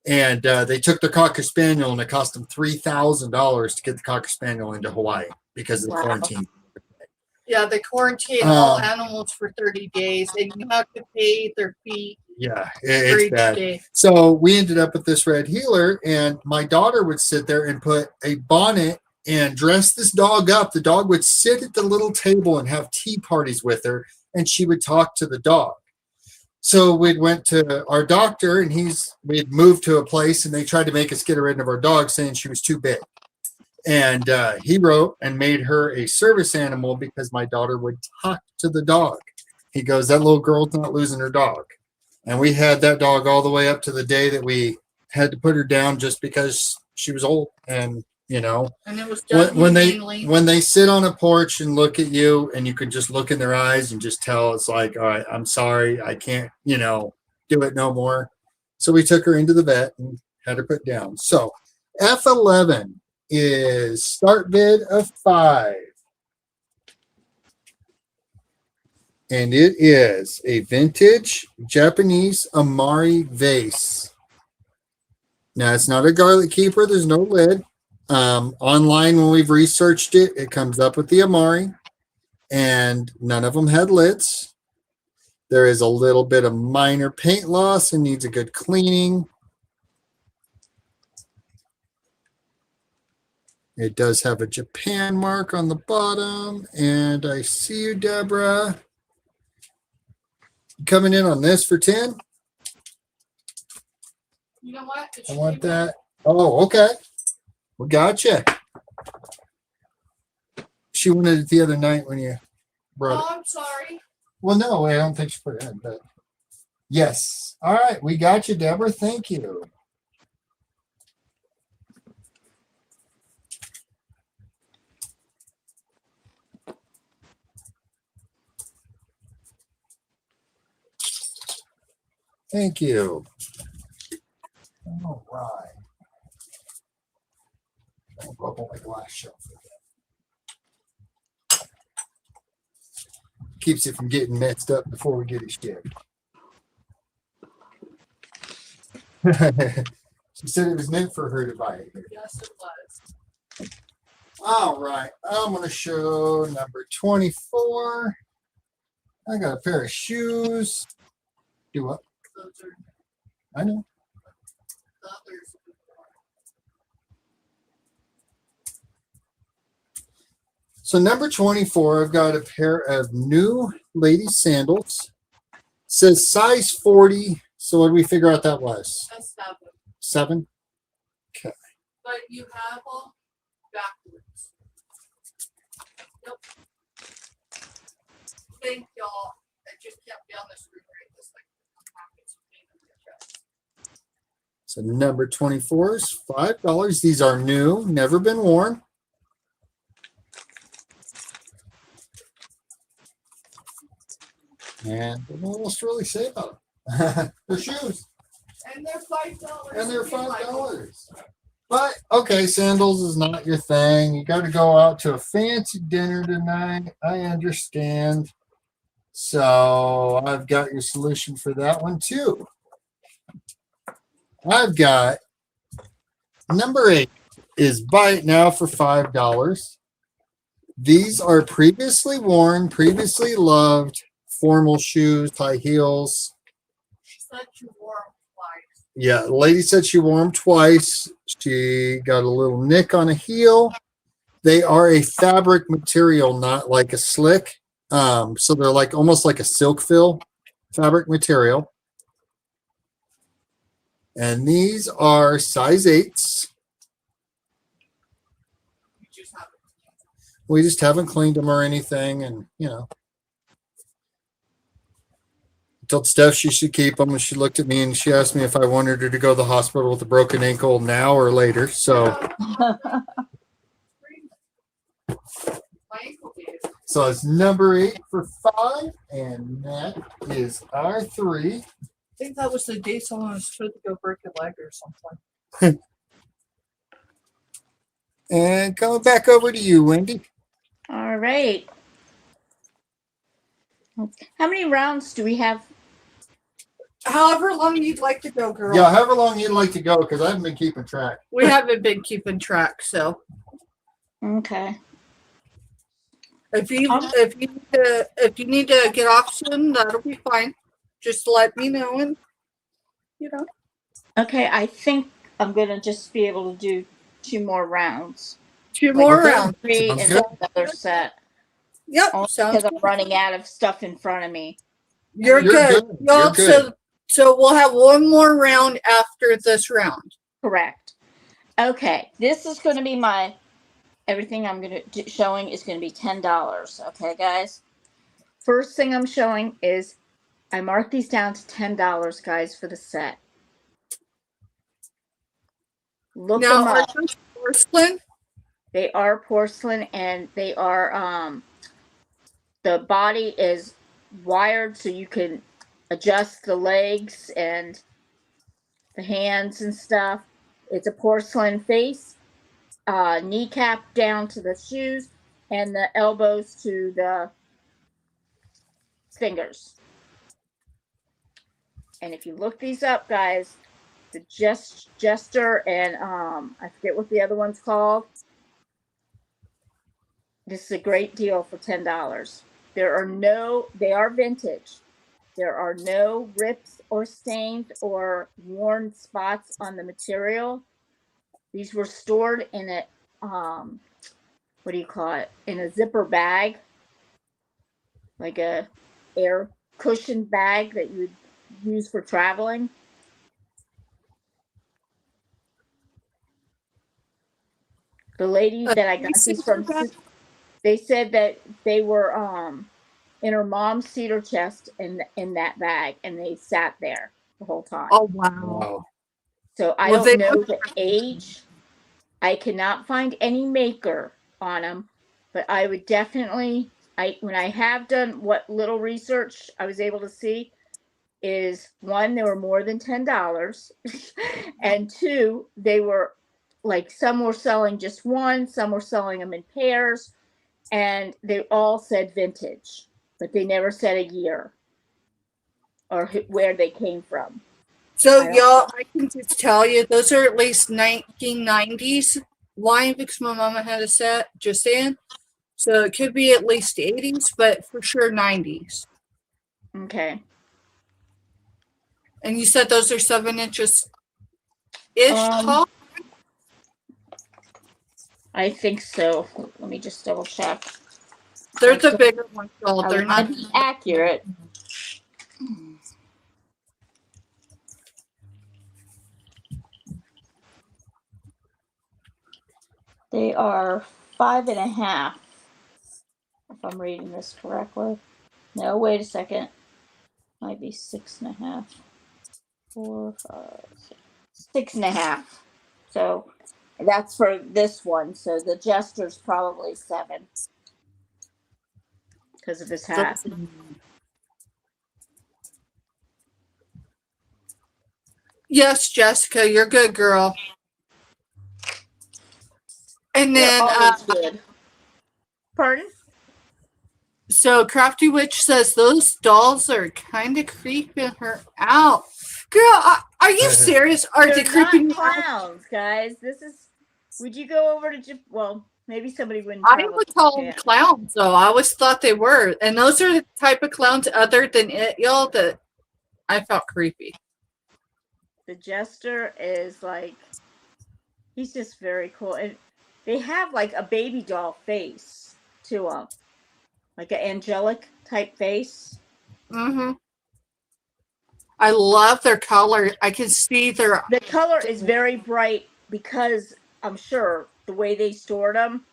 And they took the Cocker Spaniel, and it cost them $3,000 to get the Cocker Spaniel into Hawaii because of the quarantine. Yeah, they quarantine all animals for 30 days, and you have to pay their fee. Yeah, for it's each bad. day. So we ended up with this red healer, and my daughter would sit there and put a bonnet and dress this dog up. The dog would sit at the little table and have tea parties with her, and she would talk to the dog. So we went to our doctor, and we had moved to a place, and they tried to make us get rid of our dog, saying she was too big. And he wrote and made her a service animal because my daughter would talk to the dog. He goes, that little girl's not losing her dog. And we had that dog all the way up to the day that we had to put her down just because she was old. And and it was done when humanely. they sit on a porch and look at you, and you can just look in their eyes and just tell it's like, all right, I'm sorry, I can't do it no more. So we took her into the vet and had her put down. So F11 is start bid of 5, and it is a vintage Japanese Amari vase. Now, it's not a garlic keeper. There's no lid. Online, when we've researched it, it comes up with the Amari, and none of them had lids. There is a little bit of minor paint loss and needs a good cleaning. It does have a Japan mark on the bottom, and I see you, Deborah. Coming in on this for 10? You know what? I want that. Oh, okay. We gotcha. She wanted it the other night when you brought it. Oh, I'm sorry. Well, no, I don't think she put it in, but yes. All right, we got you, Deborah. Thank you. Thank you. All right. I'll go up on my glass shelf again. Keeps it from getting messed up before we get it shipped. She said it was meant for her to buy it. Yes, it was. All right, I'm going to show number 24. I got a pair of shoes. Do what? Those are I know. the others. So number 24, I've got a pair of new ladies sandals. Says size 40. So what did we figure out that was? That's 7. 7? Okay. But you have them backwards. Yep. Thank y'all. I just kept down this room right this like So number 24 is $5. These are new, never been worn. And what else to really say about them? They're shoes. And they're $5. And they're $5. But okay, sandals is not your thing. You got to go out to a fancy dinner tonight. I understand. So I've got your solution for that one too. I've got number 8 is buy it now for $5. These are previously worn, previously loved formal shoes, high heels. She said you wore them twice. Yeah, the lady said she wore them twice. She got a little nick on a heel. They are a fabric material, not like a slick. So they're like almost like a silk fill fabric material. And these are size 8s. You just have We just haven't cleaned them or anything. And, you know, I told Steph she should keep them. And she looked at me and she asked me if I wanted her to go to the hospital with a broken ankle now or later. So, my ankle did. so it's number 8 for 5. And that is our 3. I think that was the day someone was supposed to go break a leg or something. And coming back over to you, Wendy. All right. How many rounds do we have? However long you'd like to go, girl. Yeah, however long you'd like to go, because I haven't been keeping track. We haven't been keeping track, so Okay. if you need to get off soon, that'll be fine. Just let me know, and you know. Okay, I think I'm going to just be able to do 2 more rounds. 2 more Okay. rounds. 3 Sounds and good. then another set. Yep, Only sounds because I'm good. running out of stuff in front of me. You're You're good. good. Y'all, You're good. So we'll have 1 more round after this round. Correct. Okay, this is going to be my everything I'm going to showing is going to be $10. Okay, guys. First thing I'm showing is I marked these down to $10, guys, for the set. Look Now, them are up. those porcelain? They are porcelain, and they are the body is wired so you can adjust the legs and the hands and stuff. It's a porcelain face, kneecap down to the shoes, and the elbows to the fingers. And if you look these up, guys, the jester and I forget what the other one's called. This is a great deal for $10. They are vintage. There are no rips or stains or worn spots on the material. These were stored in a what do you call it? In a zipper bag, like a air cushion bag that you would use for traveling. The lady that I got these from, they said that they were in her mom's cedar chest in that bag, and they sat there the whole time. Oh wow! Wow. So I Well, don't they know look- the age. I cannot find any maker on them, but I would definitely. When I have done what little research I was able to see, is 1, they were more than $10, and 2, they were like some were selling just one, some were selling them in pairs, and they all said vintage, but they never said a year or where they came from. So I don't- y'all, I can just tell you, those are at least 1990s line because my mama had a set. Just saying. So it could be at least 80s, but for sure 90s. Okay. And you said those are 7 inches ish tall. I think so. Let me just double check. They're the bigger ones, y'all. I They're want not. to be accurate. They are 5.5. If I'm reading this correctly. No, wait a second. Might be 6.5. 4, 5, 6.5. So that's for this one. So the jester's probably 7 because of his hat. Yes, Jessica, you're good, girl. And They're then, always good. Pardon? so Crafty Witch says those dolls are kind of creeping her out. are you serious? Are they They're creeping not me out? clowns, guys. This is. Would you go over to well, maybe somebody wouldn't I travel would to call them Japan. clowns, though. I always thought they were. And those are the type of clowns, other than it, y'all, that I felt creepy. The jester is like, he's just very cool. And they have like a baby doll face to them, like an angelic type face. Mm-hmm. I love their color. I can see their. The color is very bright because I'm sure the way they stored them.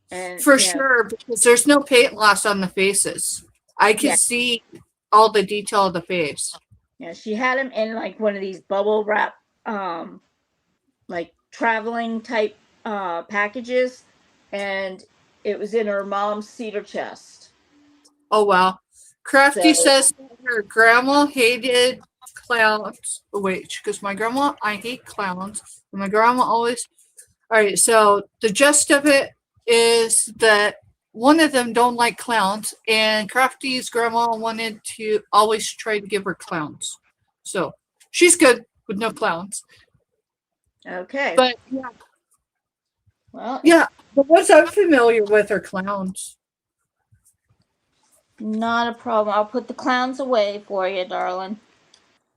And For yeah, sure, because there's no paint loss on the faces. I can Yeah. see all the detail of the face. yeah, she had them in like one of these bubble wrap, like traveling type packages, and it was in her mom's cedar chest. Oh, wow. Crafty So- says that her grandma hated clowns. Oh, wait, because my grandma, I hate clowns. And my grandma always. All right, so the gist of it is that one of them don't like clowns, and Crafty's grandma wanted to always try to give her clowns. So she's good with no clowns. Okay. But yeah, Well, yeah, the ones I'm familiar with are clowns. not a problem. I'll put the clowns away for you, darling.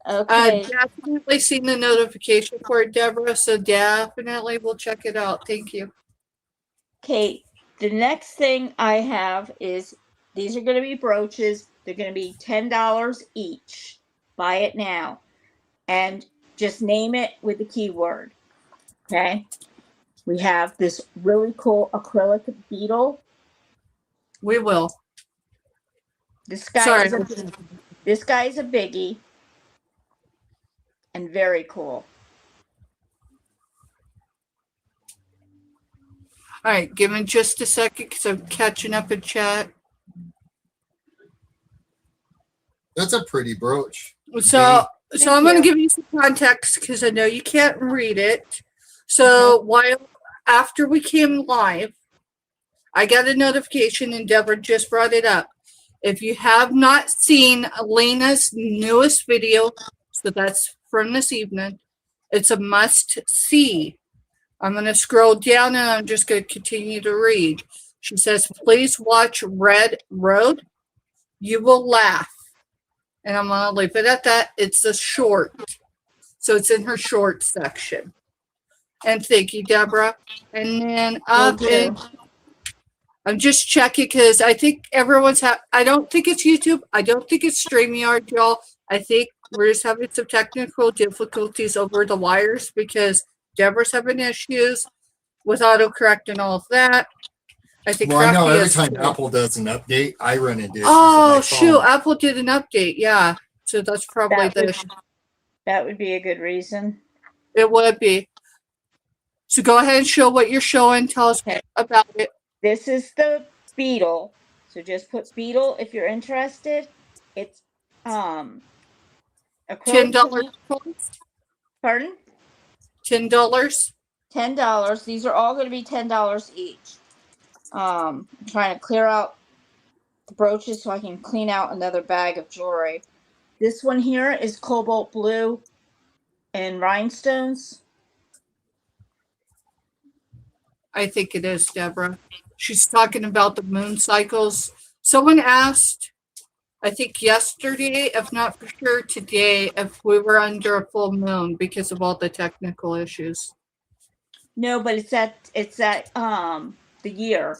Okay. Definitely seen the notification for it, Deborah, so definitely we'll check it out. Thank you. Okay. The next thing I have is these are going to be brooches. They're going to be $10 each. Buy it now. And just name it with the keyword. Okay. We have this really cool acrylic beetle. We will. This guy Sorry. is a biggie. And very cool. All right, give me just a second because I'm catching up in chat. That's a pretty brooch. So I'm going to you. give you some context because I know you can't read it. So while after we came live, I got a notification and Deborah just brought it up. If you have not seen Elena's newest video, so that's from this evening, it's a must see. I'm going to scroll down and I'm just going to continue to read. She says, please watch Red Road. You will laugh. And I'm going to leave it at that. It's a short. So it's in her short section. And thank you, Deborah. And then I'm just checking because I think everyone's I don't think it's YouTube. I don't think it's StreamYard, y'all. I think we're just having some technical difficulties over the wires because Deborah's having issues with autocorrect and all of that. I think. Well, I know Crafty every is time too. Apple does an update, I run into issues. Oh, with my shoot. phone. Apple did an update. Yeah. So that's probably the issue. That would be a good reason. It would be. So go ahead and show what you're showing. Tell us about it. This is the beetle. So just put beetle if you're interested. It's acrylic $10. Pardon? $10. $10. These are all going to be $10 each. I'm trying to clear out the brooches so I can clean out another bag of jewelry. This one here is cobalt blue and rhinestones. I think it is, Deborah. She's talking about the moon cycles. Someone asked, I think yesterday, if not for sure today, if we were under a full moon because of all the technical issues. No, but it's at the year,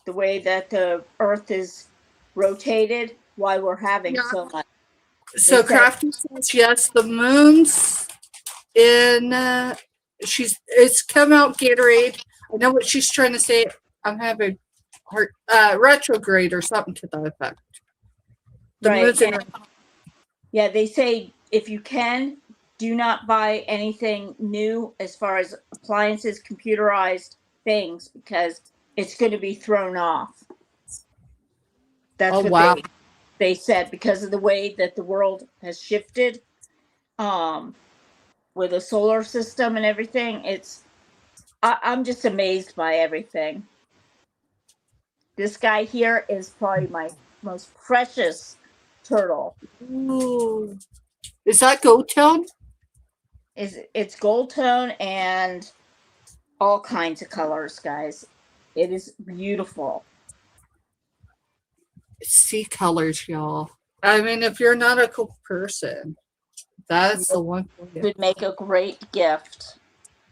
the way that the Earth is rotated, why we're having so much. So Crafty says yes, the moon's in. It's come out Gatorade. I know what she's trying to say. I'm having heart retrograde or something to that effect. The Right. moon's in. Yeah, they say if you can, do not buy anything new as far as appliances, computerized things, because it's going to be thrown off. That's what they said because of the way that the world has shifted with the solar system and everything. I'm just amazed by everything. This guy here is probably my most precious turtle. Ooh. Is that gold tone? It's gold tone and all kinds of colors, guys. It is beautiful. It's sea colors, y'all. I mean, if you're not a cool person, that's the one for you. Could make a great gift.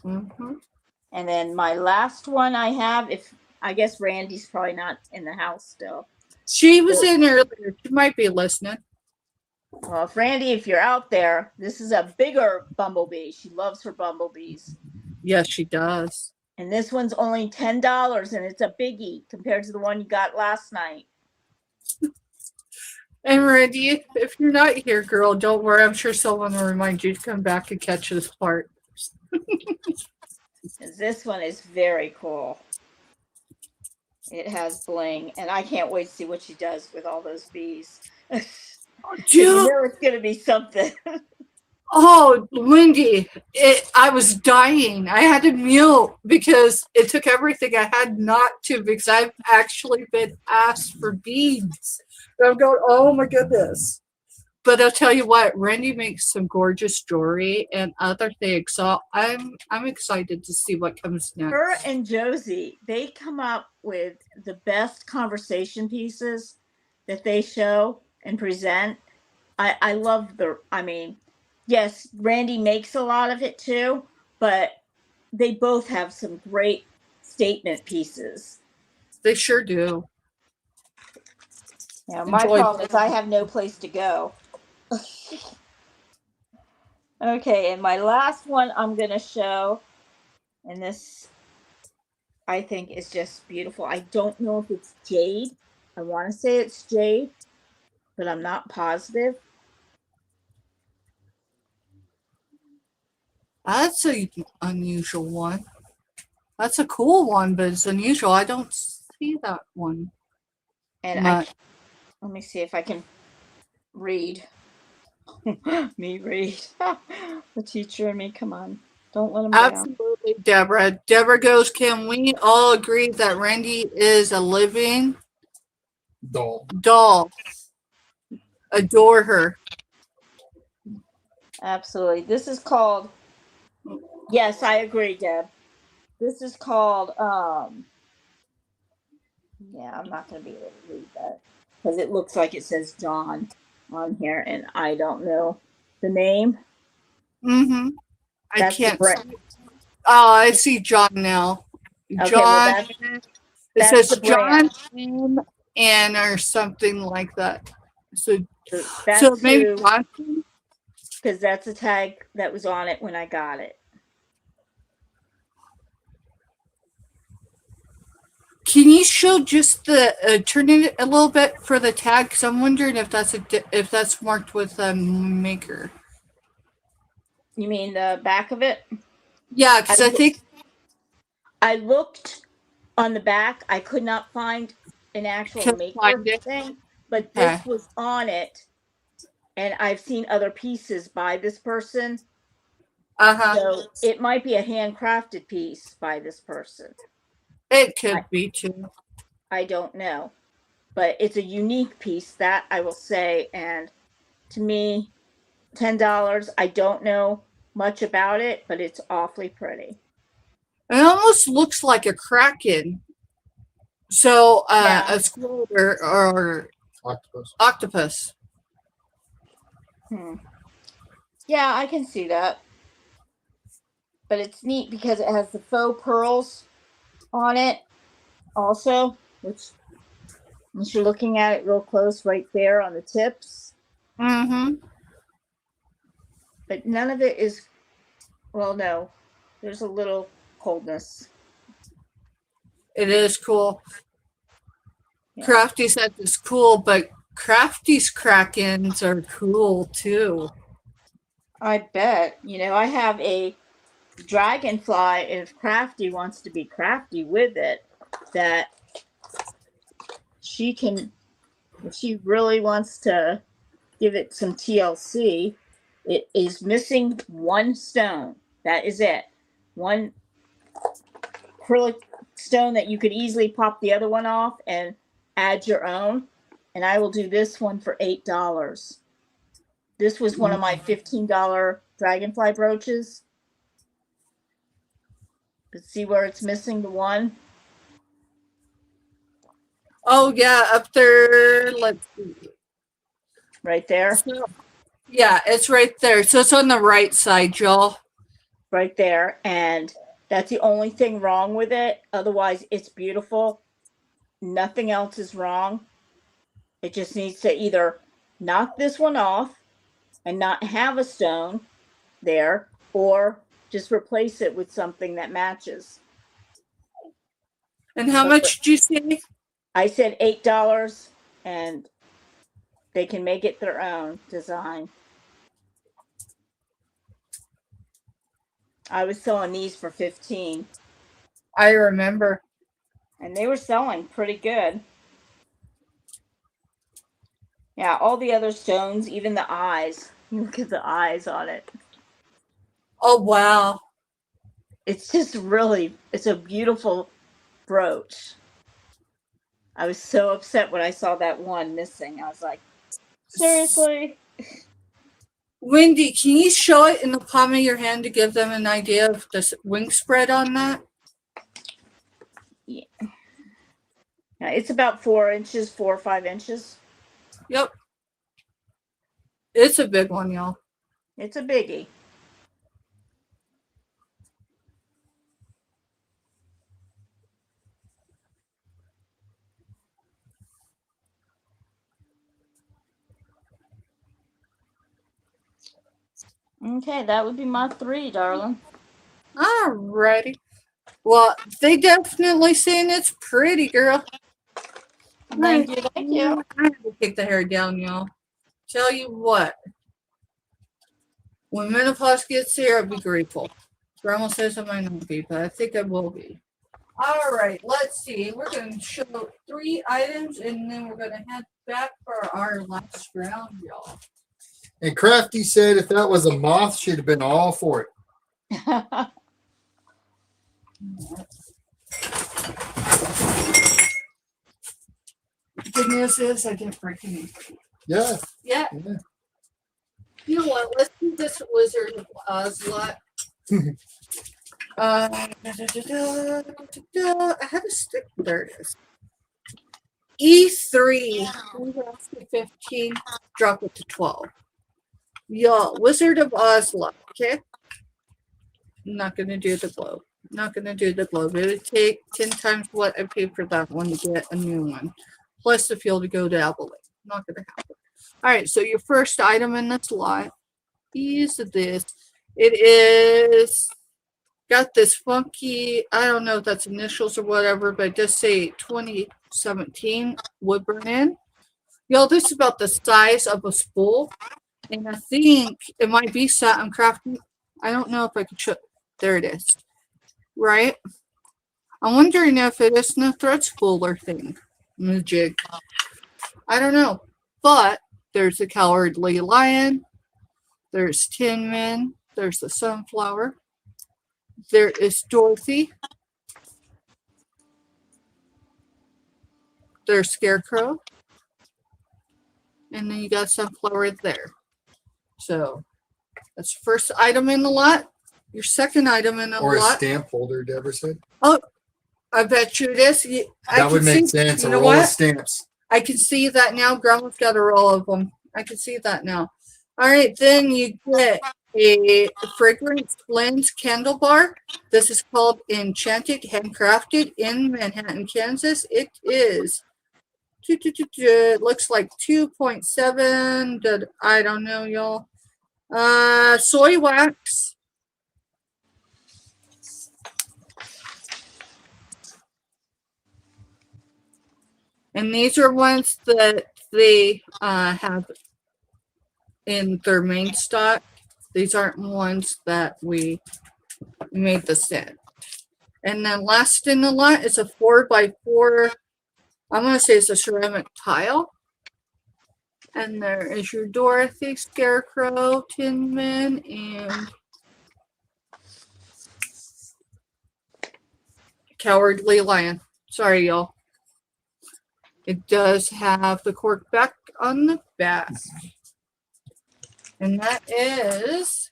Mm-hmm. And then my last one I have, if I guess Randy's probably not in the house still. She was in earlier. She might be listening. Well, if Randy, if you're out there, this is a bigger bumblebee. She loves her bumblebees. Yes, she does. And this one's only $10, and it's a biggie compared to the one you got last night. And Randy, if you're not here, girl, don't worry. I'm sure someone will remind you to come back and catch this part. This one is very cool. It has bling, and I can't wait to see what she does with all those bees. You know it's going to be something. Oh, Wendy, I was dying. I had to mute because it took everything I had not to, because I've actually been asked for beads. And I'm going, oh my goodness. But I'll tell you what, Randy makes some gorgeous jewelry and other things. So I'm excited to see what comes next. Her and Josie, they come up with the best conversation pieces that they show and present. I love yes, Randy makes a lot of it too, but they both have some great statement pieces. They sure do. Yeah, my problem is I have no place to go. Okay, and my last one I'm going to show, and this I think is just beautiful. I don't know if it's jade. I want to say it's jade, but I'm not positive. That's an unusual one. That's a cool one, but it's unusual. I don't see that one. And let me see if I can read. Me read. The teacher and me, come on. Don't let him down. Absolutely, Deborah. Deborah goes, can we all agree that Randy is a living doll? Adore her. Absolutely. This is called, yes, I agree, Deb. This is called, yeah, I'm not going to be able to read that because it looks like it says John on here, and I don't know the name. Mm-hmm. I That's can't the see. Oh, I see John now. Okay, John. well, It that's says the John brand. and or something like that. So That's maybe who, Johnson? because that's a tag that was on it when I got it. Can you show just the turn it a little bit for the tag? Because I'm wondering if that's marked with a maker. You mean the back of it? Yeah, because I think I looked on the back. I could not find an actual maker thing, but this was on it, and I've seen other pieces by this person. So it might be a handcrafted piece by this person. It could be too. I don't know, but it's a unique piece, that I will say. And to me, $10. I don't know much about it, but it's awfully pretty. It almost looks like a kraken. So Yeah. a squid or octopus. Yeah, I can see that. But it's neat because it has the faux pearls on it also, which once you're looking at it real close right there on the tips. Mm-hmm. But none of it is, well, no, there's a little coldness. It is cool. Yeah. Crafty said it's cool, but Crafty's krakens are cool too. I bet. You know, I have a dragonfly, if Crafty wants to be crafty with it, that she can, if she really wants to give it some TLC, it is missing one stone. That is it. One acrylic stone that you could easily pop the other one off and add your own. And I will do this one for $8. This was one of my $15 dragonfly brooches. But see where it's missing the one? Oh yeah, up there. Let's see. Right there. So, yeah, it's right there. So it's on the right side, y'all. Right there. And that's the only thing wrong with it. Otherwise, it's beautiful. Nothing else is wrong. It just needs to either knock this one off and not have a stone there, or just replace it with something that matches. And how much did you say? I said $8, and they can make it their own design. I was selling these for $15, I remember. and they were selling pretty good. Yeah, all the other stones, even the eyes. Look at the eyes on it. Oh wow. It's just really, it's a beautiful brooch. I was so upset when I saw that one missing. I was like, seriously? Wendy, can you show it in the palm of your hand to give them an idea of the wing spread on that? Yeah. Yeah, it's about 4 inches, 4 or 5 inches. Yep. It's a big one, y'all. It's a biggie. Okay, that would be my 3, darling. Alrighty. Well, they definitely saying it's pretty, girl. Thank you, thank you. I have to take the hair down, y'all. Tell you what. When menopause gets here, I'll be grateful. Grandma says I might not be, but I think I will be. All right, let's see. We're going to show 3 items, and then we're going to head back for our last round, y'all. And Crafty said if that was a moth, she'd have been all for it. Good news is I didn't break anything. Yeah. Yeah. You know what? Let's do this Wizard of Oz lot. I had a stick. There it is. E3. We were asking 15. Drop it to 12. Y'all, Wizard of Oz lot. Okay. I'm not going to do the globe. Not going to do the globe. It would take 10 times what I paid for that one to get a new one. Plus the fuel to go to Abilene. Not going to happen. All right. So your first item in this lot is this. It is got this funky, I don't know if that's initials or whatever, but it does say 2017 wood burn in. Y'all, this is about the size of a spool. And I think it might be satin crafting. I don't know if I could show. There it is. Right? I'm wondering if it isn't a thread spooler thing. The jig. I don't know. But there's the Cowardly Lion. There's Tin Man. There's the Sunflower. There is Dorothy. There's Scarecrow. And then you got Sunflower there. So that's the first item in the lot. Your second item in the Or a lot. stamp holder, Deborah said. Oh, I bet you it is. That would make sense. You A know roll of what? stamps. I can see that now. Grandma's got a roll of them. I can see that now. All right, then you get a fragrance blends candle bar. This is called Enchanted, handcrafted in Manhattan, Kansas. It is, it looks like 2.7, I don't know, y'all. Soy wax. And these are ones that they have in their main stock. These aren't ones that we made the set. And then last in the lot is a 4x4. I'm going to say it's a ceramic tile. And there is your Dorothy, Scarecrow, Tin Man, and Cowardly Lion. Sorry, y'all. It does have the cork back on the back. And that is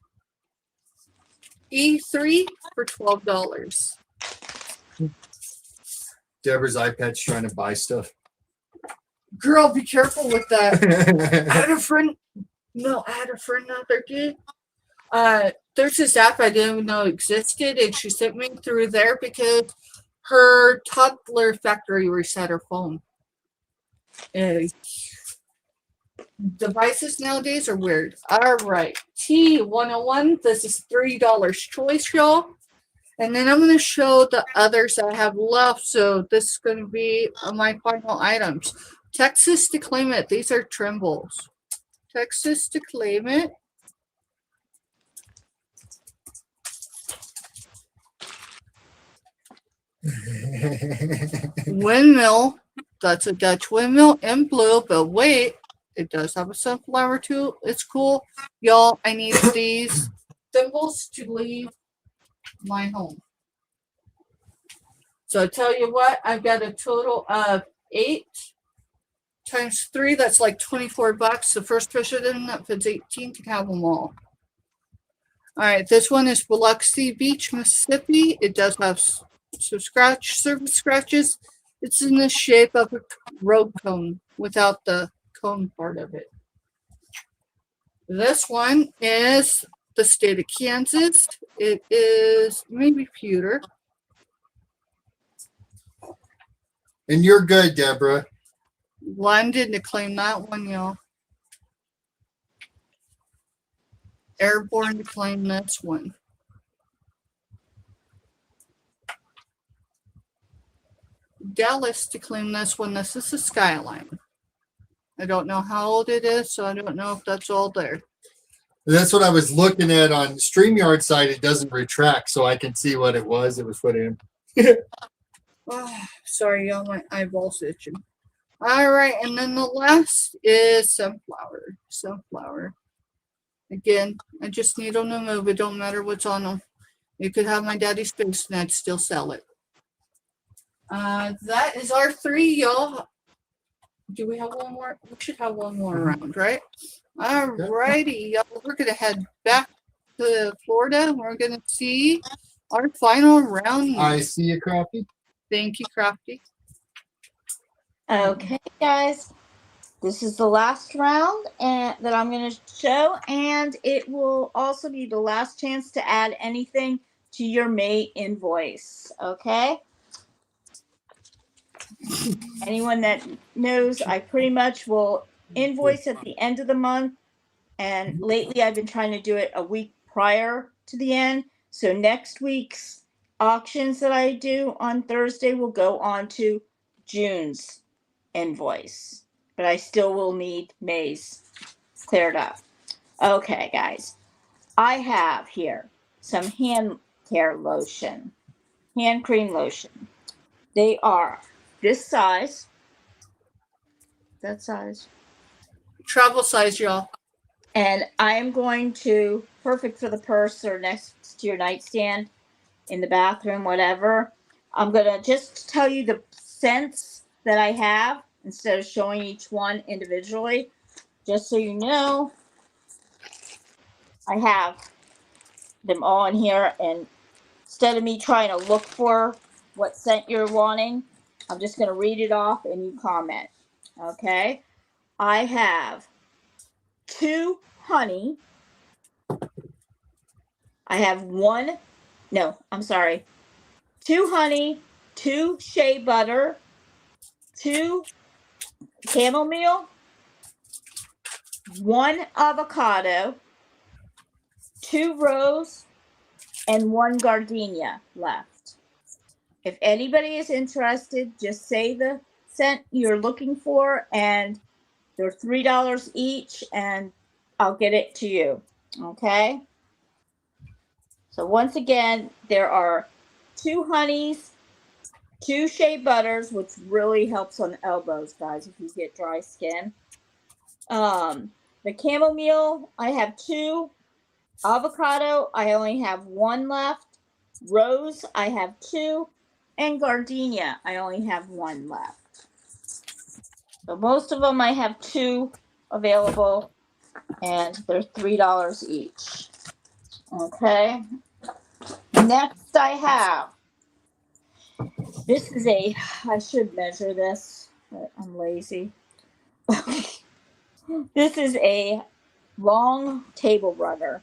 E3 for $12. Deborah's iPad's trying to buy stuff. Girl, be careful with that. I had a friend out there, dude. There's this app I didn't even know existed, and she sent me through there because her toddler factory reset her phone. Devices nowadays are weird. All right, T101. This is $3 choice, y'all. And then I'm going to show the others I have left. So this is going to be my final items. Texas to claim it. These are Trimbles. Texas to claim it. Windmill. That's a Dutch windmill in blue, but wait, it does have a sunflower too. It's cool. Y'all, I need these symbols to leave my home. So I tell you what, I've got a total of 8 times 3. That's like $24. The first person that fits 18 can have them all. All right, this one is Biloxi Beach, Mississippi. It does have some surface scratches. It's in the shape of a road cone without the cone part of it. This one is the state of Kansas. It is maybe pewter. And you're good, Deborah. London to claim that one, y'all. Airborne to claim this one. Dallas to claim this one. This is the Skyline. I don't know how old it is, so I don't know if that's all there. That's what I was looking at on StreamYard side. It doesn't retract, so I can see what it was. It was put in. Oh, sorry, y'all, my eyeballs itching. All right, and then the last is sunflower. Sunflower. Again, I just need them to move. It don't matter what's on them. You could have my daddy's face and I'd still sell it. That is our 3, y'all. Do we have one more? We should have one more round, right? All righty, y'all. We're going to head back to Florida. We're going to see our final round. I see you, Crafty. Thank you, Crafty. Okay, guys. This is the last round that I'm going to show, and it will also be the last chance to add anything to your May invoice. Okay? Anyone that knows, I pretty much will invoice at the end of the month, and lately I've been trying to do it a week prior to the end. So next week's auctions that I do on Thursday will go on to June's invoice, but I still will need May's cleared up. Okay, guys, I have here some hand care lotion, hand cream lotion. They are this size, that size, Travel size, y'all. and I am going to, perfect for the purse or next to your nightstand, in the bathroom, whatever. I'm going to just tell you the scents that I have instead of showing each one individually. Just so you know, I have them all in here, and instead of me trying to look for what scent you're wanting, I'm just going to read it off and you comment. Okay? I have 2 honey. I have 2 honey, 2 shea butter, 2 chamomile, 1 avocado, 2 rose, and 1 gardenia left. If anybody is interested, just say the scent you're looking for, and they're $3 each, and I'll get it to you. Okay? So once again, there are 2 honeys, 2 shea butters, which really helps on the elbows, guys, if you get dry skin. The chamomile, I have 2. Avocado, I only have 1 left. Rose, I have 2. And gardenia, I only have 1 left. So most of them I have 2 available. and they're $3 each. Okay. Next, I have this is I should measure this, but I'm lazy. This is a long table runner.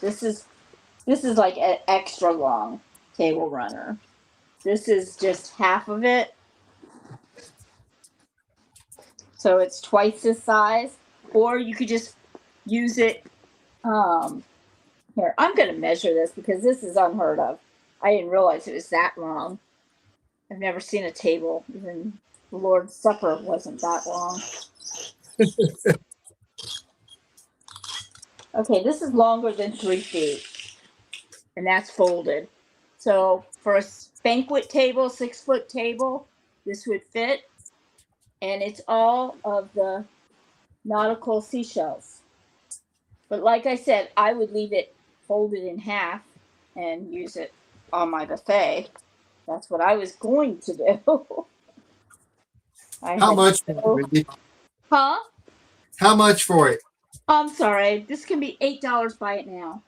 This is like an extra long table runner. This is just half of it. So it's twice this size. Or you could just use it. Here, I'm going to measure this because this is unheard of. I didn't realize it was that long. I've never seen a table. Even the Lord's Supper wasn't that long. Okay, this is longer than 3 feet. And that's folded. So for a banquet table, 6-foot table, this would fit. And it's all of the nautical seashells. But like I said, I would leave it folded in half and use it on my buffet. That's what I was going to do. How much? Huh? How much for it? I'm sorry. This can be $8. Buy it now.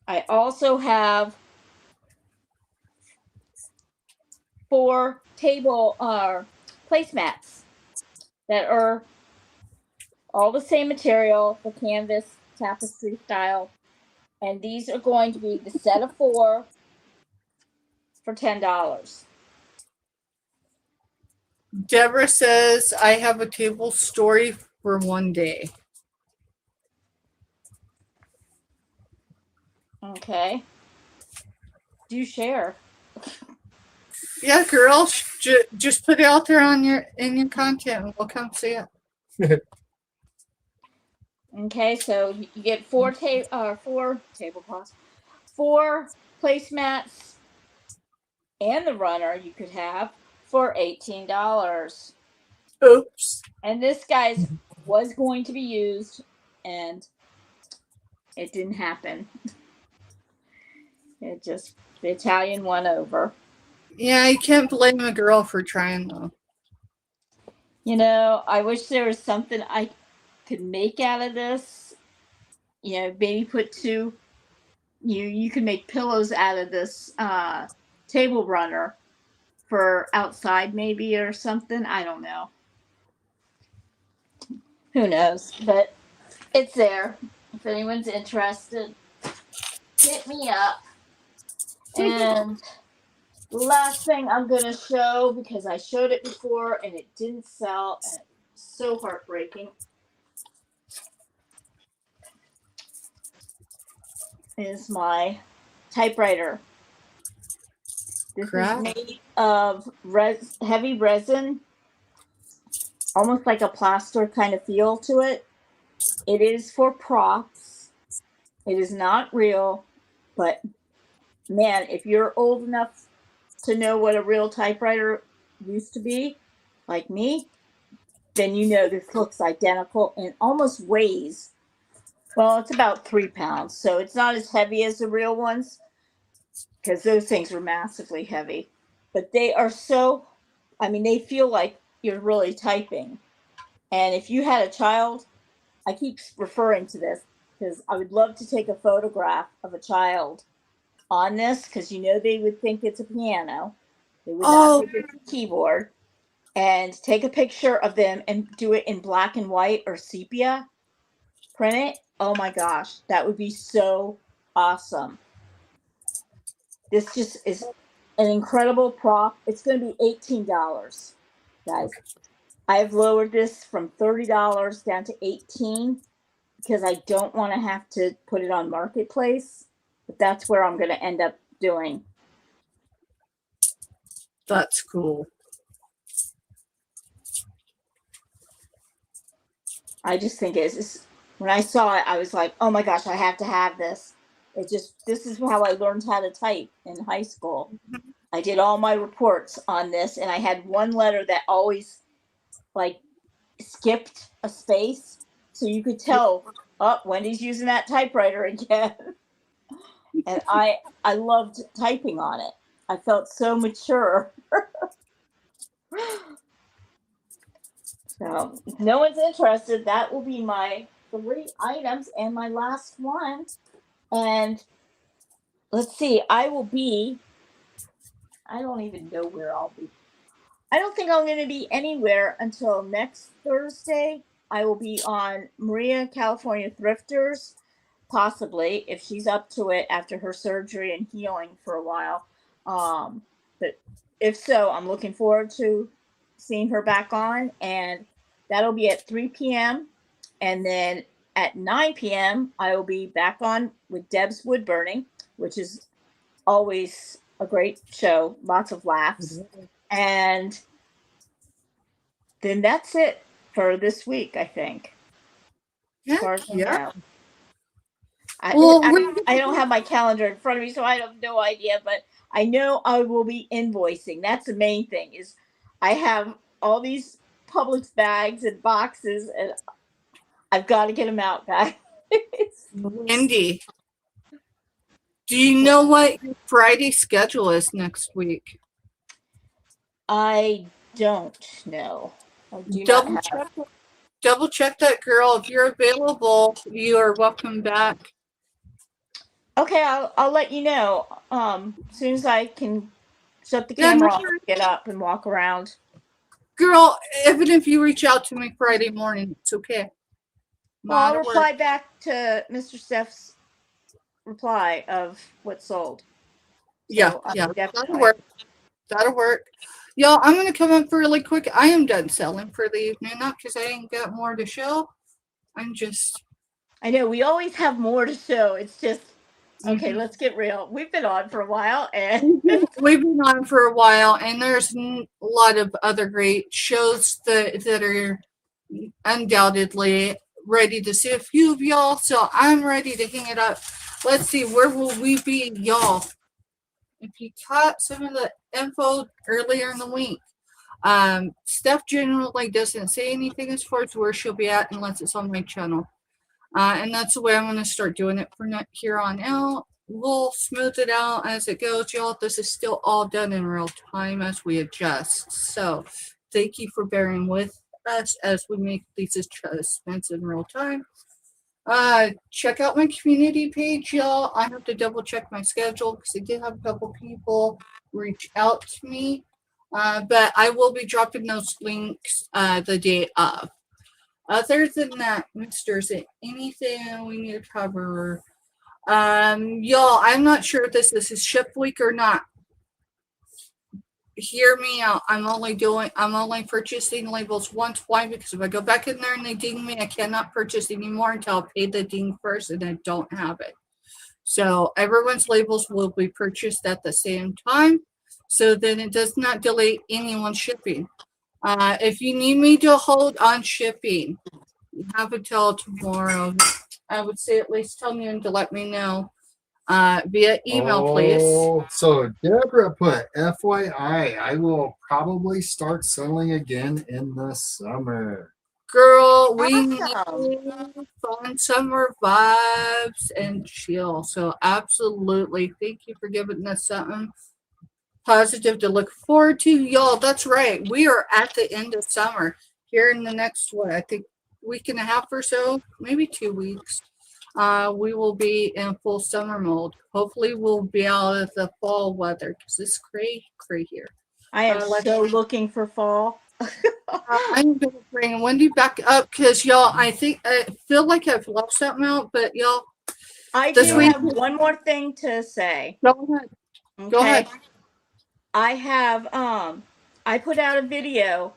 I also have 4 table placemats that are all the same material, the canvas, tapestry style. And these are going to be the set of 4 for $10. Deborah says, I have a table story for one day. Okay. Do share. Yeah, girl, just put it out there on in your content and we'll come see it. Okay, so you get 4 tablecloths, 4 placemats, and the runner you could have for $18. Oops. And this guy's was going to be used, and it didn't happen. It just, the Italian won over. Yeah, you can't blame a girl for trying though. You know, I wish there was something I could make out of this. You know, maybe put 2. You can make pillows out of this table runner for outside maybe or something. I don't know. Who knows? But it's there. If anyone's interested, hit me up. And the last thing I'm going to show, because I showed it before and it didn't sell, and it's so heartbreaking, is my typewriter. This Crap. is made of heavy resin, almost like a plaster kind of feel to it. It is for props. It is not real, but man, if you're old enough to know what a real typewriter used to be, like me, then you know this looks identical and almost weighs. Well, it's about 3 pounds, so it's not as heavy as the real ones, because those things are massively heavy. But they are so, I mean, they feel like you're really typing. And if you had a child, I keep referring to this because I would love to take a photograph of a child on this, because you know they would think it's a piano. They would not think it's a keyboard. And take a picture of them and do it in black and white or sepia. Print it. Oh my gosh, that would be so awesome. This just is an incredible prop. It's going to be $18, guys. I've lowered this from $30 down to $18 because I don't want to have to put it on Marketplace, but that's where I'm going to end up doing. That's cool. I just think it's when I saw it, I was like, oh my gosh, I have to have this. This is how I learned how to type in high school. I did all my reports on this, and I had one letter that always like skipped a space. So you could tell, oh, Wendy's using that typewriter again. and I loved typing on it. I felt so mature. So if no one's interested, that will be my 3 items and my last one. And let's see, I don't even know where I'll be. I don't think I'm going to be anywhere until next Thursday. I will be on Maria California Thrifters, possibly, if she's up to it after her surgery and healing for a while. But if so, I'm looking forward to seeing her back on, and that'll be at 3 p.m. And then at 9 p.m., I will be back on with Deb's Wood Burning, which is always a great show, lots of laughs. And then that's it for this week, I think. As far as I know. Well, I don't have my calendar in front of me, so I have no idea, but I know I will be invoicing. That's the main thing, is I have all these Publix bags and boxes, and I've got to get them out, guys. Wendy, do you know what your Friday schedule is next week? I don't know. I do not have. Double check that, girl. If you're available, you are welcome back. Okay, I'll let you know. As soon as I can shut the Yeah, camera no off, worries. get up and walk around. Girl, even if you reach out to me Friday morning, it's okay. Well, I'll Not a word. reply back to Mr. Steph's reply of what sold. Yeah, So I yeah, will that'll definitely. work. That'll work. Y'all, I'm gonna come up really quick. I am done selling for the evening, not because I ain't got more to show. I'm just. I know we always have more to show. It's just okay. Let's get real. We've been on for a while, and We've been on for a while, and there's a lot of other great shows that are undoubtedly ready to see a few of y'all. So I'm ready to hang it up. Let's see, where will we be, y'all? If you caught some of the info earlier in the week, Steph generally doesn't say anything as far as where she'll be at unless it's on my channel. And that's the way I'm going to start doing it from here on out. We'll smooth it out as it goes, y'all. This is still all done in real time as we adjust. So thank you for bearing with us as we make these adjustments in real time. Check out my community page, y'all. I have to double check my schedule because I did have a couple people reach out to me. But I will be dropping those links the day of. Other than that, Mister, is it anything we need to cover? Y'all, I'm not sure if this is ship week or not. Hear me out. I'm only purchasing labels once. Why? Because if I go back in there and they ding me, I cannot purchase anymore until I pay the ding first, and I don't have it. So everyone's labels will be purchased at the same time. So then it does not delay anyone's shipping. If you need me to hold on shipping, you have until tomorrow. I would say at least tell me to let me know via email, please. So Deborah put, FYI, I will probably start selling again in the summer. Girl, we Awesome. need fun summer vibes and chill. So absolutely, thank you for giving us something positive to look forward to, y'all. That's right. We are at the end of summer here in the next I think week and a half or so, maybe 2 weeks. We will be in full summer mode. Hopefully, we'll be out of the fall weather because it's cray here. I am so looking for fall. I'm gonna bring Wendy back up because y'all. I feel like I've left something out, but y'all. I do have one more thing to say. Go ahead. Okay? Go ahead. I have I put out a video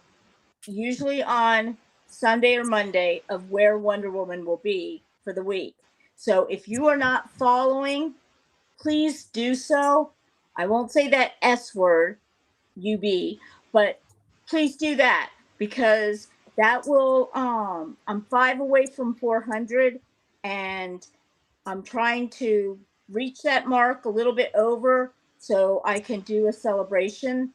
usually on Sunday or Monday of where Wonder Woman will be for the week. So if you are not following, please do so. I won't say that S word, UB, but please do that because that will I'm 5 away from 400 and I'm trying to reach that mark a little bit over so I can do a celebration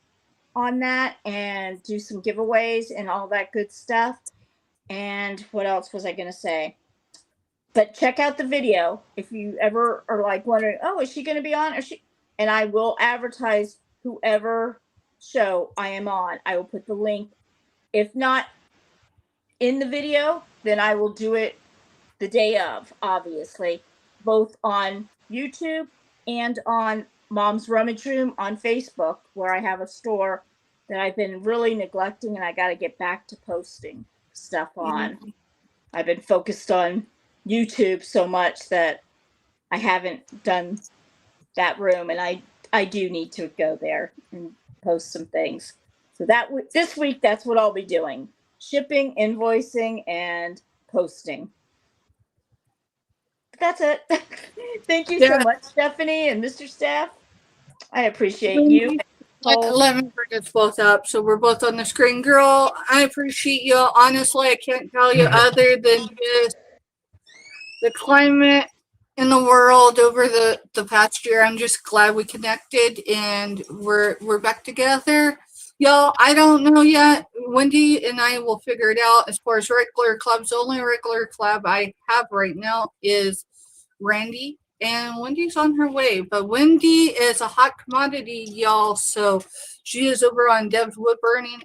on that and do some giveaways and all that good stuff. And what else was I going to say? but check out the video if you ever are like wondering, oh, is she going to be on? And I will advertise whoever show I am on. I will put the link. If not in the video, then I will do it the day of, obviously, both on YouTube and on Mom's Rummage Room on Facebook, where I have a store that I've been really neglecting and I got to get back to posting stuff on. I've been focused on YouTube so much that I haven't done that room, and I do need to go there and post some things. So this week, that's what I'll be doing: shipping, invoicing, and posting. That's it. Thank you so much, Stephanie and Mr. Staff. I appreciate you. Let me bring us both up so we're both on the screen. Girl, I appreciate you. Honestly, I can't tell you other than just the climate in the world over the past year. I'm just glad we connected and we're back together. Y'all, I don't know yet. Wendy and I will figure it out as far as regular clubs. The only regular club I have right now is Randy, and Wendy's on her way. But Wendy is a hot commodity, y'all. So she is over on Deb's Wood Burning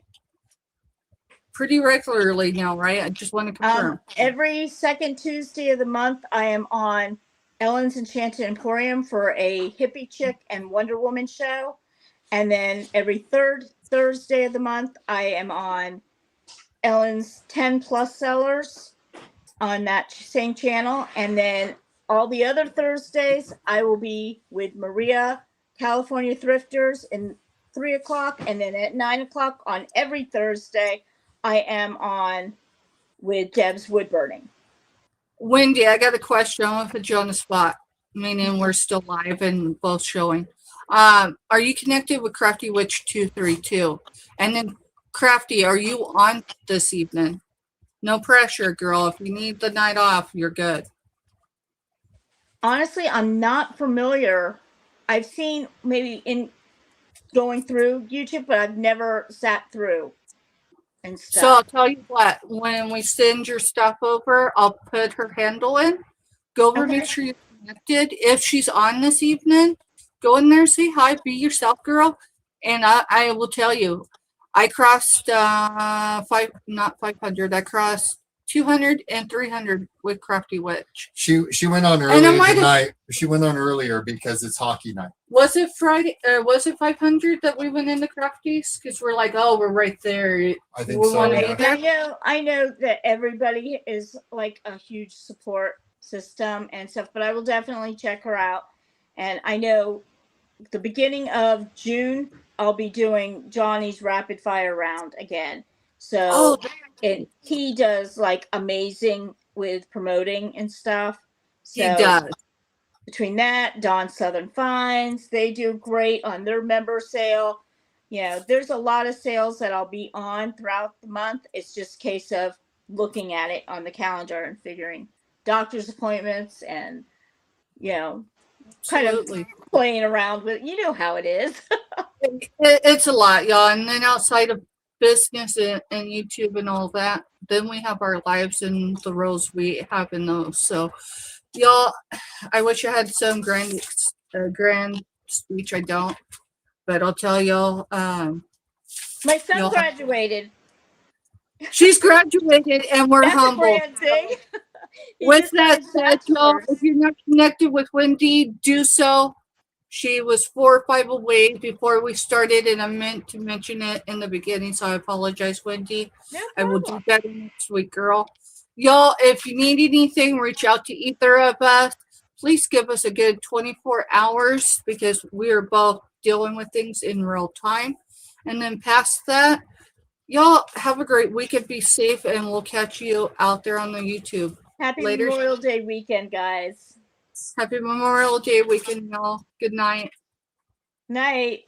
pretty regularly now, right? I just want to confirm. Every second Tuesday of the month, I am on Ellen's Enchanted Emporium for a hippie chick and Wonder Woman show. And then every third Thursday of the month, I am on Ellen's 10 Plus Sellers on that same channel. And then all the other Thursdays, I will be with Maria, California Thrifters, in 3 o'clock. And then at 9 o'clock on every Thursday, I am on with Deb's Wood Burning. Wendy, I got a question. I'm going to put you on the spot, meaning we're still live and both showing. Are you connected with Crafty Witch 232? And then, Crafty, are you on this evening? No pressure, girl. If you need the night off, you're good. Honestly, I'm not familiar. I've seen maybe in going through YouTube, but I've never sat through and stuff. So I'll tell you what, when we send your stuff over, I'll put her handle in. Go over, make sure you're connected. If she's on this evening, go in there, say hi, be yourself, girl. And I will tell you, I crossed not 500, I crossed 200 and 300 with Crafty Witch. She went on earlier tonight. She went on earlier because it's hockey night. Was it Friday? Was it 500 that we went into Crafties? Because we're like, oh, we're right there. I think so. Yeah. I know that everybody is like a huge support system and stuff, but I will definitely check her out. And I know the beginning of June, I'll be doing Johnny's rapid fire round again. So he does like amazing with promoting and stuff. So he does. Between that, Dawn Southern Finds, they do great on their member sale. You know, there's a lot of sales that I'll be on throughout the month. It's just a case of looking at it on the calendar and figuring doctor's appointments and, you know, kind of playing around with, you know how it is. It's a lot, y'all. And then outside of business and YouTube and all that, then we have our lives and the roles we have in those. So, y'all, I wish I had some grand speech. I don't, but I'll tell y'all. My son graduated. She's graduated, and we're humbled. With that said, y'all, if you're not connected with Wendy, do so. She was 4 or 5 away before we started, and I meant to mention it in the beginning, so I apologize, Wendy. No I will do better next week, girl. Y'all, if you need anything, reach out to either of us. Please give us a good 24 hours because we are both dealing with things in real time. And then past that, y'all have a great weekend. Be safe, and we'll catch you out there on the YouTube. Happy Memorial Day weekend, guys. Happy Memorial Day weekend, y'all. Good night. Night.